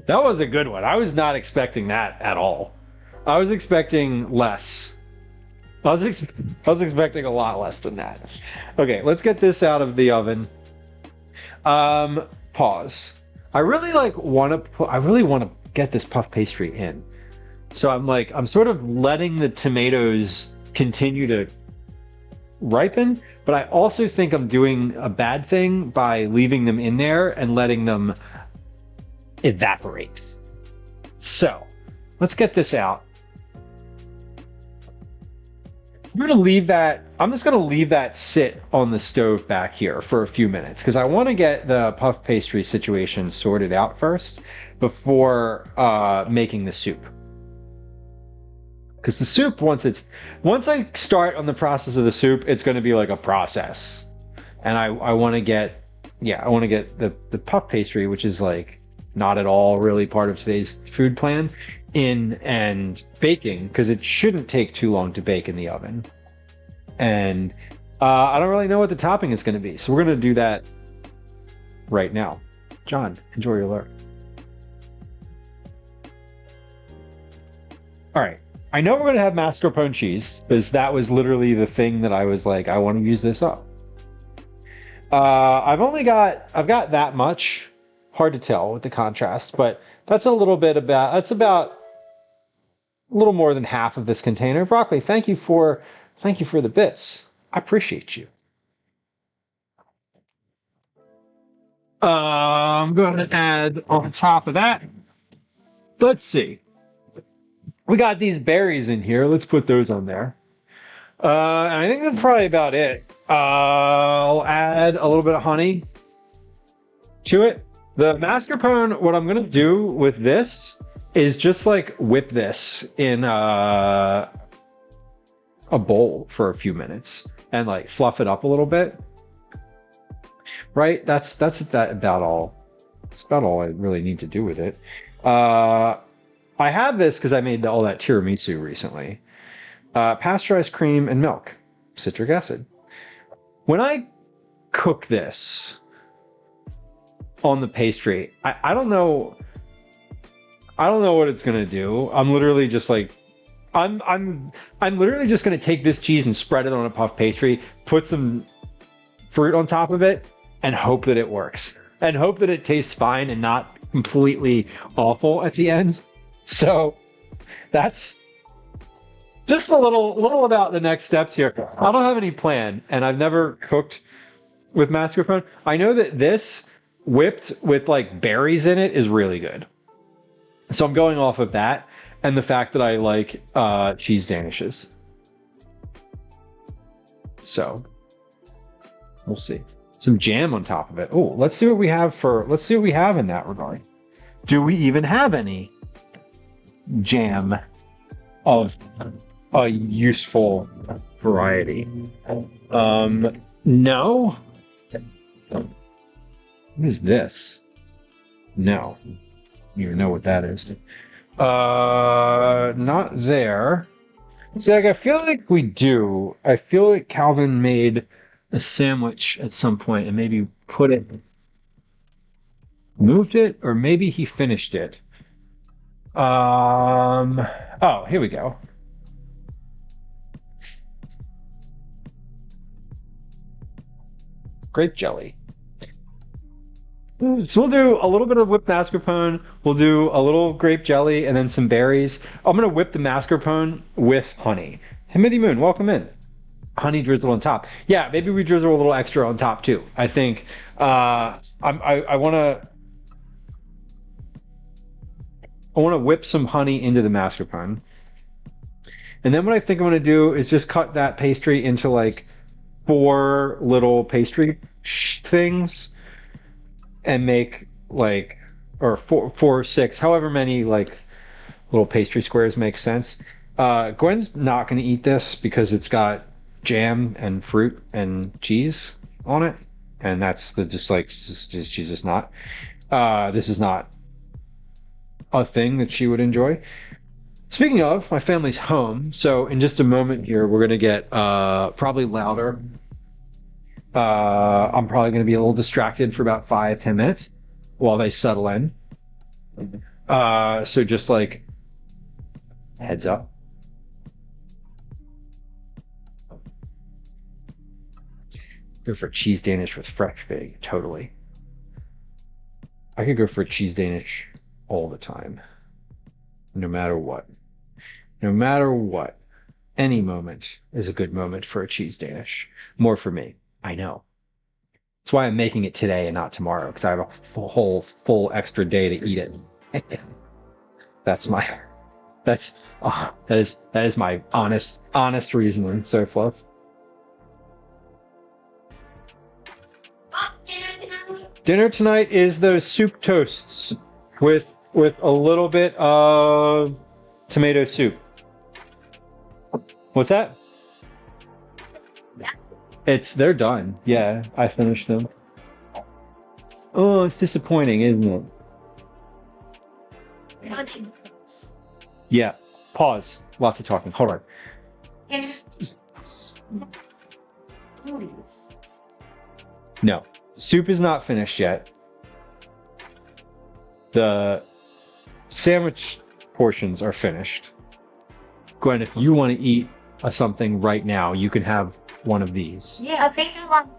That was a good one. I was not expecting that at all. I was expecting less. I was expecting a lot less than that. Okay, let's get this out of the oven. Pause. I really want to get this puff pastry in. So I'm sort of letting the tomatoes continue to ripen, but I also think I'm doing a bad thing by leaving them in there and letting them evaporate. So let's get this out. I'm just going to leave that sit on the stove back here for a few minutes because I want to get the puff pastry situation sorted out first before making the soup. Because the soup, once I start on the process of the soup, it's going to be like a process. And I want to get, the puff pastry, which is like not at all really part of today's food plan, in and baking, because it shouldn't take too long to bake in the oven. And I don't really know what the topping is going to be. So we're going to do that right now. John, enjoy your lurk. All right. I know we're going to have mascarpone cheese, because that was literally the thing that I was like, I want to use this up. I've got that much. Hard to tell with the contrast, but that's about a little more than half of this container. Broccoli, thank you for the bits. I appreciate you. I'm going to add on top of that. Let's see. We got these berries in here. Let's put those on there. And I think that's probably about it. I'll add a little bit of honey to it. The mascarpone, what I'm going to do with this is just like whip this in a bowl for a few minutes and like fluff it up a little bit. Right? That's about all. That's about all I really need to do with it. I have this because I made all that tiramisu recently. Pasteurized cream and milk, citric acid. When I cook this on the pastry, I don't know what it's gonna do. I'm literally just like, I'm literally just gonna take this cheese and spread it on a puff pastry, put some fruit on top of it, and hope that it works, and hope that it tastes fine and not completely awful at the end. So that's just a little about the next steps here. I don't have any plan, and I've never cooked with mascarpone. I know that this whipped with like berries in it is really good. So I'm going off of that and the fact that I like cheese danishes. So we'll see. Some jam on top of it. Oh, let's see what we have in that regard. Do we even have any jam of a useful variety? No. What is this? No. I don't even know what that is. Not there. See, like, I feel like we do. I feel like Calvin made a sandwich at some point and maybe moved it, or maybe he finished it. Oh, here we go. Grape jelly. So we'll do a little bit of whipped mascarpone, we'll do a little grape jelly, and then some berries. I'm going to whip the mascarpone with honey. Himity Moon, welcome in. Honey drizzle on top. Yeah, maybe we drizzle a little extra on top too. I think I want to whip some honey into the mascarpone. And then what I think I'm going to do is just cut that pastry into like 4 little pastry things and make like, or 4 or 6, however many like little pastry squares make sense. Gwen's not going to eat this because it's got jam and fruit and cheese on it, and that's she's just not. This is not a thing that she would enjoy. Speaking of, my family's home, so in just a moment here, we're going to get probably louder. I'm probably going to be a little distracted for about 5-10 minutes while they settle in. So just like, heads up. Go for cheese Danish with fresh fig, totally. I could go for cheese Danish all the time. No matter what. No matter what. Any moment is a good moment for a cheese Danish. More for me. I know. That's why I'm making it today and not tomorrow, because I have a full extra day to eat it. That is my honest reasoning. So Fluff. Dinner tonight is those soup toasts with a little bit of tomato soup. What's that? Yeah. They're done. Yeah, I finished them. Oh, it's disappointing, isn't it? Yeah. Pause. Lots of talking. Hold on. No. Soup is not finished yet. The sandwich portions are finished. Gwen, if you want to eat something right now, you can have one of these. Yeah, I think I want.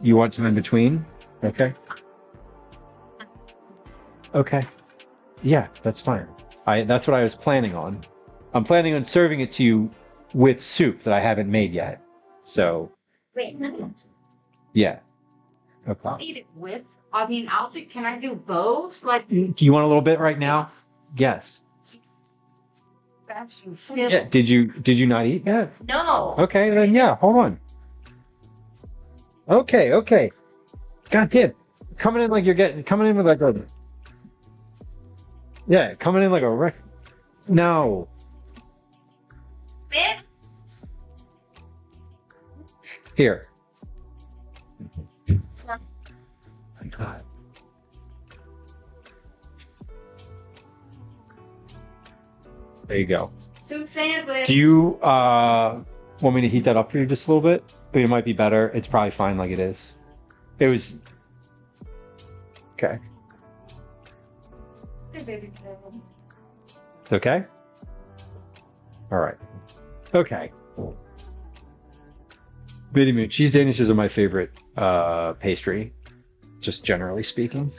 You want some in between? Okay. Okay. Yeah, that's fine. That's what I was planning on. I'm planning on serving it to you with soup that I haven't made yet. So, Wait, no. yeah. Okay. I'll eat it with. I mean, can I do both? Like, Do you want a little bit right now? Yes. fashion still. Yeah. Did you not eat yet? No. Okay, then yeah, hold on. Okay. God damn. Coming in like coming in with like a. Yeah, coming in like a wreck. No. Bit? Here. My God. There you go. Soup sandwich. Do you want me to heat that up for you just a little bit? It might be better. It's probably fine like it is. It was. Okay. It's okay? All right. Okay. Mini Moon. Cheese Danishes are my favorite pastry, just generally speaking.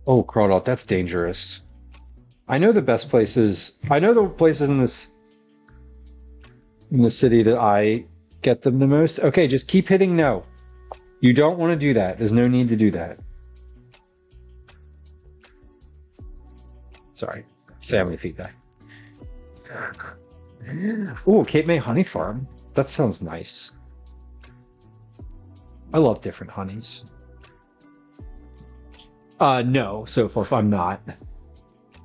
Oh, Crawdad, that's dangerous. I know the best places. I know the places in the city that I get them the most. Okay, just keep hitting no. You don't want to do that. There's no need to do that. Sorry, family feedback. Ooh, Cape May Honey Farm. That sounds nice. I love different honeys. No, so far I'm not.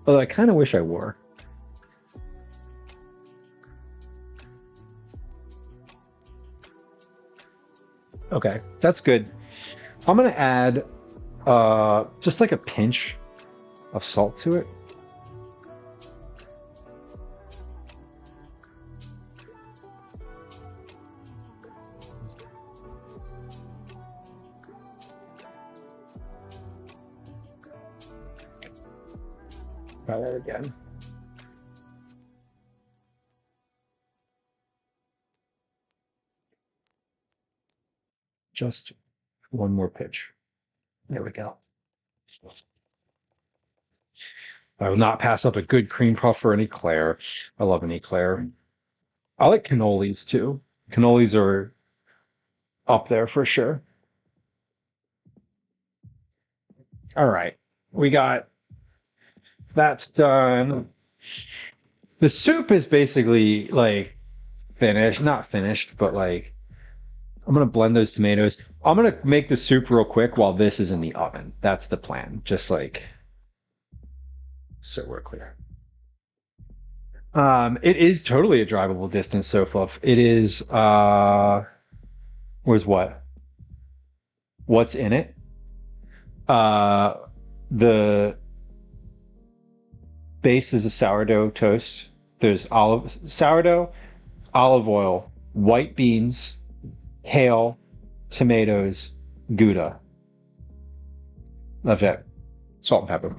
Although I kind of wish I were. Okay, that's good. I'm gonna add just like a pinch of salt to it. Try that again. Just one more pitch. There we go. I will not pass up a good cream puff or an eclair. I love an eclair. I like cannolis too. Cannolis are up there for sure. All right. We got that's done. The soup is basically like finished, not finished, but like I'm gonna blend those tomatoes. I'm gonna make the soup real quick while this is in the oven. That's the plan. Just like so we're clear. It is totally a drivable distance, so Fluff. It is where's what? What's in it? The base is a sourdough toast. There's sourdough, olive oil, white beans, kale, tomatoes, gouda. That's it. Salt and pepper.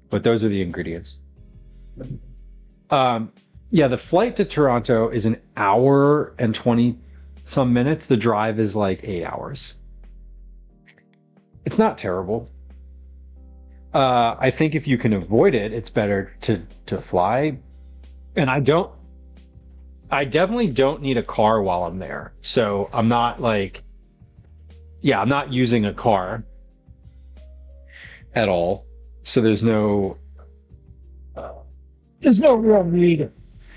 But those are the ingredients. Yeah, the flight to Toronto is an hour and 20 some minutes. The drive is like 8 hours. It's not terrible. I think if you can avoid it, it's better to fly. And I definitely don't need a car while I'm there. So I'm not like, yeah, I'm not using a car at all. So there's no real need.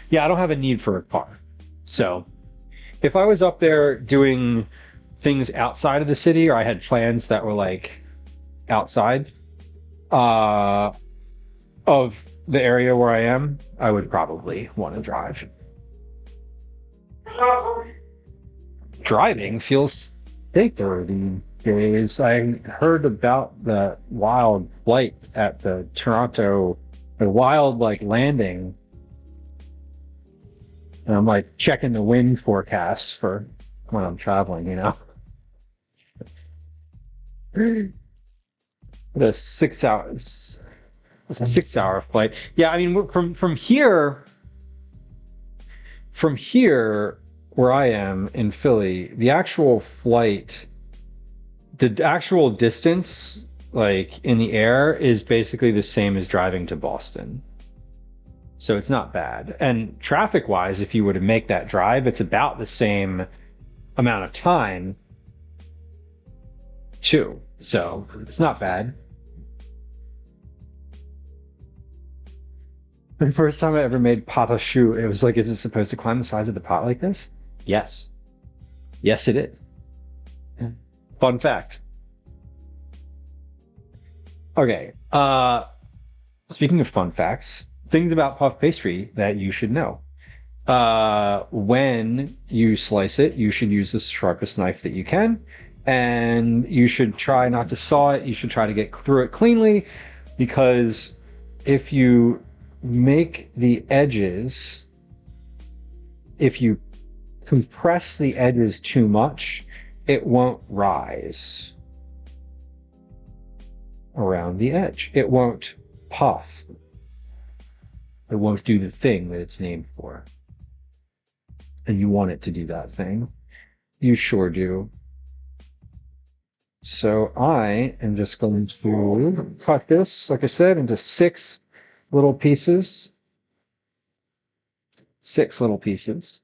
Yeah, I don't have a need for a car. So if I was up there doing things outside of the city, or I had plans that were like outside, of the area where I am, I would probably want to drive. Driving feels safer these days. I heard about the wild flight at the Toronto, the wild like landing. And I'm like checking the wind forecasts for when I'm traveling, you know. The 6 hours. It's a 6 hour flight. Yeah, I mean, from here where I am in Philly, the actual flight, the actual distance, like in the air, is basically the same as driving to Boston. So it's not bad. And traffic-wise, if you were to make that drive, it's about the same amount of time, too. So it's not bad. The first time I ever made pot au choux, it was like, is it supposed to climb the sides of the pot like this? Yes. Yes, it is. Fun fact. Okay. Speaking of fun facts, things about puff pastry that you should know. When you slice it, you should use the sharpest knife that you can, and you should try not to saw it. You should try to get through it cleanly, because if you make the edges, if you compress the edges too much, it won't rise around the edge. It won't puff. It won't do the thing that it's named for. And you want it to do that thing. You sure do. So I am just going to cut this, like I said, into 6 little pieces. 6 little pieces.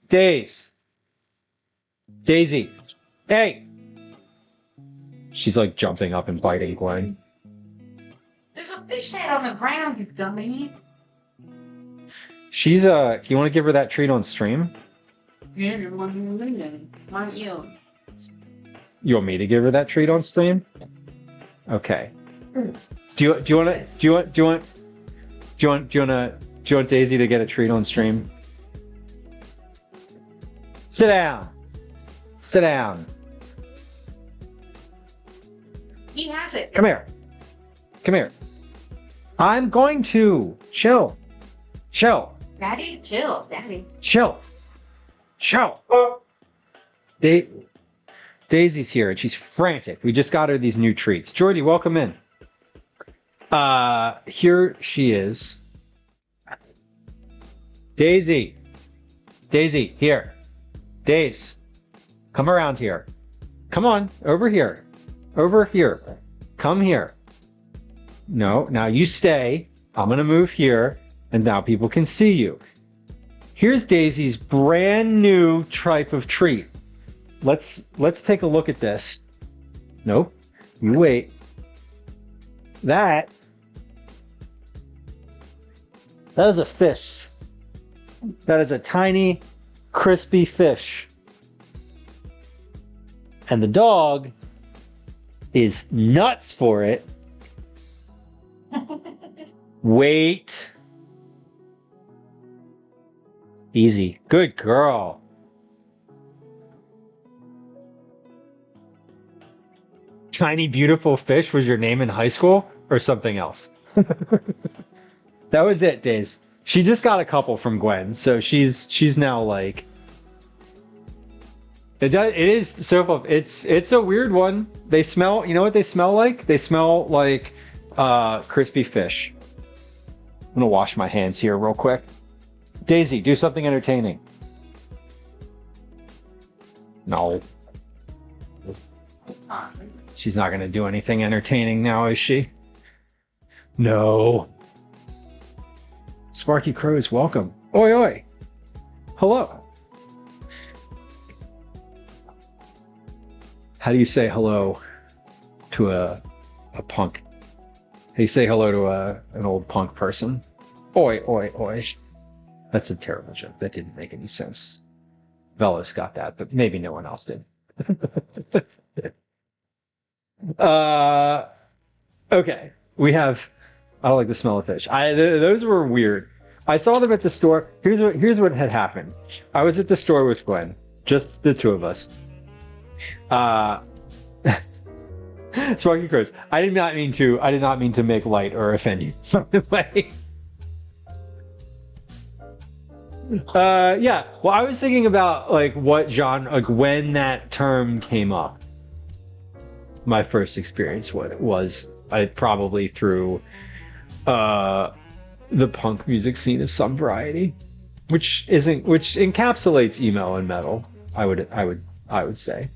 Daisy. Hey! She's like jumping up and biting Gwen. There's a fish head on the ground, you dummy. She's do you want to give her that treat on stream? Yeah, why don't you? You want me to give her that treat on stream? Okay. Do you want Daisy to get a treat on stream? Sit down. Sit down. He has it. Come here. Come here. I'm going to chill. Chill. Daddy, chill. Daddy. Chill. Chill. Daisy's here and she's frantic. We just got her these new treats. Jordy, welcome in. Here she is. Daisy. Daisy, here. Daisy. Come around here. Come on, over here. Over here. Come here. No, now you stay. I'm gonna move here, and now people can see you. Here's Daisy's brand new type of treat. Let's take a look at this. Nope. You wait. That is a fish. That is a tiny, crispy fish. And the dog is nuts for it. Wait. Easy. Good girl. Tiny beautiful fish was your name in high school or something else? That was it, Days. She just got a couple from Gwen, so she's now like, it is so, it's a weird one. They smell, you know what they smell like? They smell like crispy fish. I'm gonna wash my hands here real quick. Daisy, do something entertaining. No. She's not gonna do anything entertaining now, is she? No. Sparky Crows, welcome. Oi, oi. Hello. How do you say hello to a punk? How do you say hello to an old punk person? Oi, oi, oi. That's a terrible joke. That didn't make any sense. Velos got that, but maybe no one else did. Okay. We have. I don't like the smell of fish. Those were weird. I saw them at the store. Here's what had happened. I was at the store with Gwen, just the two of us. Sparky Crows. I did not mean to make light or offend you. By the way. Yeah. Well, I was thinking about like what genre, like when that term came up. My first experience was probably through the punk music scene of some variety, which encapsulates emo and metal. I would say.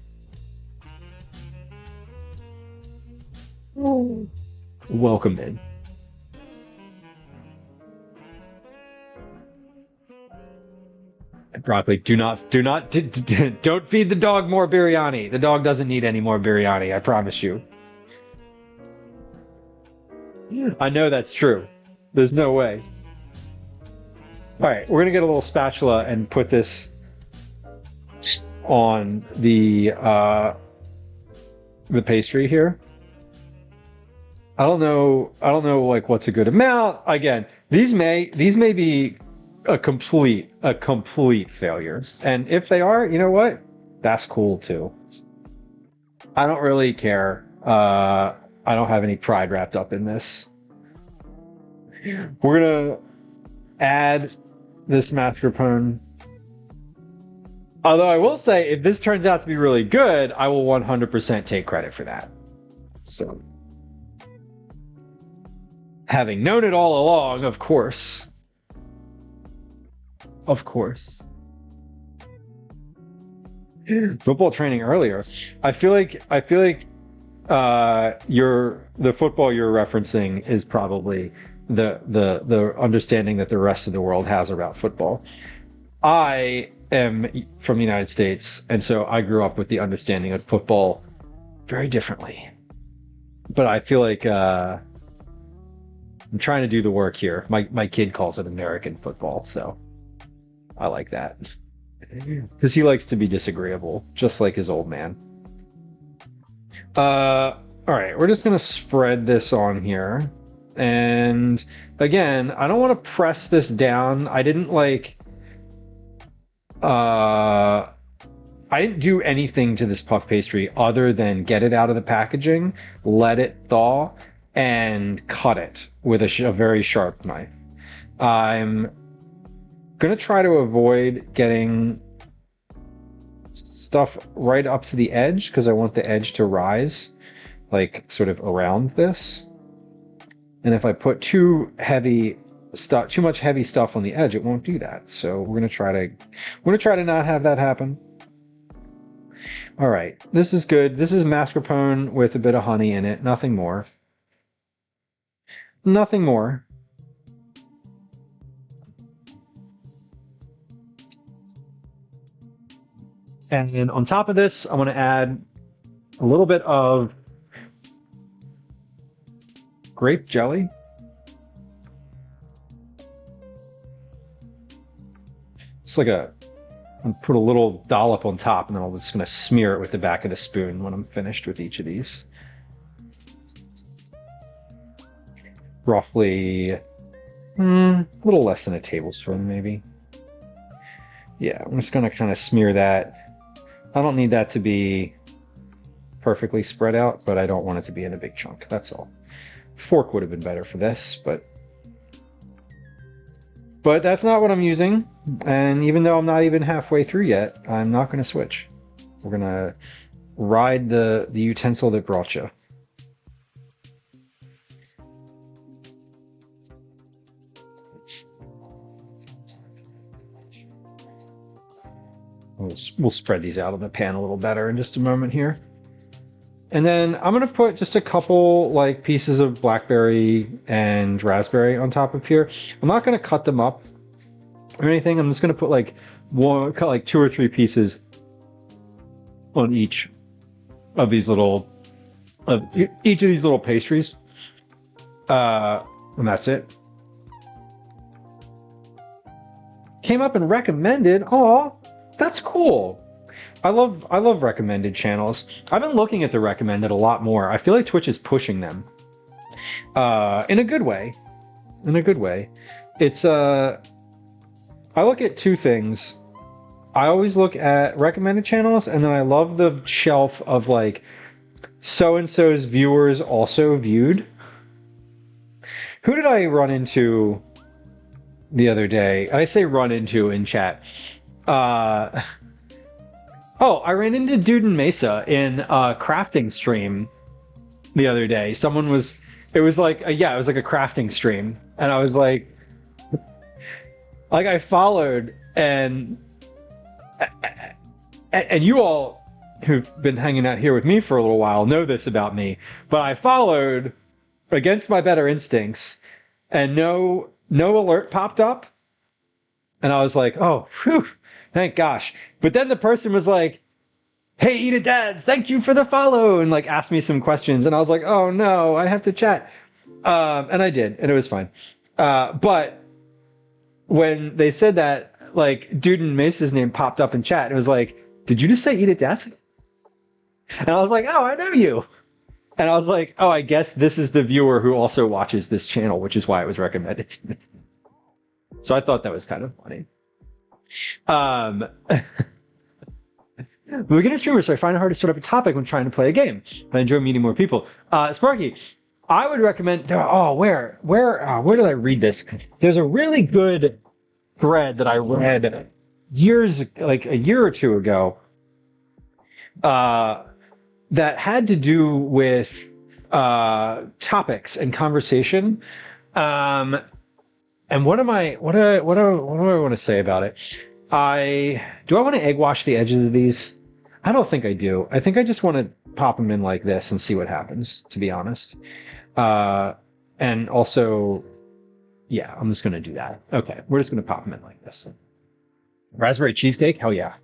Welcome in. Broccoli, don't feed the dog more biryani. The dog doesn't need any more biryani, I promise you. I know that's true. There's no way. All right, we're gonna get a little spatula and put this on the pastry here. I don't know like what's a good amount. Again, these may be a complete failure. And if they are, you know what? That's cool too. I don't really care. I don't have any pride wrapped up in this. We're gonna add this mascarpone. Although I will say, if this turns out to be really good, I will 100% take credit for that. So, having known it all along, of course. Of course. Football training earlier. I feel like the football you're referencing is probably the understanding that the rest of the world has about football. I am from the United States, and so I grew up with the understanding of football very differently. But I feel like I'm trying to do the work here. My kid calls it American football, so I like that. Because he likes to be disagreeable, just like his old man. All right, we're just gonna spread this on here. And again, I don't want to press this down. I didn't do anything to this puff pastry other than get it out of the packaging, let it thaw, and cut it with a very sharp knife. I'm gonna try to avoid getting stuff right up to the edge because I want the edge to rise, like sort of around this. And if I put too much heavy stuff on the edge, it won't do that. So we're gonna try to not have that happen. All right, this is good. This is mascarpone with a bit of honey in it. Nothing more. Nothing more. And then on top of this, I want to add a little bit of grape jelly. It's like I'll put a little dollop on top, and then I'm just going to smear it with the back of the spoon when I'm finished with each of these. Roughly a little less than a tablespoon, maybe. Yeah, I'm just going to kind of smear that. I don't need that to be perfectly spread out, but I don't want it to be in a big chunk. That's all. Fork would have been better for this, but that's not what I'm using. And even though I'm not even halfway through yet, I'm not going to switch. We're going to ride the utensil that brought you. We'll spread these out on the pan a little better in just a moment here. And then I'm going to put just a couple like pieces of blackberry and raspberry on top of here. I'm not going to cut them up or anything. I'm just going to put cut like 2 or 3 pieces on each of these little pastries. And that's it. Came up and recommended. Aw, that's cool. I love recommended channels. I've been looking at the recommended a lot more. I feel like Twitch is pushing them. In a good way. In a good way. It's I look at two things. I always look at recommended channels, and then I love the shelf of like so-and-so's viewers also viewed. Who did I run into the other day? I say run into in chat. Oh, I ran into Dude and Mesa in a crafting stream the other day. It was like a crafting stream. And I was like I followed, and you all who've been hanging out here with me for a little while know this about me, but I followed against my better instincts, and no alert popped up. And I was like, oh, phew, thank gosh. But then the person was like, hey, Eat It Dads, thank you for the follow, and like asked me some questions. And I was like, oh no, I have to chat. And I did, and it was fine. But when they said that, like, Dude and Mesa's name popped up in chat, it was like, did you just say Eat It Dads? And I was like, oh, I know you. And I was like, oh, I guess this is the viewer who also watches this channel, which is why it was recommended to me. So I thought that was kind of funny. Beginner streamer, so I find it hard to start up a topic when trying to play a game. I enjoy meeting more people. Sparky, I would recommend. Where did I read this? There's a really good thread that I read like a year or two ago. That had to do with topics and conversation. And what do I want to say about it? Do I want to egg wash the edges of these? I don't think I do. I think I just want to pop them in like this and see what happens, to be honest. And also, yeah, I'm just going to do that. Okay, we're just going to pop them in like this. Raspberry cheesecake? Hell yeah.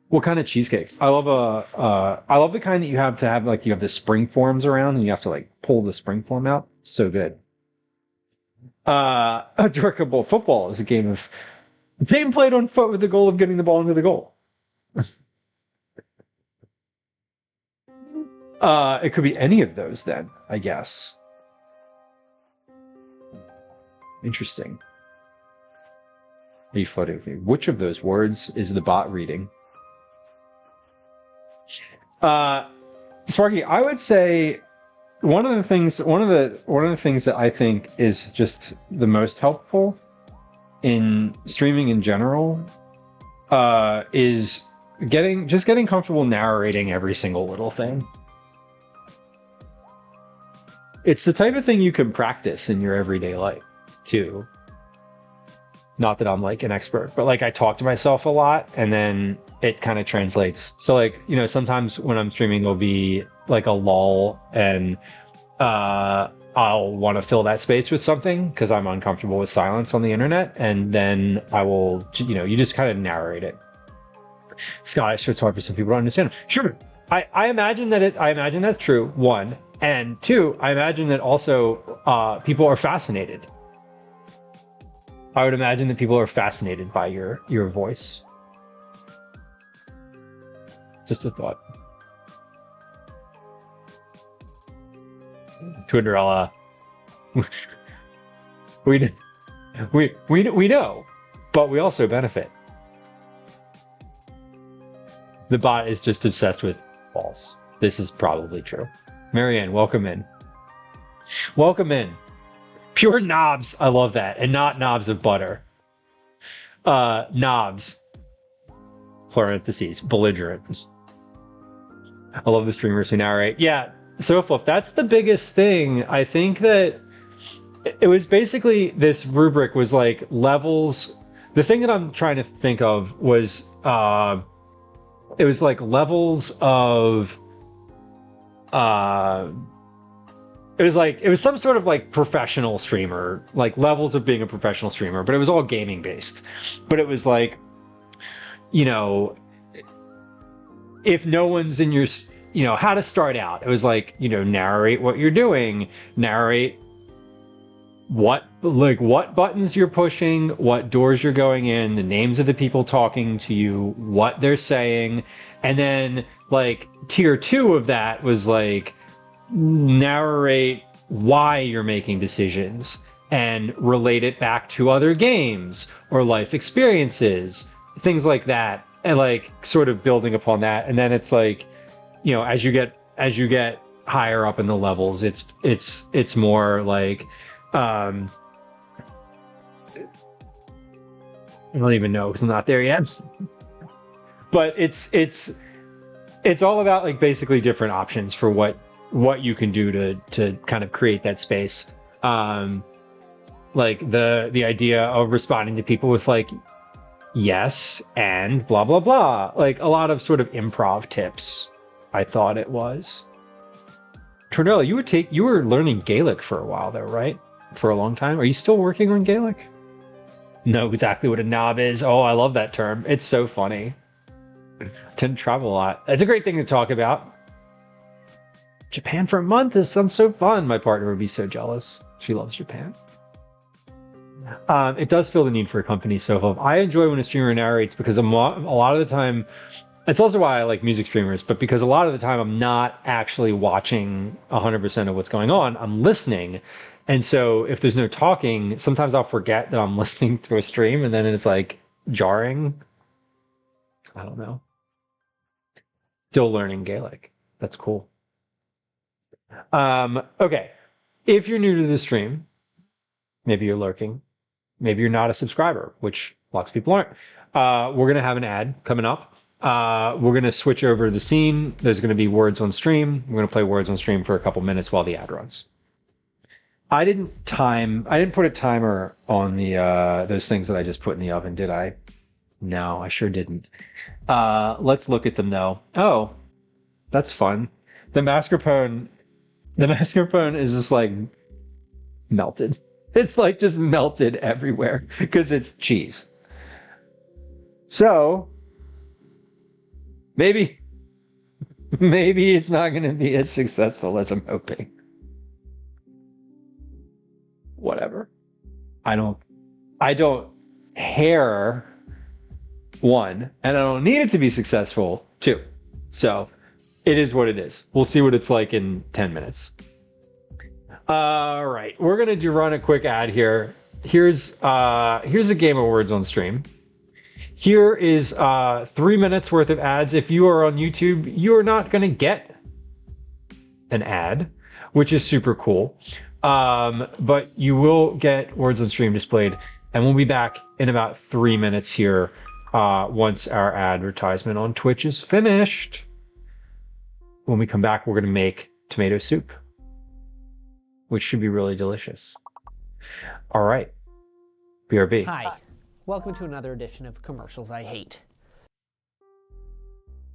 What kind of cheesecake? I love the kind that you have the spring forms around and you have to like pull the spring form out. So good. A drinkable football is a game played on foot with the goal of getting the ball into the goal. It could be any of those then, I guess. Interesting. Are you floating with me? Which of those words is the bot reading? Sparky, I would say one of the things that I think is just the most helpful in streaming in general is getting comfortable narrating every single little thing. It's the type of thing you can practice in your everyday life too. Not that I'm like an expert, but like I talk to myself a lot and then it kind of translates. So like, you know, sometimes when I'm streaming, there'll be like a lull and I'll want to fill that space with something because I'm uncomfortable with silence on the internet. And then I will, you know, you just kind of narrate it. Scottish, it's hard for some people to understand. Sure. I imagine that's true, one. And two, I imagine that also people are fascinated. I would imagine that people are fascinated by your voice. Just a thought. Twinderella. We know, but we also benefit. The bot is just obsessed with balls. This is probably true. Marianne, welcome in. Welcome in. Pure knobs. I love that. And not knobs of butter. Knobs. Parentheses. Belligerent. I love the streamers who narrate. Yeah. So Flip, that's the biggest thing. I think that it was basically this rubric was like levels. The thing that I'm trying to think of was it was like levels of it was some sort of like professional streamer, like levels of being a professional streamer, but it was all gaming based. But it was like, you know, if no one's in your, you know, how to start out. It was like, you know, narrate what you're doing, narrate what buttons you're pushing, what doors you're going in, the names of the people talking to you, what they're saying, and then like tier 2 of that was like narrate why you're making decisions and relate it back to other games or life experiences, things like that, and like sort of building upon that. And then it's like, you know, as you get higher up in the levels, it's more like I don't even know because I'm not there yet. But it's all about like basically different options for what you can do to kind of create that space. Like the idea of responding to people with like yes and blah blah blah, like a lot of sort of improv tips. I thought it was. Tornella, you were learning Gaelic for a while though, right? For a long time. Are you still working on Gaelic? Know exactly what a knob is. Oh, I love that term. It's so funny. I tend to travel a lot. It's a great thing to talk about. Japan for a month. This sounds so fun. My partner would be so jealous. She loves Japan. It does feel the need for a company. So I enjoy when a streamer narrates because a lot of the time, it's also why I like music streamers, but because a lot of the time I'm not actually watching 100% of what's going on. I'm listening. And so if there's no talking, sometimes I'll forget that I'm listening to a stream and then it's like jarring. I don't know. Still learning Gaelic. That's cool. Okay. If you're new to the stream, maybe you're lurking, maybe you're not a subscriber, which lots of people aren't. We're going to have an ad coming up. We're going to switch over the scene. There's going to be words on stream. We're going to play words on stream for a couple minutes while the ad runs. I didn't put a timer on the those things that I just put in the oven, did I? No, I sure didn't. Let's look at them though. Oh, that's fun. The mascarpone is just like melted. It's like just melted everywhere because it's cheese. So maybe it's not going to be as successful as I'm hoping. Whatever. I don't care, one, and I don't need it to be successful, two. So it is what it is. We'll see what it's like in 10 minutes. All right, we're gonna run a quick ad here. Here's a game of words on stream. Here is 3 minutes worth of ads. If you are on YouTube, you are not gonna get an ad, which is super cool. But you will get words on stream displayed, and we'll be back in about 3 minutes here once our advertisement on Twitch is finished. When we come back, we're gonna make tomato soup, which should be really delicious. All right, BRB. Hi, welcome to another edition of Commercials I Hate.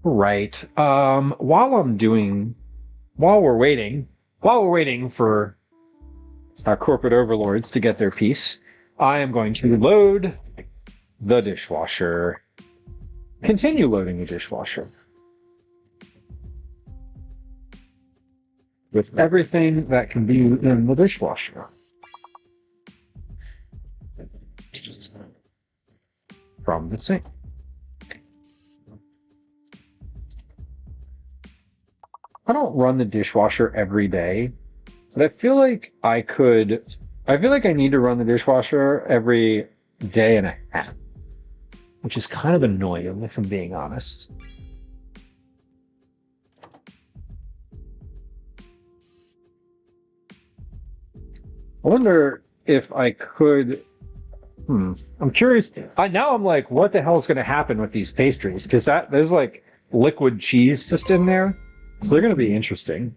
Right. While we're waiting for our corporate overlords to get their piece, I am going to load the dishwasher. Continue loading the dishwasher with everything that can be in the dishwasher. From the sink. I don't run the dishwasher every day, but I feel like I need to run the dishwasher every day and a half, which is kind of annoying if I'm being honest. I wonder if I could. I'm curious. Now I'm like, what the hell is going to happen with these pastries? Because there's like liquid cheese just in there, so they're going to be interesting.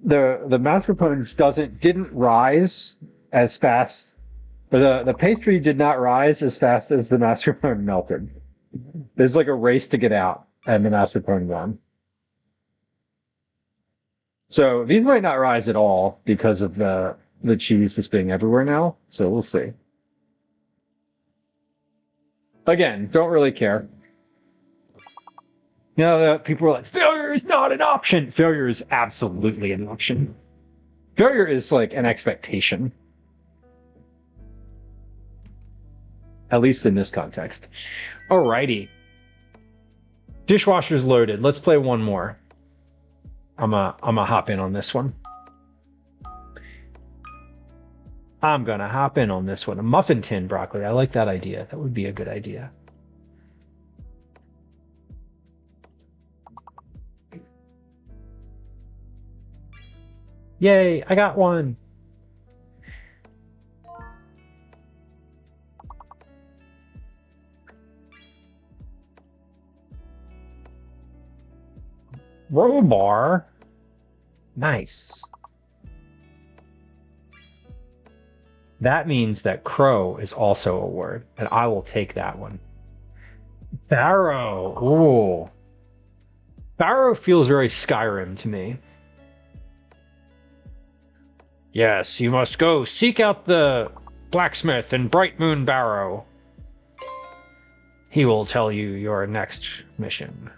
The mascarpone didn't rise as fast. The pastry did not rise as fast as the mascarpone melted. There's like a race to get out, and the mascarpone won. So these might not rise at all because of the cheese just being everywhere now. So we'll see. Again, don't really care. You know, people are like, failure is not an option. Failure is absolutely an option. Failure is like an expectation. At least in this context. Alrighty. Dishwasher's loaded. Let's play one more. I'm a hop in on this one. I'm gonna hop in on this one. A muffin tin broccoli. I like that idea. That would be a good idea. Yay, I got one. Robar. Nice. That means that crow is also a word, and I will take that one. Barrow. Ooh. Barrow feels very Skyrim to me. Yes, you must go seek out the blacksmith in Bright Moon Barrow. He will tell you your next mission.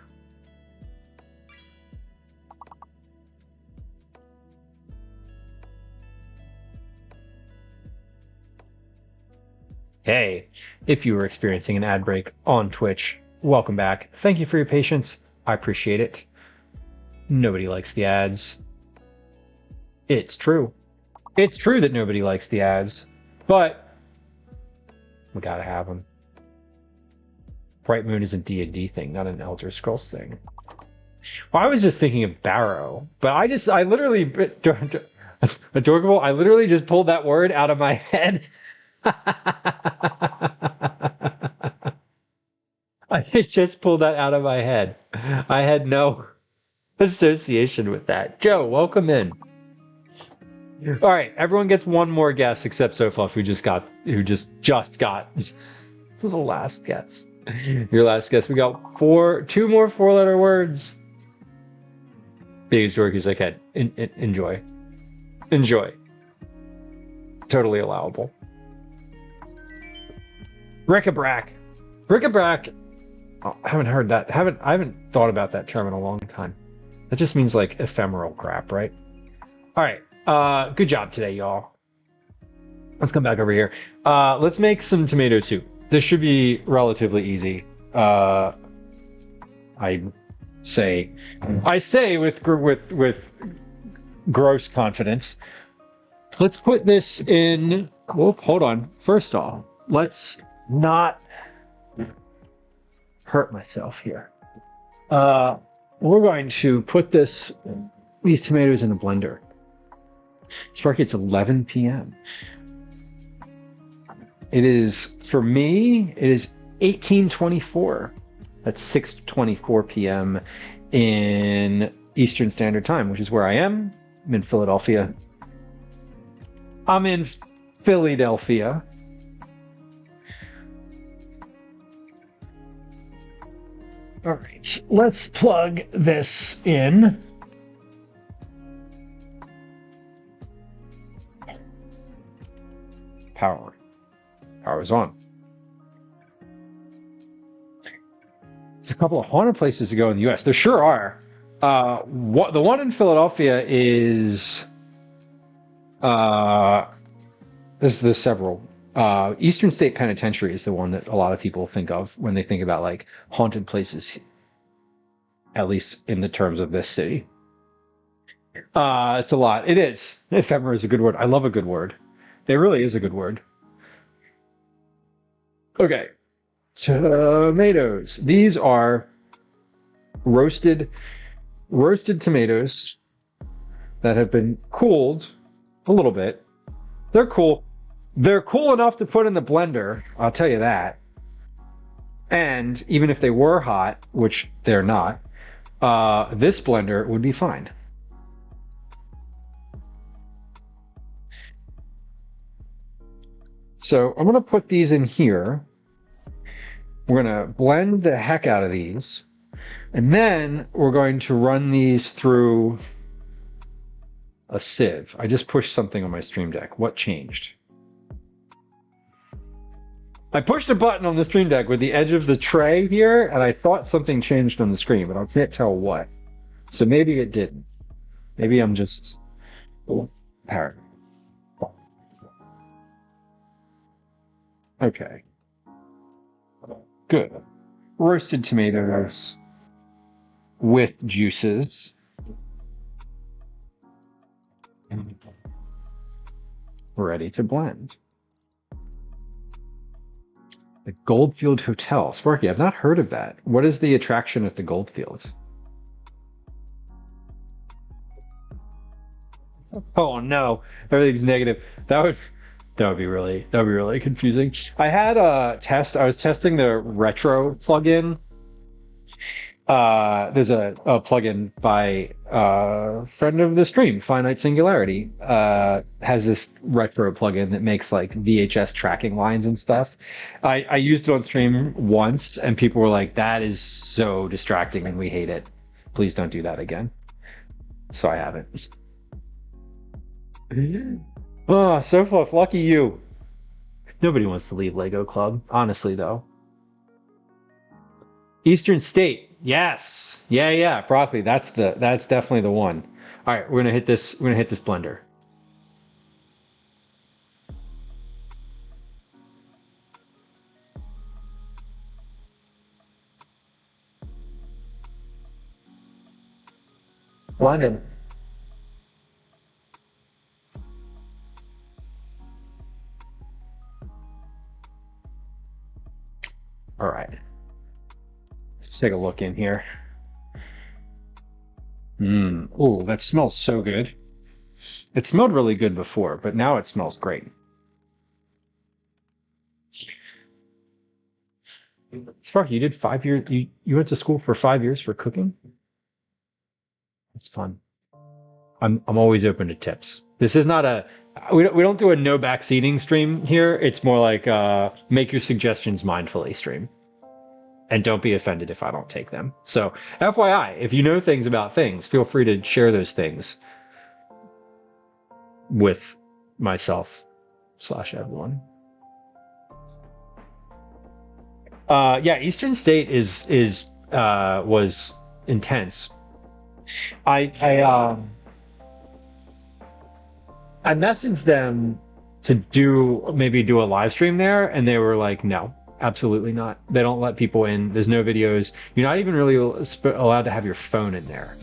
Hey, if you were experiencing an ad break on Twitch, welcome back. Thank you for your patience. I appreciate it. Nobody likes the ads. It's true. It's true that nobody likes the ads, but we gotta have them. Bright Moon is a D&D thing, not an Elder Scrolls thing. Well, I was just thinking of Barrow, but I literally, adorable, I literally just pulled that word out of my head. I just pulled that out of my head. I had no association with that. Joe, welcome in. All right, everyone gets one more guess except Sofluff, who just got the last guess. Your last guess. We got two more four-letter words. Being as dorky as I can. Enjoy. Totally allowable. Bric-a-brac. Bric-a-brac. Oh, I haven't heard that. I haven't thought about that term in a long time. That just means like ephemeral crap, right? All right. Good job today, y'all. Let's come back over here. Let's make some tomato soup. This should be relatively easy. I say with gross confidence. Let's put this in. Whoop, hold on. First off, let's not hurt myself here. We're going to put these tomatoes in a blender. Sparky, it's 11 p.m. It is, for me, it is 18:24. That's 6:24 p.m. in Eastern Standard Time, which is where I am. I'm in Philadelphia. I'm in Philadelphia. All right, let's plug this in. Power's on. There's a couple of haunted places to go in the U.S. There sure are. The one in Philadelphia is. There's several. Eastern State Penitentiary is the one that a lot of people think of when they think about like haunted places. At least in the terms of this city. It's a lot. It is. Ephemera is a good word. I love a good word. It really is a good word. Okay. Tomatoes. These are roasted tomatoes that have been cooled a little bit. They're cool. They're cool enough to put in the blender, I'll tell you that. And even if they were hot, which they're not, this blender would be fine. So I'm going to put these in here. We're going to blend the heck out of these. And then we're going to run these through a sieve. I just pushed something on my Stream Deck. What changed? I pushed a button on the Stream Deck with the edge of the tray here, and I thought something changed on the screen, but I can't tell what. So maybe it didn't. Maybe I'm just Parrot. Okay. Good. Roasted tomatoes with juices. Ready to blend. The Goldfield Hotel. Sparky, I've not heard of that. What is the attraction at the Goldfield? Oh no, everything's negative. That would be really confusing. I had a test. I was testing the retro plugin. There's a plugin by friend of the stream, Finite Singularity, has this retro plugin that makes like VHS tracking lines and stuff. I used it on stream once, and people were like, "That is so distracting, and we hate it. Please don't do that again." So I haven't. Oh, so fluff, lucky you. Nobody wants to leave Lego Club, honestly, though. Eastern State, yes, yeah, broccoli. That's definitely the one. All right, we're gonna hit this. We're gonna hit this blender. London. All right. Let's take a look in here. Oh, that smells so good. It smelled really good before, but now it smells great. Sparky, you did 5 years. You went to school for 5 years for cooking? That's fun. I'm always open to tips. This is not a we don't do a no backseating stream here. It's more like make your suggestions mindfully stream. And don't be offended if I don't take them. So, FYI, if you know things about things, feel free to share those things with myself / everyone. Yeah, Eastern State was intense. I messaged them to maybe do a live stream there, and they were like, no. Absolutely not. They don't let people in. There's no videos. You're not even really allowed to have your phone in there.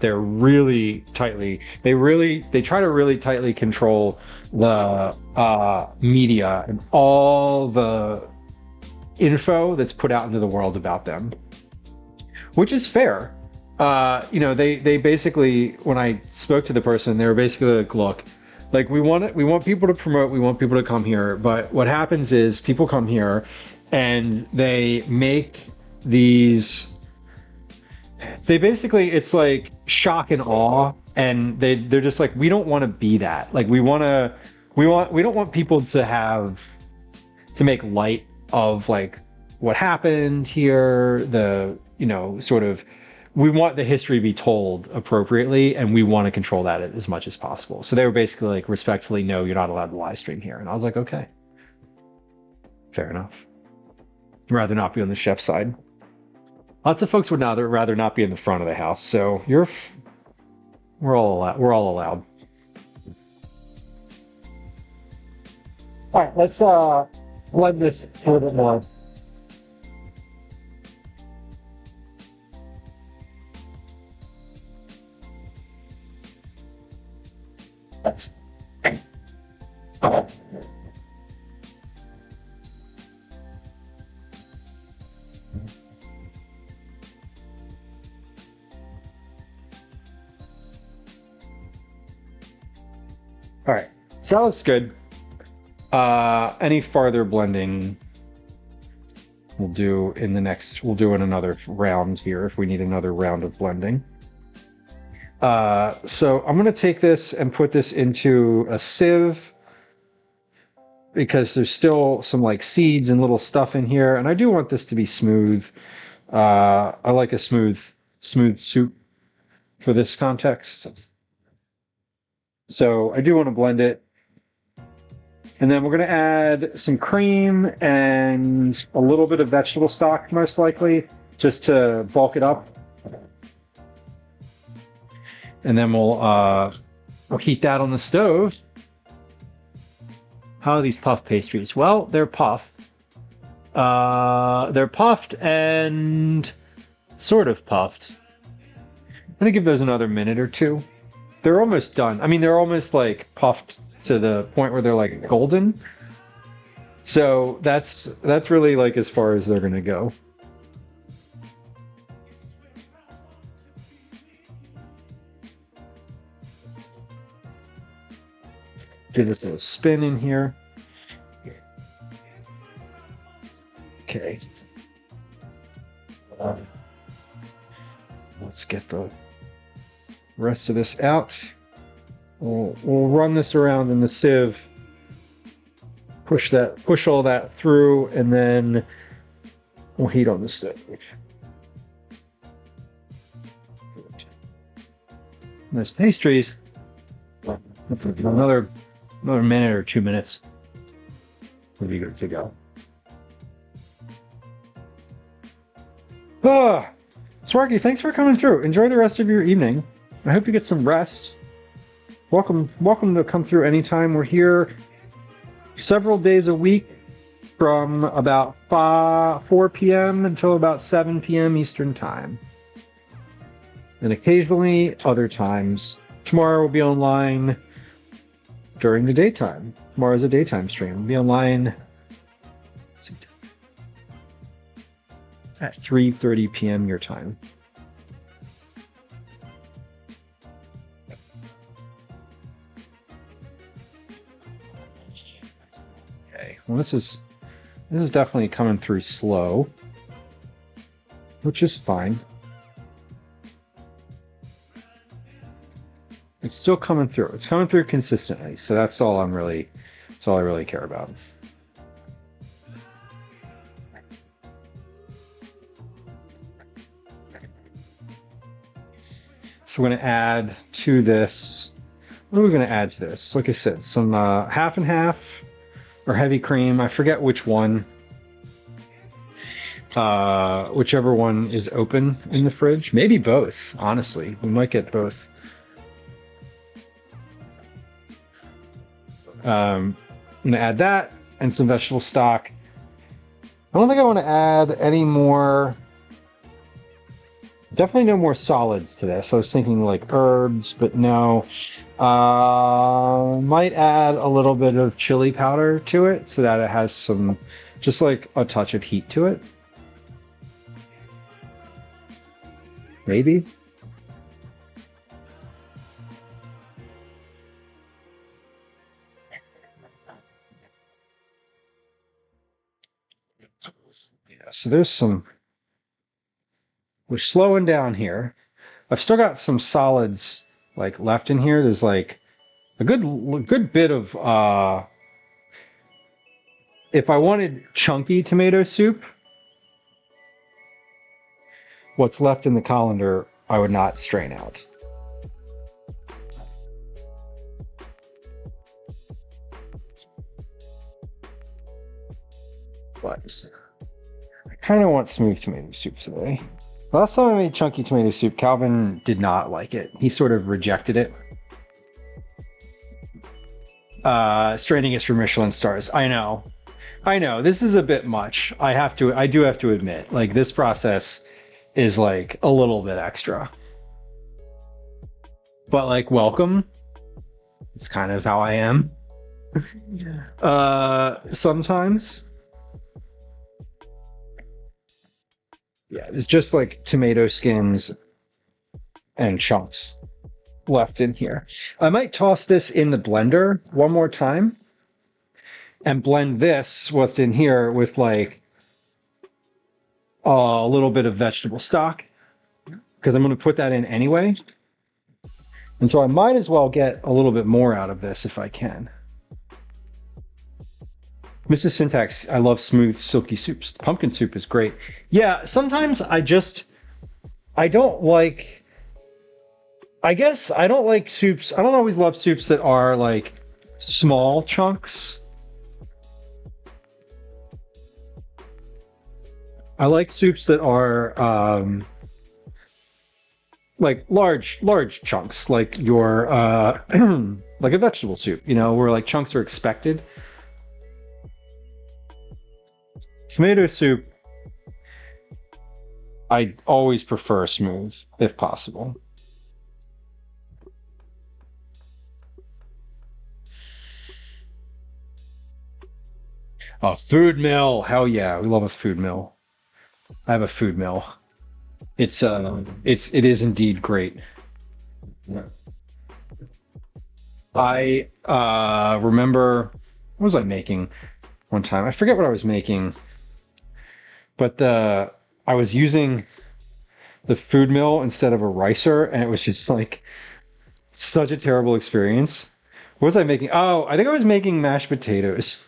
They're really tightly. They try to really tightly control the media and all the info that's put out into the world about them, which is fair. They basically, when I spoke to the person, they were basically like, look. Like we want people to promote, we want people to come here, but what happens is people come here and they make these it's like shock and awe, and they're just like, we don't want to be that. Like we don't want people to make light of like what happened here, sort of. We want the history to be told appropriately, and we want to control that as much as possible. So they were basically like, respectfully, no, you're not allowed to live stream here. And I was like, okay, fair enough. I'd rather not be on the chef's side. Lots of folks would rather not be in the front of the house. So we're all allowed. All right, let's blend this a little bit more. All right, so that looks good. Any farther blending we'll do in another round here if we need another round of blending. So I'm going to take this and put this into a sieve because there's still some like seeds and little stuff in here, and I do want this to be smooth. I like a smooth soup for this context. So I do want to blend it. And then we're going to add some cream and a little bit of vegetable stock, most likely, just to bulk it up. And then we'll I'll heat that on the stove. How are these puff pastries? Well, they're puffed. They're puffed and sort of puffed. I'm gonna give those another minute or two. They're almost done. I mean, they're almost like puffed to the point where they're like golden. So that's really like as far as they're gonna go. Give this a little spin in here. Okay. Let's get the rest of this out. We'll run this around in the sieve. Push all that through, and then we'll heat on the stove. Those pastries. Another minute or 2 minutes. We'll be good to go. Sparky, thanks for coming through. Enjoy the rest of your evening. I hope you get some rest. Welcome to come through anytime. We're here several days a week from about 4 p.m. until about 7 p.m. Eastern Time. And occasionally other times. Tomorrow we'll be online during the daytime. Tomorrow's a daytime stream. We'll be online at 3:30 p.m. your time. Okay, well this is definitely coming through slow, which is fine. It's still coming through. It's coming through consistently, so that's all I really care about. So we're going to add to this. What are we going to add to this? Like I said, some half and half or heavy cream. I forget which one. Whichever one is open in the fridge. Maybe both, honestly. We might get both. I'm going to add that and some vegetable stock. I don't think I want to add any more. Definitely no more solids to this. I was thinking like herbs, but no. Might add a little bit of chili powder to it so that it has some, just like a touch of heat to it. Maybe. Yeah, so there's some. We're slowing down here. I've still got some solids like left in here. There's like a good bit of if I wanted chunky tomato soup, what's left in the colander I would not strain out. But I kind of want smooth tomato soup today. Last time I made chunky tomato soup, Calvin did not like it. He sort of rejected it. Straining us for Michelin stars. I know. This is a bit much. I do have to admit, like this process is like a little bit extra. But like, welcome. It's kind of how I am. Sometimes. Yeah, there's just like tomato skins and chunks left in here. I might toss this in the blender one more time and blend this, what's in here, with like a little bit of vegetable stock, because I'm going to put that in anyway. And so I might as well get a little bit more out of this if I can. Mrs. Syntax, I love smooth, silky soups. Pumpkin soup is great. Yeah, sometimes I don't like soups. I don't always love soups that are like small chunks. I like soups that are like large chunks, like your like a vegetable soup, you know, where like chunks are expected. Tomato soup, I always prefer smooth if possible. Oh, food mill. Hell yeah, we love a food mill. I have a food mill. It is indeed great. I remember what was I making one time? I forget what I was making, but I was using the food mill instead of a ricer, and it was just like such a terrible experience. What was I making? Oh, I think I was making mashed potatoes.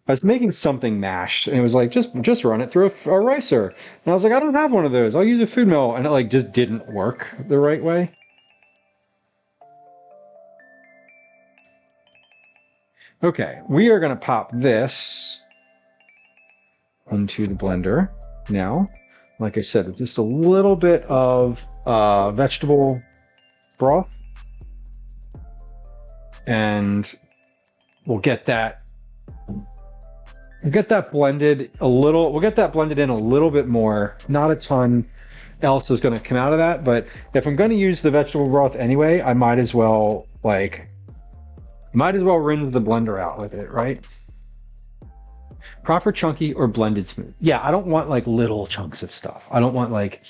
I was making something mashed, and it was like just run it through a ricer. And I was like, I don't have one of those. I'll use a food mill, and it like just didn't work the right way. Okay, we are gonna pop this into the blender now. Like I said, just a little bit of vegetable broth, and we'll get that. We'll get that blended a little. We'll get that blended in a little bit more. Not a ton else is going to come out of that, but if I'm going to use the vegetable broth anyway, I might as well rinse the blender out with it, right? Proper chunky or blended smooth. Yeah, I don't want like little chunks of stuff. I don't want like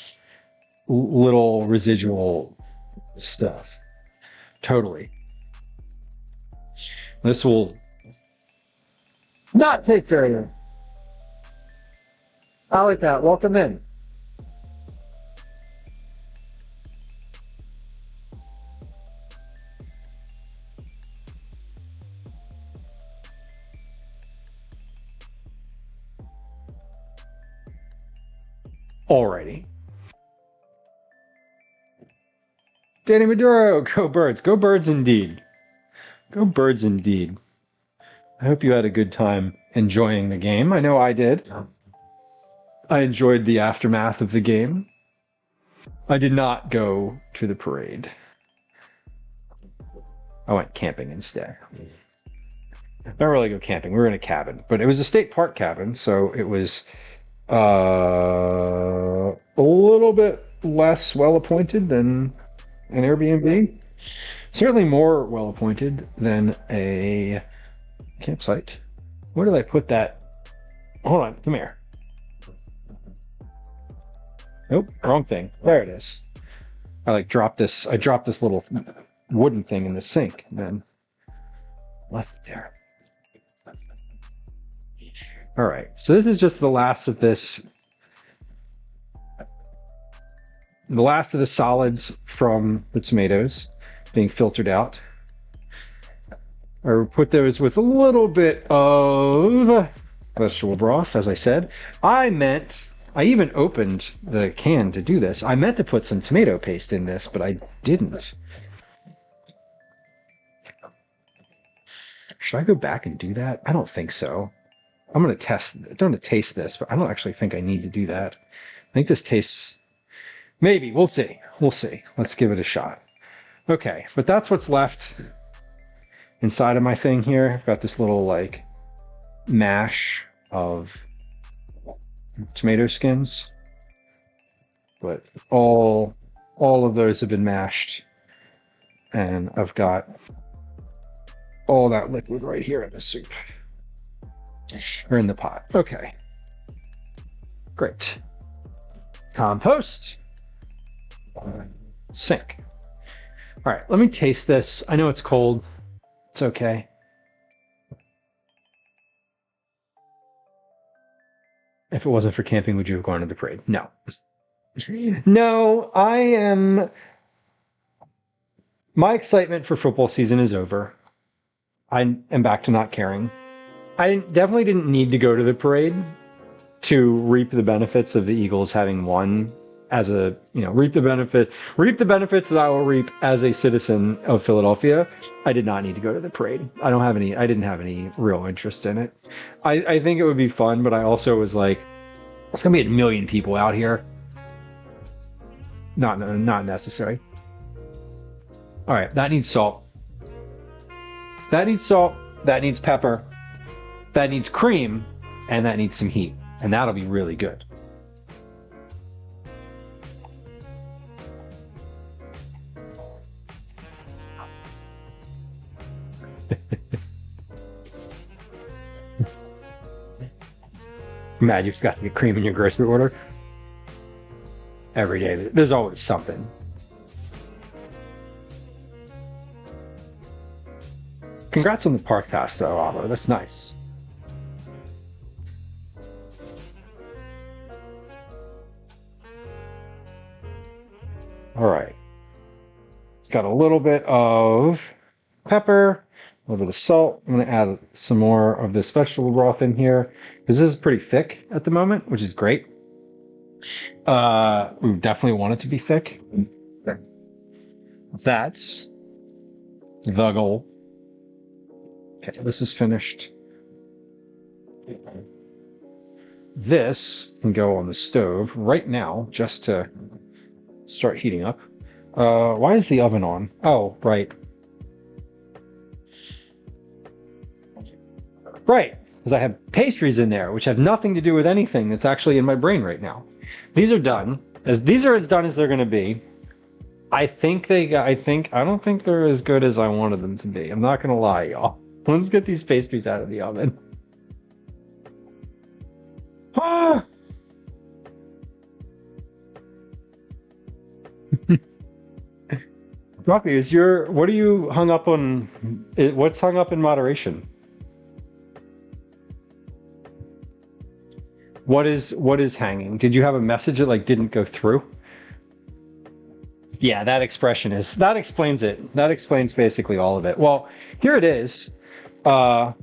little residual stuff. Totally. This will not take very long. I like that. Welcome in. Alrighty. Danny Maduro, go birds. Go birds indeed. Go birds indeed. I hope you had a good time enjoying the game. I know I did. I enjoyed the aftermath of the game. I did not go to the parade. I went camping instead. I don't really go camping. We were in a cabin, but it was a state park cabin, so it was a little bit less well appointed than an Airbnb. Certainly more well appointed than a campsite. Where did I put that? Hold on, come here. Nope, wrong thing. There it is. I dropped this little wooden thing in the sink and then left it there. All right, so this is just the last of this. The last of the solids from the tomatoes being filtered out. I put those with a little bit of vegetable broth, as I said. I even opened the can to do this. I meant to put some tomato paste in this, but I didn't. Should I go back and do that? I don't think so. I'm going to taste this, but I don't actually think I need to do that. I think this tastes, maybe, we'll see. We'll see. Let's give it a shot. Okay, but that's what's left inside of my thing here. I've got this little like mash of tomato skins, but all of those have been mashed, and I've got all that liquid right here in the soup. Or in the pot. Okay. Great. Compost. Sink. All right, let me taste this. I know it's cold. It's okay. If it wasn't for camping, would you have gone to the parade? No. No, my excitement for football season is over. I am back to not caring. I definitely didn't need to go to the parade to reap the benefits of the Eagles having won as a, reap the benefits that I will reap as a citizen of Philadelphia. I did not need to go to the parade. I didn't have any real interest in it. I think it would be fun, but I also was like, it's going to be 1 million people out here. not necessary. All right, that needs salt. That needs salt. That needs pepper. That needs cream, and that needs some heat, and that'll be really good. Mad you forgot to get cream in your grocery order. Every day, there's always something. Congrats on the podcast, though, Otto. That's nice. All right. It's got a little bit of pepper, a little bit of salt. I'm going to add some more of this vegetable broth in here because this is pretty thick at the moment, which is great. We definitely want it to be thick. That's the goal. Okay, this is finished. This can go on the stove right now just to start heating up. Why is the oven on? Oh, right. Right, because I have pastries in there, which have nothing to do with anything that's actually in my brain right now. These are done. These are as done as they're going to be. I don't think they're as good as I wanted them to be. I'm not going to lie, y'all. Let's get these pastries out of the oven. Ah! Broccoli, what are you hung up on? What's hung up in moderation? What is hanging? Did you have a message that like didn't go through? Yeah, that explains it. That explains basically all of it. Well, here it is. Here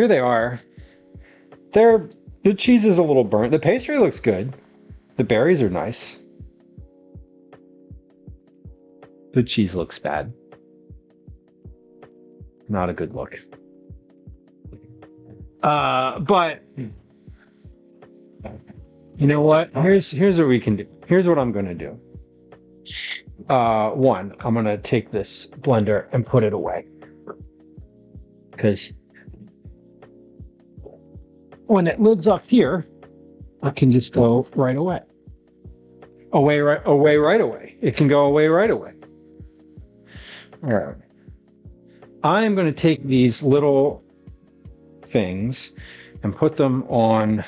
they are. The cheese is a little burnt. The pastry looks good. The berries are nice. The cheese looks bad. Not a good look. But you know what? Here's what we can do. Here's what I'm gonna do. One, I'm gonna take this blender and put it away. Because when it lives up here, I can just go right away. Right away. It can go away right away. All right. I'm going to take these little things and put them on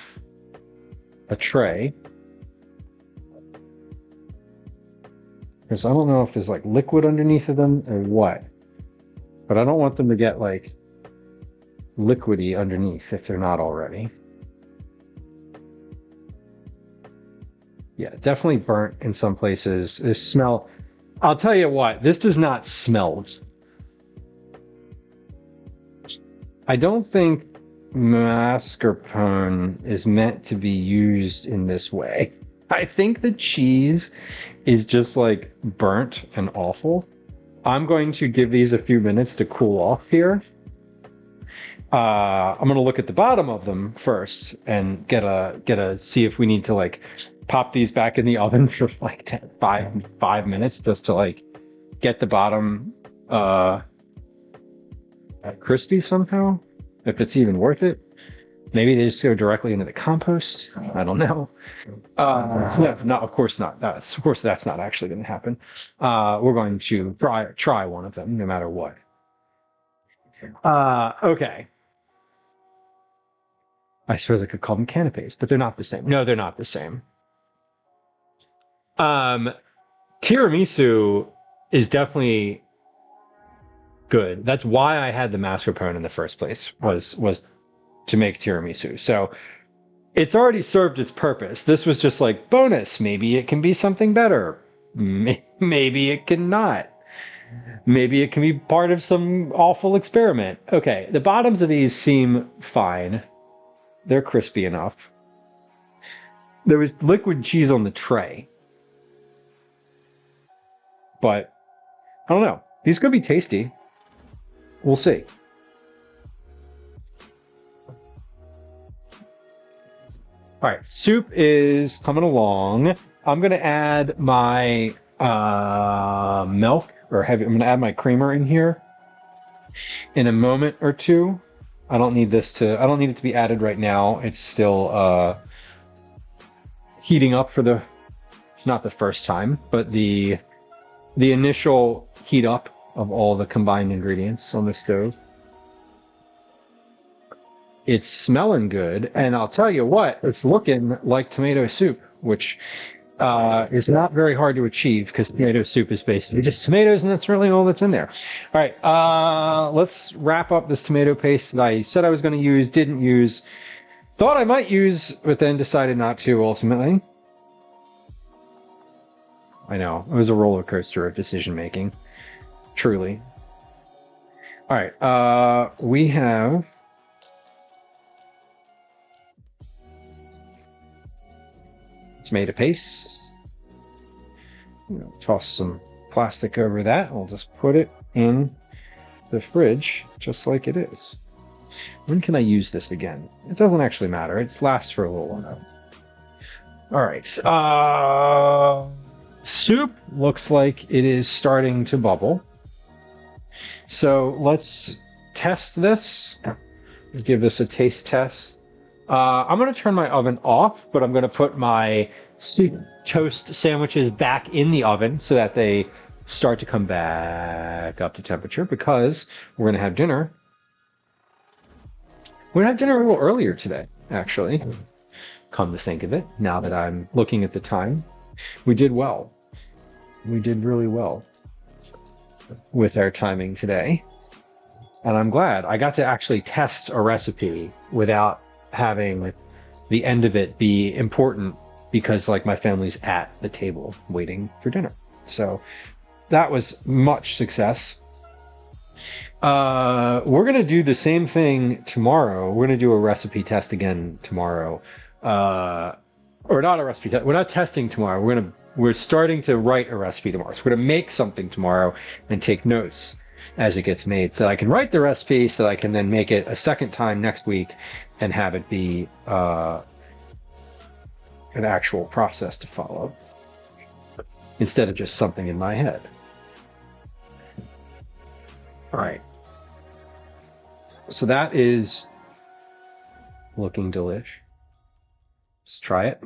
a tray. Because I don't know if there's like liquid underneath of them or what. But I don't want them to get like liquidy underneath if they're not already. Yeah, definitely burnt in some places. This smell, I'll tell you what, this does not smell. I don't think mascarpone is meant to be used in this way. I think the cheese is just like burnt and awful. I'm going to give these a few minutes to cool off here. I'm going to look at the bottom of them first and see if we need to like pop these back in the oven for like 5 minutes just to like get the bottom crispy somehow, if it's even worth it. Maybe they just go directly into the compost. I don't know. No, of course not. Of course that's not actually going to happen. We're going to try one of them no matter what. Okay. I suppose I could call them canapes, but they're not the same. No, they're not the same. Tiramisu is definitely good. That's why I had the mascarpone in the first place, was to make tiramisu. So it's already served its purpose. This was just like bonus. Maybe it can be something better. Maybe it cannot. Maybe it can be part of some awful experiment. Okay, the bottoms of these seem fine. They're crispy enough. There was liquid cheese on the tray. But I don't know. These could be tasty. We'll see. All right, soup is coming along. I'm gonna add my milk I'm gonna add my creamer in here in a moment or two. I don't need it to be added right now. It's still heating up for not the first time, but the initial heat up of all the combined ingredients on the stove. It's smelling good, and I'll tell you what, it's looking like tomato soup, which is not very hard to achieve because tomato soup is basically just tomatoes, and that's really all that's in there. All right, let's wrap up this tomato paste that I said I was going to use, didn't use, thought I might use, but then decided not to ultimately. I know, it was a roller coaster of decision making, truly. All right, we have tomato paste. Toss some plastic over that. We'll just put it in the fridge just like it is. When can I use this again? It doesn't actually matter. It lasts for a little while. All right. Soup looks like it is starting to bubble. So let's test this. Give this a taste test. I'm going to turn my oven off, but I'm going to put my toast sandwiches back in the oven so that they start to come back up to temperature, because we're going to have dinner. We're going to have dinner a little earlier today, actually. Come to think of it, now that I'm looking at the time. We did well. We did really well with our timing today. And I'm glad I got to actually test a recipe without having the end of it be important, because like my family's at the table waiting for dinner. So that was much success. We're going to do the same thing tomorrow. We're going to do a recipe test again tomorrow. Or not a recipe test. We're not testing tomorrow. We're starting to write a recipe tomorrow. So we're going to make something tomorrow and take notes as it gets made, so I can write the recipe, so I can then make it a second time next week and have it be an actual process to follow instead of just something in my head. All right. So that is looking delish. Let's try it.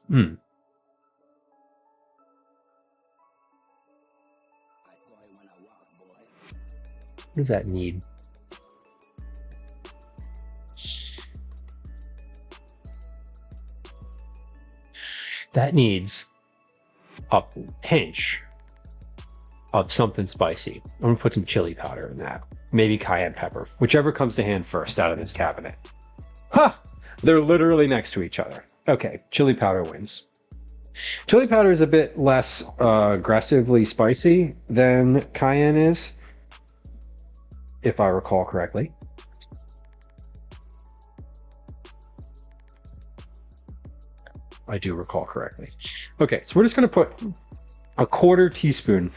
What does that need? That needs a pinch of something spicy. I'm gonna put some chili powder in that. Maybe cayenne pepper, whichever comes to hand first out of this cabinet. Ha! They're literally next to each other. Okay, chili powder wins. Chili powder is a bit less aggressively spicy than cayenne is, if I recall correctly. I do recall correctly. Okay, so we're just going to put a quarter teaspoon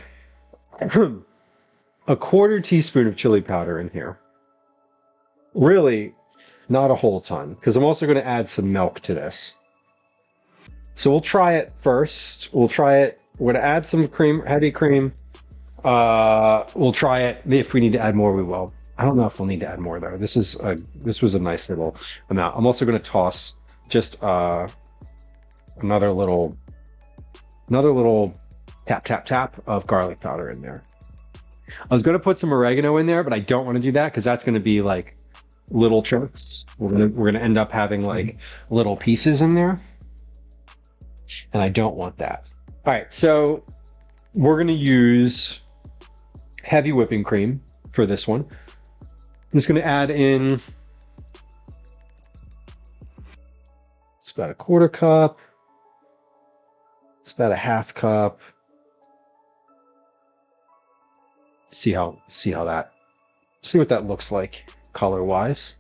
of chili powder in here. Really, not a whole ton, because I'm also going to add some milk to this. So we'll try it first. We're going to add some cream, heavy cream. We'll try it. If we need to add more, we will. I don't know if we'll need to add more though. This was a nice little amount. I'm also going to toss just another little tap of garlic powder in there. I was going to put some oregano in there, but I don't want to do that because that's going to be like little chunks. We're gonna end up having like little pieces in there, and I don't want that. All right, so we're gonna use heavy whipping cream for this one. I'm just gonna add in, it's about a quarter cup. It's about a half cup. See what that looks like color wise.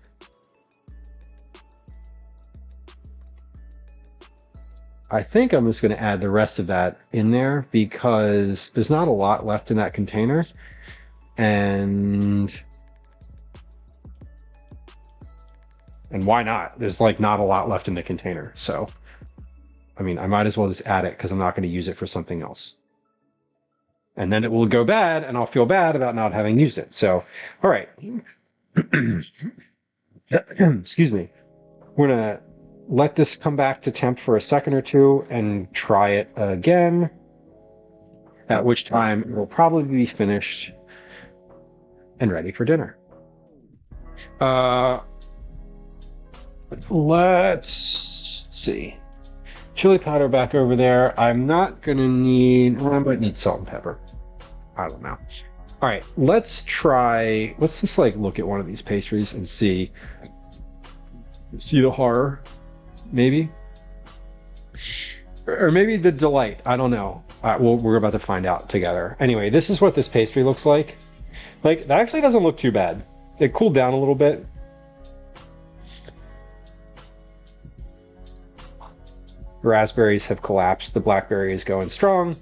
I think I'm just going to add the rest of that in there because there's not a lot left in that container. And why not? There's like not a lot left in the container. So, I mean, I might as well just add it because I'm not going to use it for something else. And then it will go bad and I'll feel bad about not having used it. So, all right. Excuse me. We're going to let this come back to temp for a second or two and try it again. At which time it will probably be finished and ready for dinner. Let's see. Chili powder back over there. I'm not gonna need, well, I might need salt and pepper. I don't know. All right, let's just like look at one of these pastries and see the horror, maybe, or maybe the delight. I don't know. We're about to find out together. Anyway, this is what this pastry looks like. Like, that actually doesn't look too bad. It cooled down a little bit. The raspberries have collapsed. The blackberry is going strong.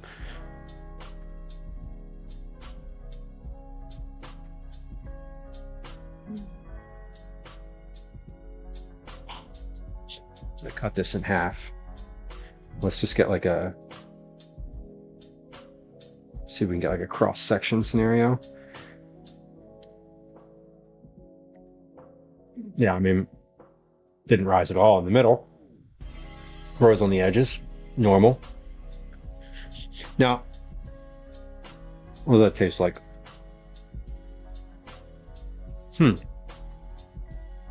So I cut this in half. Let's just get like a, see if we can get like a cross section scenario. Yeah, I mean, didn't rise at all in the middle. Rose on the edges, normal. Now, what does that taste like?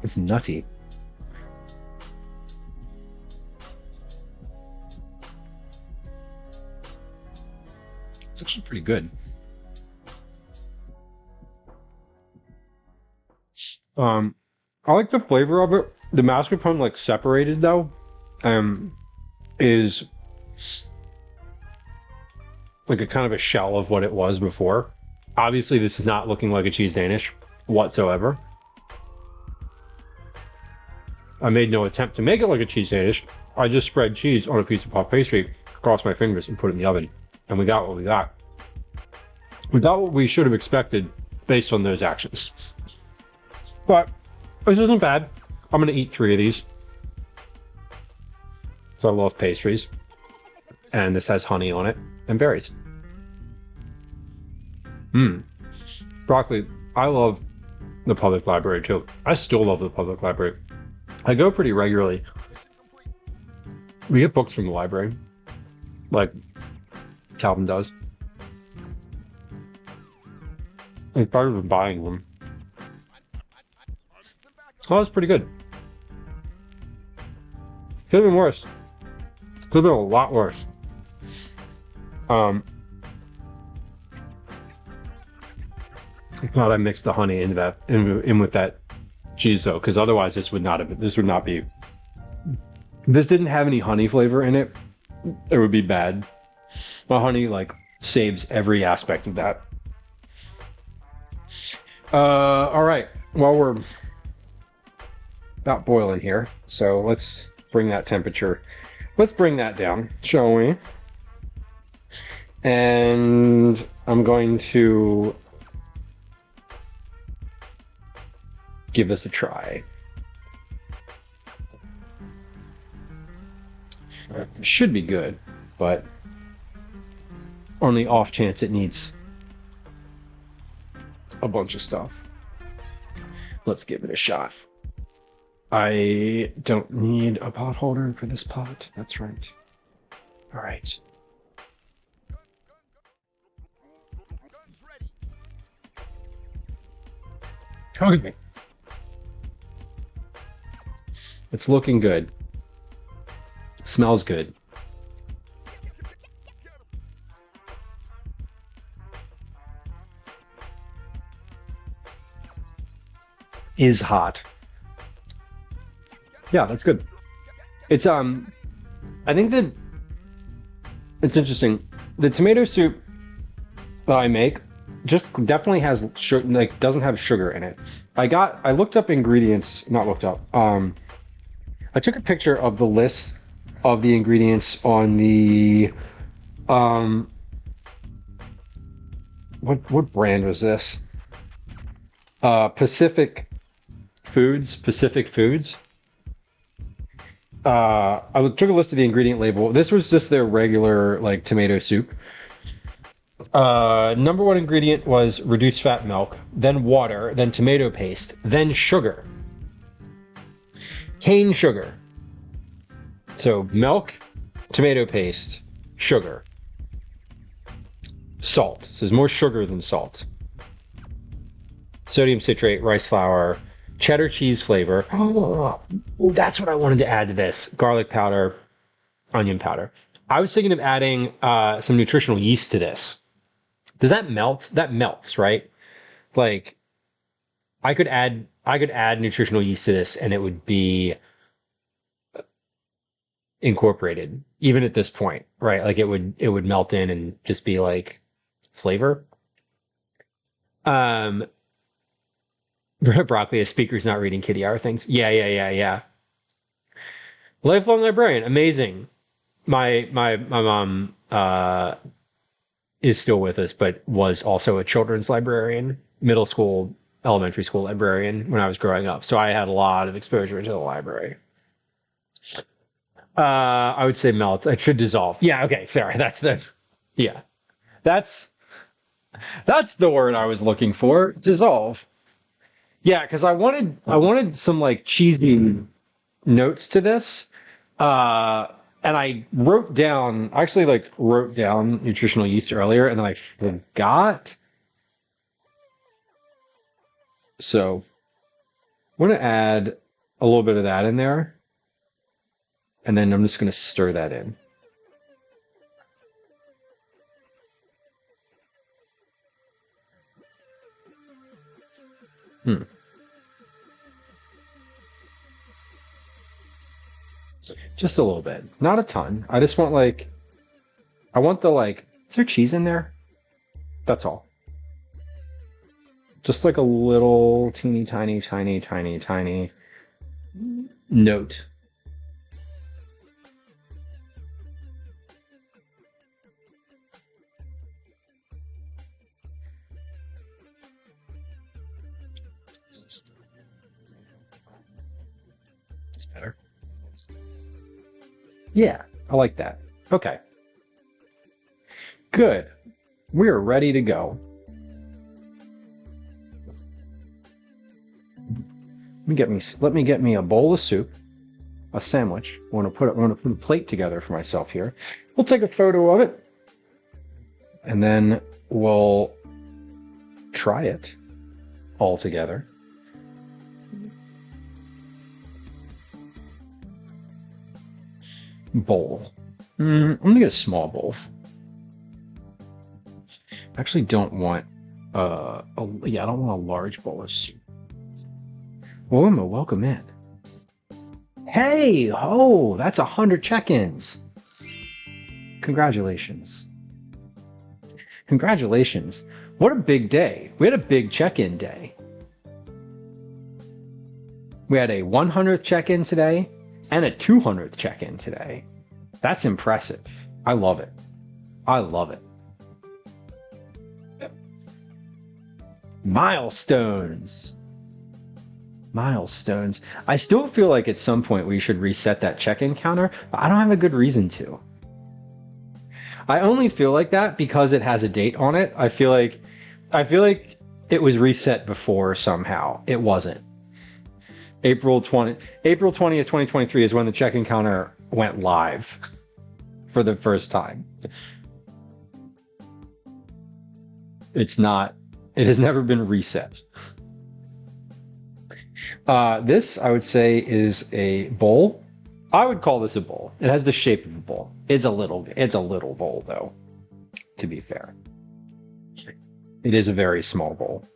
It's nutty. It's actually pretty good. I like the flavor of it. The mascarpone, like, separated though, is like a kind of a shell of what it was before. Obviously, this is not looking like a cheese Danish whatsoever. I made no attempt to make it like a cheese Danish. I just spread cheese on a piece of puff pastry, crossed my fingers, and put it in the oven. And we got what we got. We got what we should have expected based on those actions. But this isn't bad. I'm going to eat 3 of these. So I love pastries. And this has honey on it and berries. Broccoli. I love the public library too. I still love the public library. I go pretty regularly. We get books from the library. Like Calvin does. He's better than buying them. Oh, that's pretty good. Could have been worse. Could have been a lot worse. I thought I mixed the honey into that in with that cheese though, because otherwise this would not have been. This would not be. This didn't have any honey flavor in it. It would be bad. The honey like saves every aspect of that. All right. Well, we're about boiling here, so let's bring that temperature. Let's bring that down, shall we? And I'm going to give this a try. It should be good, but on the off chance it needs a bunch of stuff, let's give it a shot. I don't need a pot holder for this pot. That's right. All right. Okay. It's looking good. Smells good. Is hot. Yeah, that's good. It's I think that it's interesting. The tomato soup that I make just definitely has like doesn't have sugar in it. I looked up ingredients, not looked up. I took a picture of the list of the ingredients on the what brand was this? Pacific Foods. I took a list of the ingredient label. This was just their regular like tomato soup. Number one ingredient was reduced fat milk, then water, then tomato paste, then sugar. Cane sugar. So milk, tomato paste, sugar. Salt. So there's more sugar than salt. Sodium citrate, rice flour, cheddar cheese flavor. Oh, that's what I wanted to add to this. Garlic powder, onion powder. I was thinking of adding some nutritional yeast to this. Does that melt? That melts, right? Like I could add nutritional yeast to this and it would be incorporated even at this point, right? Like it would melt in and just be like flavor. Broccoli, a speaker's not reading kitty hour things. Yeah. Lifelong librarian, amazing. My mom is still with us, but was also a children's librarian, middle school, elementary school librarian when I was growing up. So I had a lot of exposure to the library. I would say melts. It should dissolve. Yeah, okay, fair. That's the word I was looking for. Dissolve. Yeah, because I wanted some like cheesy notes to this. And I wrote down nutritional yeast earlier and then I forgot. So I want to add a little bit of that in there. And then I'm just going to stir that in. Just a little bit. Not a ton. I just want is there cheese in there? That's all. Just like a little teeny tiny note. It's better. Yeah, I like that. Okay. Good. We are ready to go. Let me get me a bowl of soup, a sandwich. I want to put a plate together for myself here. We'll take a photo of it, and then we'll try it all together. Bowl. I'm gonna get a small bowl. I actually don't want I don't want a large bowl of soup. Wilma, welcome in. Hey, that's 100 check-ins. Congratulations. What a big day. We had a big check-in day. We had a 100th check-in today and a 200th check-in today. That's impressive. I love it. Milestones. I still feel like at some point we should reset that check-in counter, but I don't have a good reason to. I only feel like that because it has a date on it. I feel like it was reset before somehow. It wasn't. April 20th, 2023 is when the check-in counter went live for the first time. It has never been reset. This, I would say, is a bowl. I would call this a bowl. It has the shape of a bowl. It's a little bowl, though, to be fair. It is a very small bowl.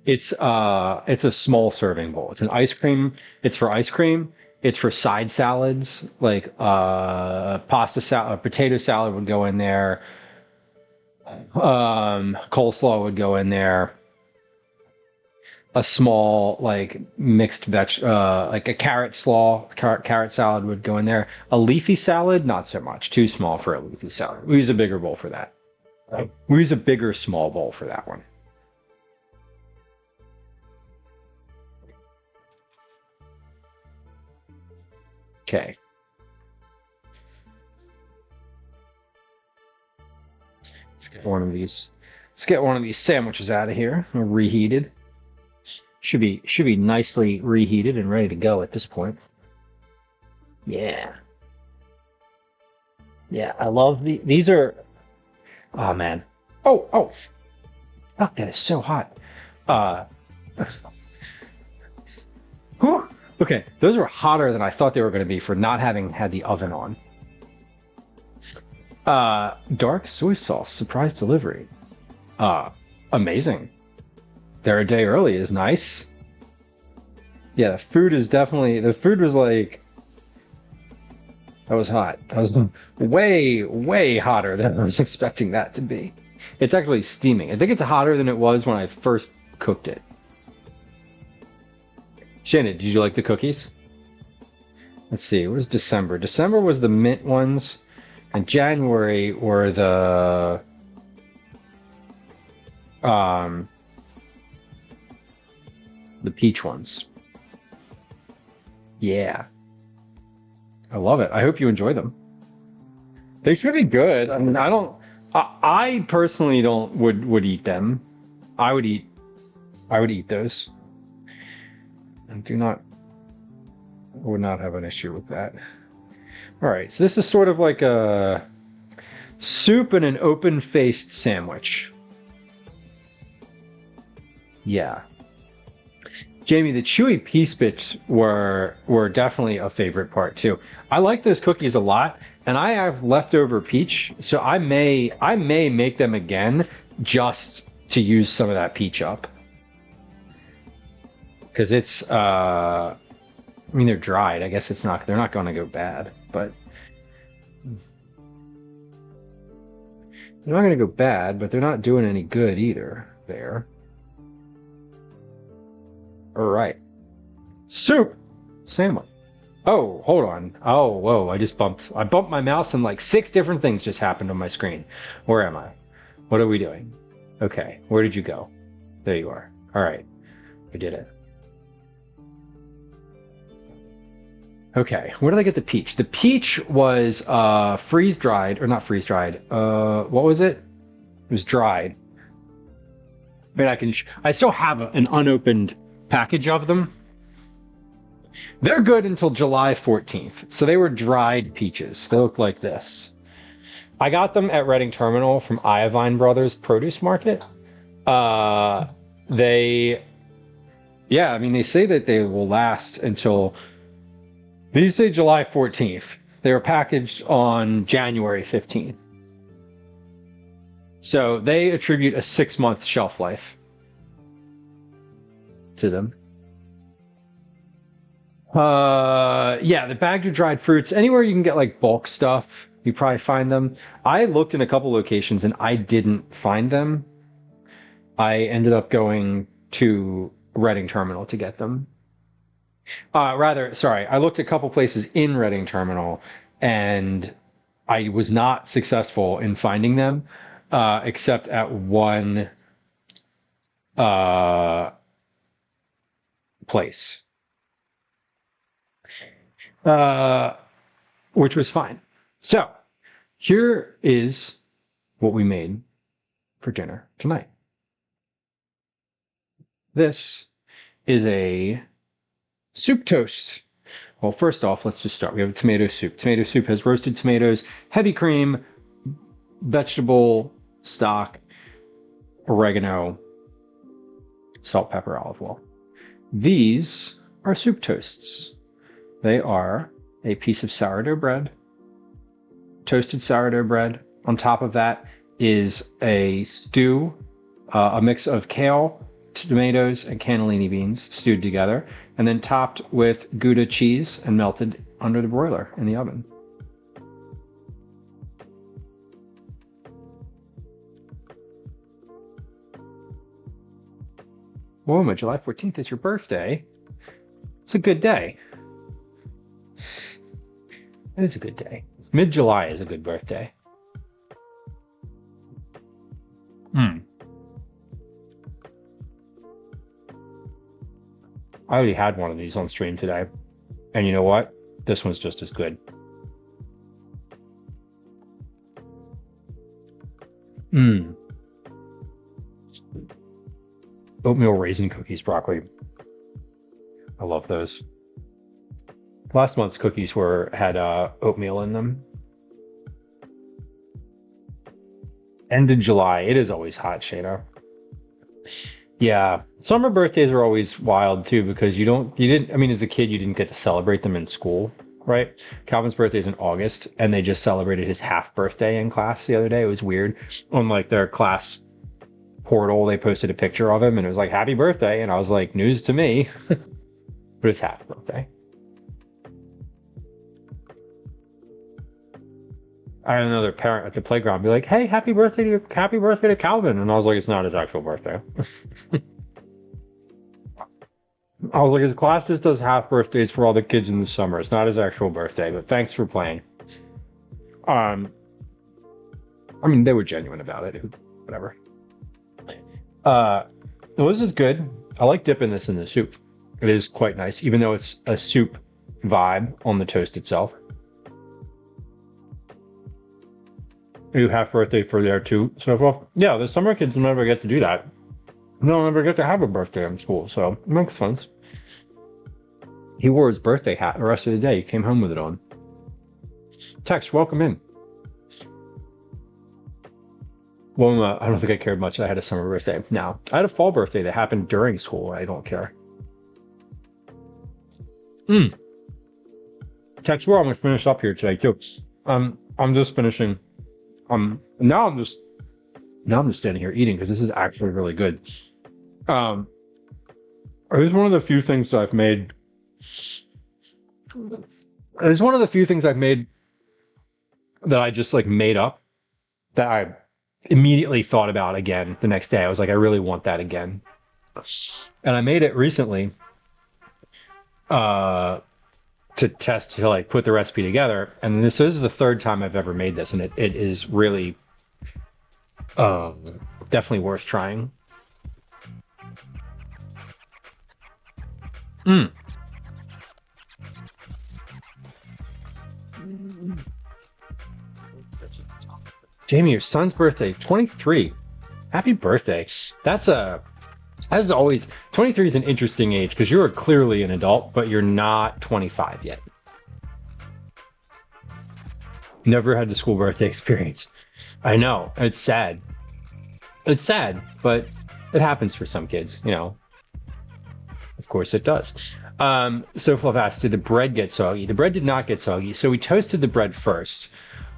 It's a small serving bowl. It's an ice cream. It's for ice cream. It's for side salads, like pasta salad, potato salad would go in there. Coleslaw would go in there. A small like mixed like a carrot salad would go in there. A leafy salad, not so much. Too small for a leafy salad. We use a bigger bowl for that. We use a bigger small bowl for that one. Okay. Let's get one of these. Let's get one of these sandwiches out of here. Reheated. Should be nicely reheated and ready to go at this point. Yeah. Yeah, I love these are. Oh man. Oh. Fuck, that is so hot. Whew. Okay, those were hotter than I thought they were going to be for not having had the oven on. Dark soy sauce surprise delivery. Amazing. They're a day early is nice. Yeah, the food was like, that was hot. That was way hotter than I was expecting that to be. It's actually steaming. I think it's hotter than it was when I first cooked it. Shannon, did you like the cookies? Let's see, what was December? December was the mint ones, and January were the peach ones. Yeah. I love it. I hope you enjoy them. They should be good. I mean, I personally would eat them. I would eat those. And would not have an issue with that. All right, so this is sort of like a soup and an open-faced sandwich. Yeah. Jamie, the chewy peace bits were definitely a favorite part too. I like those cookies a lot, and I have leftover peach, so I may make them again just to use some of that peach up. Because it's, I mean, they're dried. I guess they're not going to go bad, but they're not going to go bad, but they're not doing any good either there. All right. Soup sandwich. Oh, hold on. Oh, whoa. I bumped my mouse and like 6 different things just happened on my screen. Where am I? What are we doing? Okay. Where did you go? There you are. All right. I did it. Okay, where did I get the peach? The peach was freeze-dried, or not freeze-dried. What was it? It was dried. I mean, I still have an unopened package of them. They're good until July 14th. So they were dried peaches. They look like this. I got them at Reading Terminal from Iovine Brothers Produce Market. Yeah, I mean, they say that they will last until... These say July 14th. They were packaged on January 15th. So they attribute a 6-month shelf life to them. Yeah, the bagged or dried fruits. Anywhere you can get like bulk stuff, you probably find them. I looked in a couple locations and I didn't find them. I ended up going to Reading Terminal to get them. I looked a couple places in Reading Terminal and I was not successful in finding them, except at one place, which was fine. So here is what we made for dinner tonight. This is a soup toast. Well, first off, let's just start. We have a tomato soup. Tomato soup has roasted tomatoes, heavy cream, vegetable stock, oregano, salt, pepper, olive oil. These are soup toasts. They are a piece of sourdough bread, toasted sourdough bread. On top of that is a stew, a mix of kale, tomatoes, and cannellini beans stewed together, and then topped with Gouda cheese and melted under the broiler in the oven. Whoa, July 14th is your birthday. It's a good day. It is a good day. Mid-July is a good birthday. I already had one of these on stream today. And you know what? This one's just as good. Oatmeal raisin cookies, broccoli. I love those. Last month's cookies had oatmeal in them. End of July. It is always hot, Shayna. Yeah, summer birthdays are always wild too because I mean, as a kid, you didn't get to celebrate them in school, right? Calvin's birthday is in August, and they just celebrated his half birthday in class the other day. It was weird. On like their class portal, they posted a picture of him, and it was like, "Happy birthday," and I was like, "News to me," but it's half birthday. I had another parent at the playground be like, "Hey, happy birthday to Calvin," and I was like, "It's not his actual birthday." I was like, his class just does half birthdays for all the kids in the summer. It's not his actual birthday, but thanks for playing. I mean, they were genuine about it. Whatever. This is good. I like dipping this in the soup. It is quite nice, even though it's a soup vibe on the toast itself. You half birthday for there too. So, well, yeah, the summer kids never get to do that. They don't ever get to have a birthday in school, so it makes sense. He wore his birthday hat the rest of the day. He came home with it on. Tex, welcome in. Well, I don't think I cared much that I had a summer birthday. No, I had a fall birthday that happened during school. I don't care. Tex, we're almost finished up here today too. I'm just finishing. Now I'm just standing here eating because this is actually really good. It is one of the few things that I've made. It's one of the few things I've made that I just like made up that I immediately thought about again the next day. I was like, I really want that again. And I made it recently to test to like put the recipe together. And this is the third time I've ever made this, and it is really definitely worth trying. Jamie, your son's birthday, 23. Happy birthday. That's as always, 23 is an interesting age because you're clearly an adult, but you're not 25 yet. Never had the school birthday experience. I know, it's sad. It's sad, but it happens for some kids, you know. Of course it does. So Fluff asked, did the bread get soggy? The bread did not get soggy, so we toasted the bread first.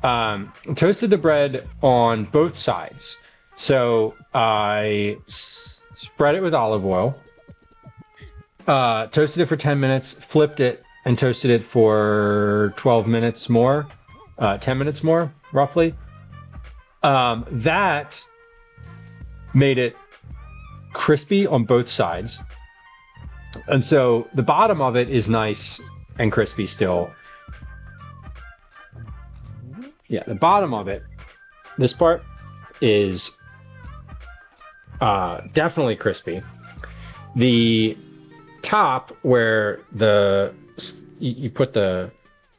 Toasted the bread on both sides. So I spread it with olive oil, toasted it for 10 minutes, flipped it, and toasted it for 12 minutes more, 10 minutes more, roughly. That made it crispy on both sides. And so the bottom of it is nice and crispy still. Yeah, the bottom of it, this part, is definitely crispy. The top, where you put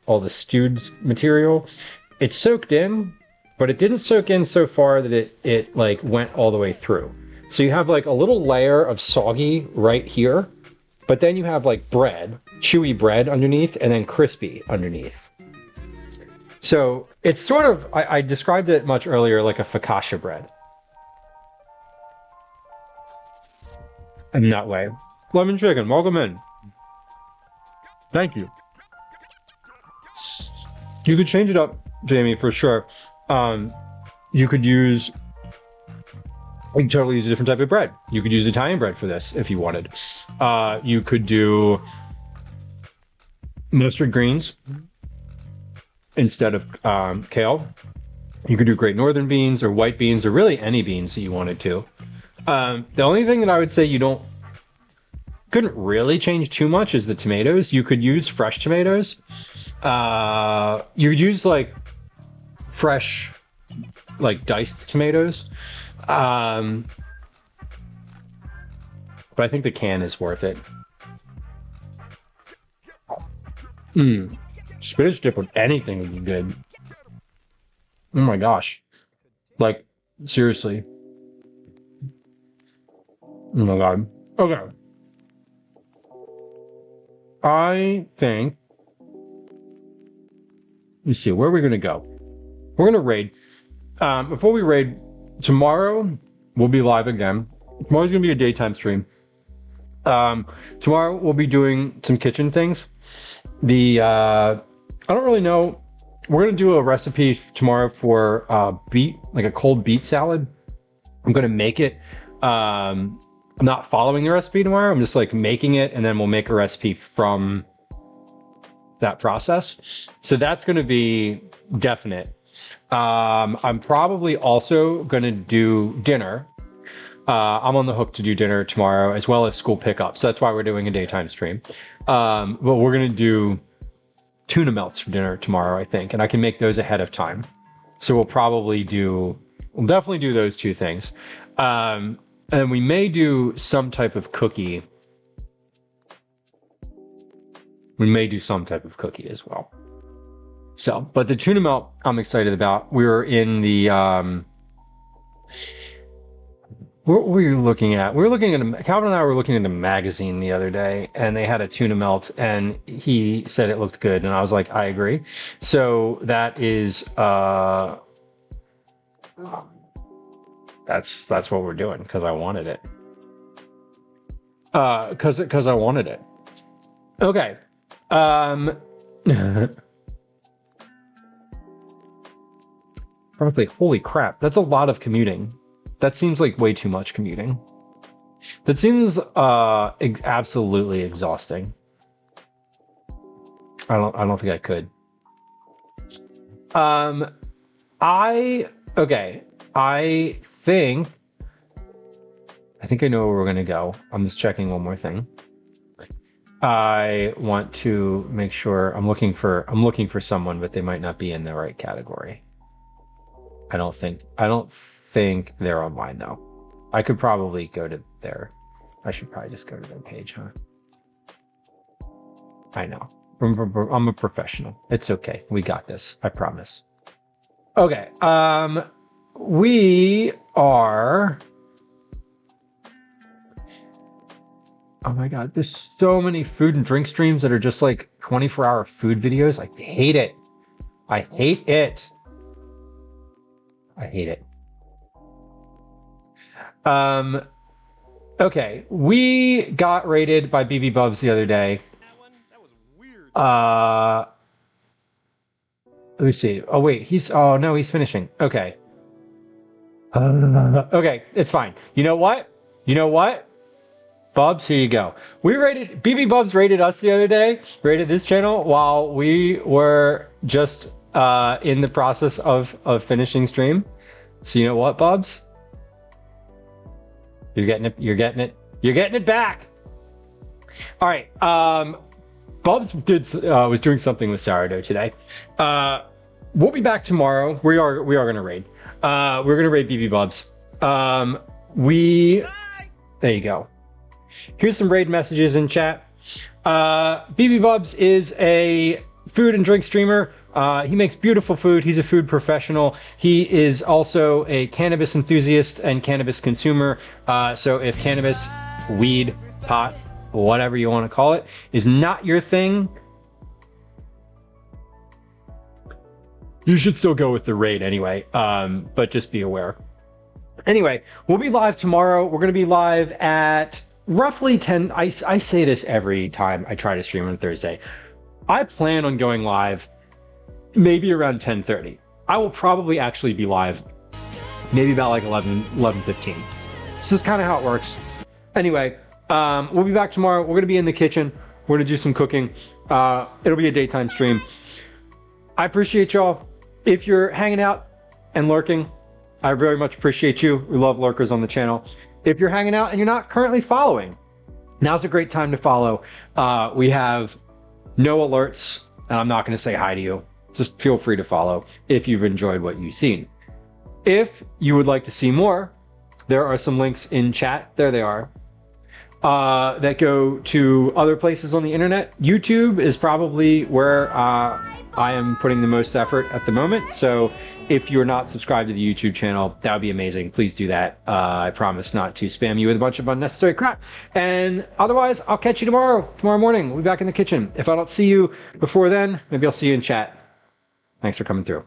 all the stewed material, it's soaked in, but it didn't soak in so far that it like went all the way through. So you have like a little layer of soggy right here, but then you have like bread, chewy bread underneath, and then crispy underneath. So it's sort of, I described it much earlier like a focaccia bread. In that way. Lemon chicken, welcome in. Thank you. You could change it up, Jamie, for sure. You could totally use a different type of bread. You could use Italian bread for this if you wanted. You could do mustard greens instead of kale. You could do Great Northern beans or white beans or really any beans that you wanted to. The only thing that I would say couldn't really change too much is the tomatoes. You could use fresh tomatoes. You could use like fresh, like diced tomatoes. But I think the can is worth it. Spinach dip with anything would be good. Oh my gosh. Like, seriously. Oh my god. Okay. I think... Let's see, where are we going to go? We're going to raid. Before we raid, tomorrow we'll be live again. Tomorrow's going to be a daytime stream. Tomorrow we'll be doing some kitchen things. I don't really know. We're going to do a recipe tomorrow for beet, like a cold beet salad. I'm going to make it. I'm not following the recipe tomorrow. I'm just like making it, and then we'll make a recipe from that process. So that's going to be definite. I'm probably also going to do dinner. I'm on the hook to do dinner tomorrow, as well as school pickup. So that's why we're doing a daytime stream. But we're going to do tuna melts for dinner tomorrow, I think. And I can make those ahead of time. So we'll definitely do those two things. And we may do some type of cookie. We may do some type of cookie as well. So, but the tuna melt I'm excited about. We were in the, what were you looking at? We were looking at, Calvin and I were looking at a magazine the other day, and they had a tuna melt, and he said it looked good, and I was like, I agree. So that is, that's what we're doing, because I wanted it. Because I wanted it. Okay. Probably, holy crap, that's a lot of commuting. That seems like way too much commuting. That seems absolutely exhausting. I don't think I could. I think I know where we're gonna go. I'm just checking one more thing. I want to make sure I'm looking for someone, but they might not be in the right category. I don't think they're online though. I could probably go to their, I should probably just go to their page, huh? I know. I'm a professional. It's okay. We got this. I promise. Okay. We are, oh my God, there's so many food and drink streams that are just like 24-hour food videos. I hate it. I hate it. I hate it. Okay, we got raided by BB Bubs the other day. That was weird. Let me see. Oh wait, oh no, he's finishing. Okay. Okay, it's fine. You know what? Bubs, here you go. BB Bubs raided us the other day, raided this channel while we were just in the process of finishing stream. So you know what, Bubs? You're getting it back. All right. Bubs was doing something with Sourdough today. We'll be back tomorrow. We are gonna raid. We're gonna raid BB Bubs. There you go. Here's some raid messages in chat. BB Bubs is a food and drink streamer. He makes beautiful food. He's a food professional. He is also a cannabis enthusiast and cannabis consumer. So if cannabis, weed, pot, whatever you want to call it, is not your thing, you should still go with the raid anyway. But just be aware. Anyway, we'll be live tomorrow. We're going to be live at roughly 10. I say this every time I try to stream on Thursday. I plan on going live maybe around 10:30. I will probably actually be live maybe about like 11:15. This is kind of how it works. Anyway, we'll be back tomorrow. We're going to be in the kitchen. We're going to do some cooking. It'll be a daytime stream. I appreciate y'all. If you're hanging out and lurking, I very much appreciate you. We love lurkers on the channel. If you're hanging out and you're not currently following, now's a great time to follow. We have no alerts, and I'm not going to say hi to you. Just feel free to follow if you've enjoyed what you've seen. If you would like to see more, There are some links in chat. There they are. That go to other places on the internet. YouTube is probably where I am putting the most effort at the moment. So if you're not subscribed to the YouTube channel, that would be amazing. Please do that. I promise not to spam you with a bunch of unnecessary crap. And otherwise, I'll catch you tomorrow morning. We'll be back in the kitchen. If I don't see you before then, maybe I'll see you in chat. Thanks for coming through.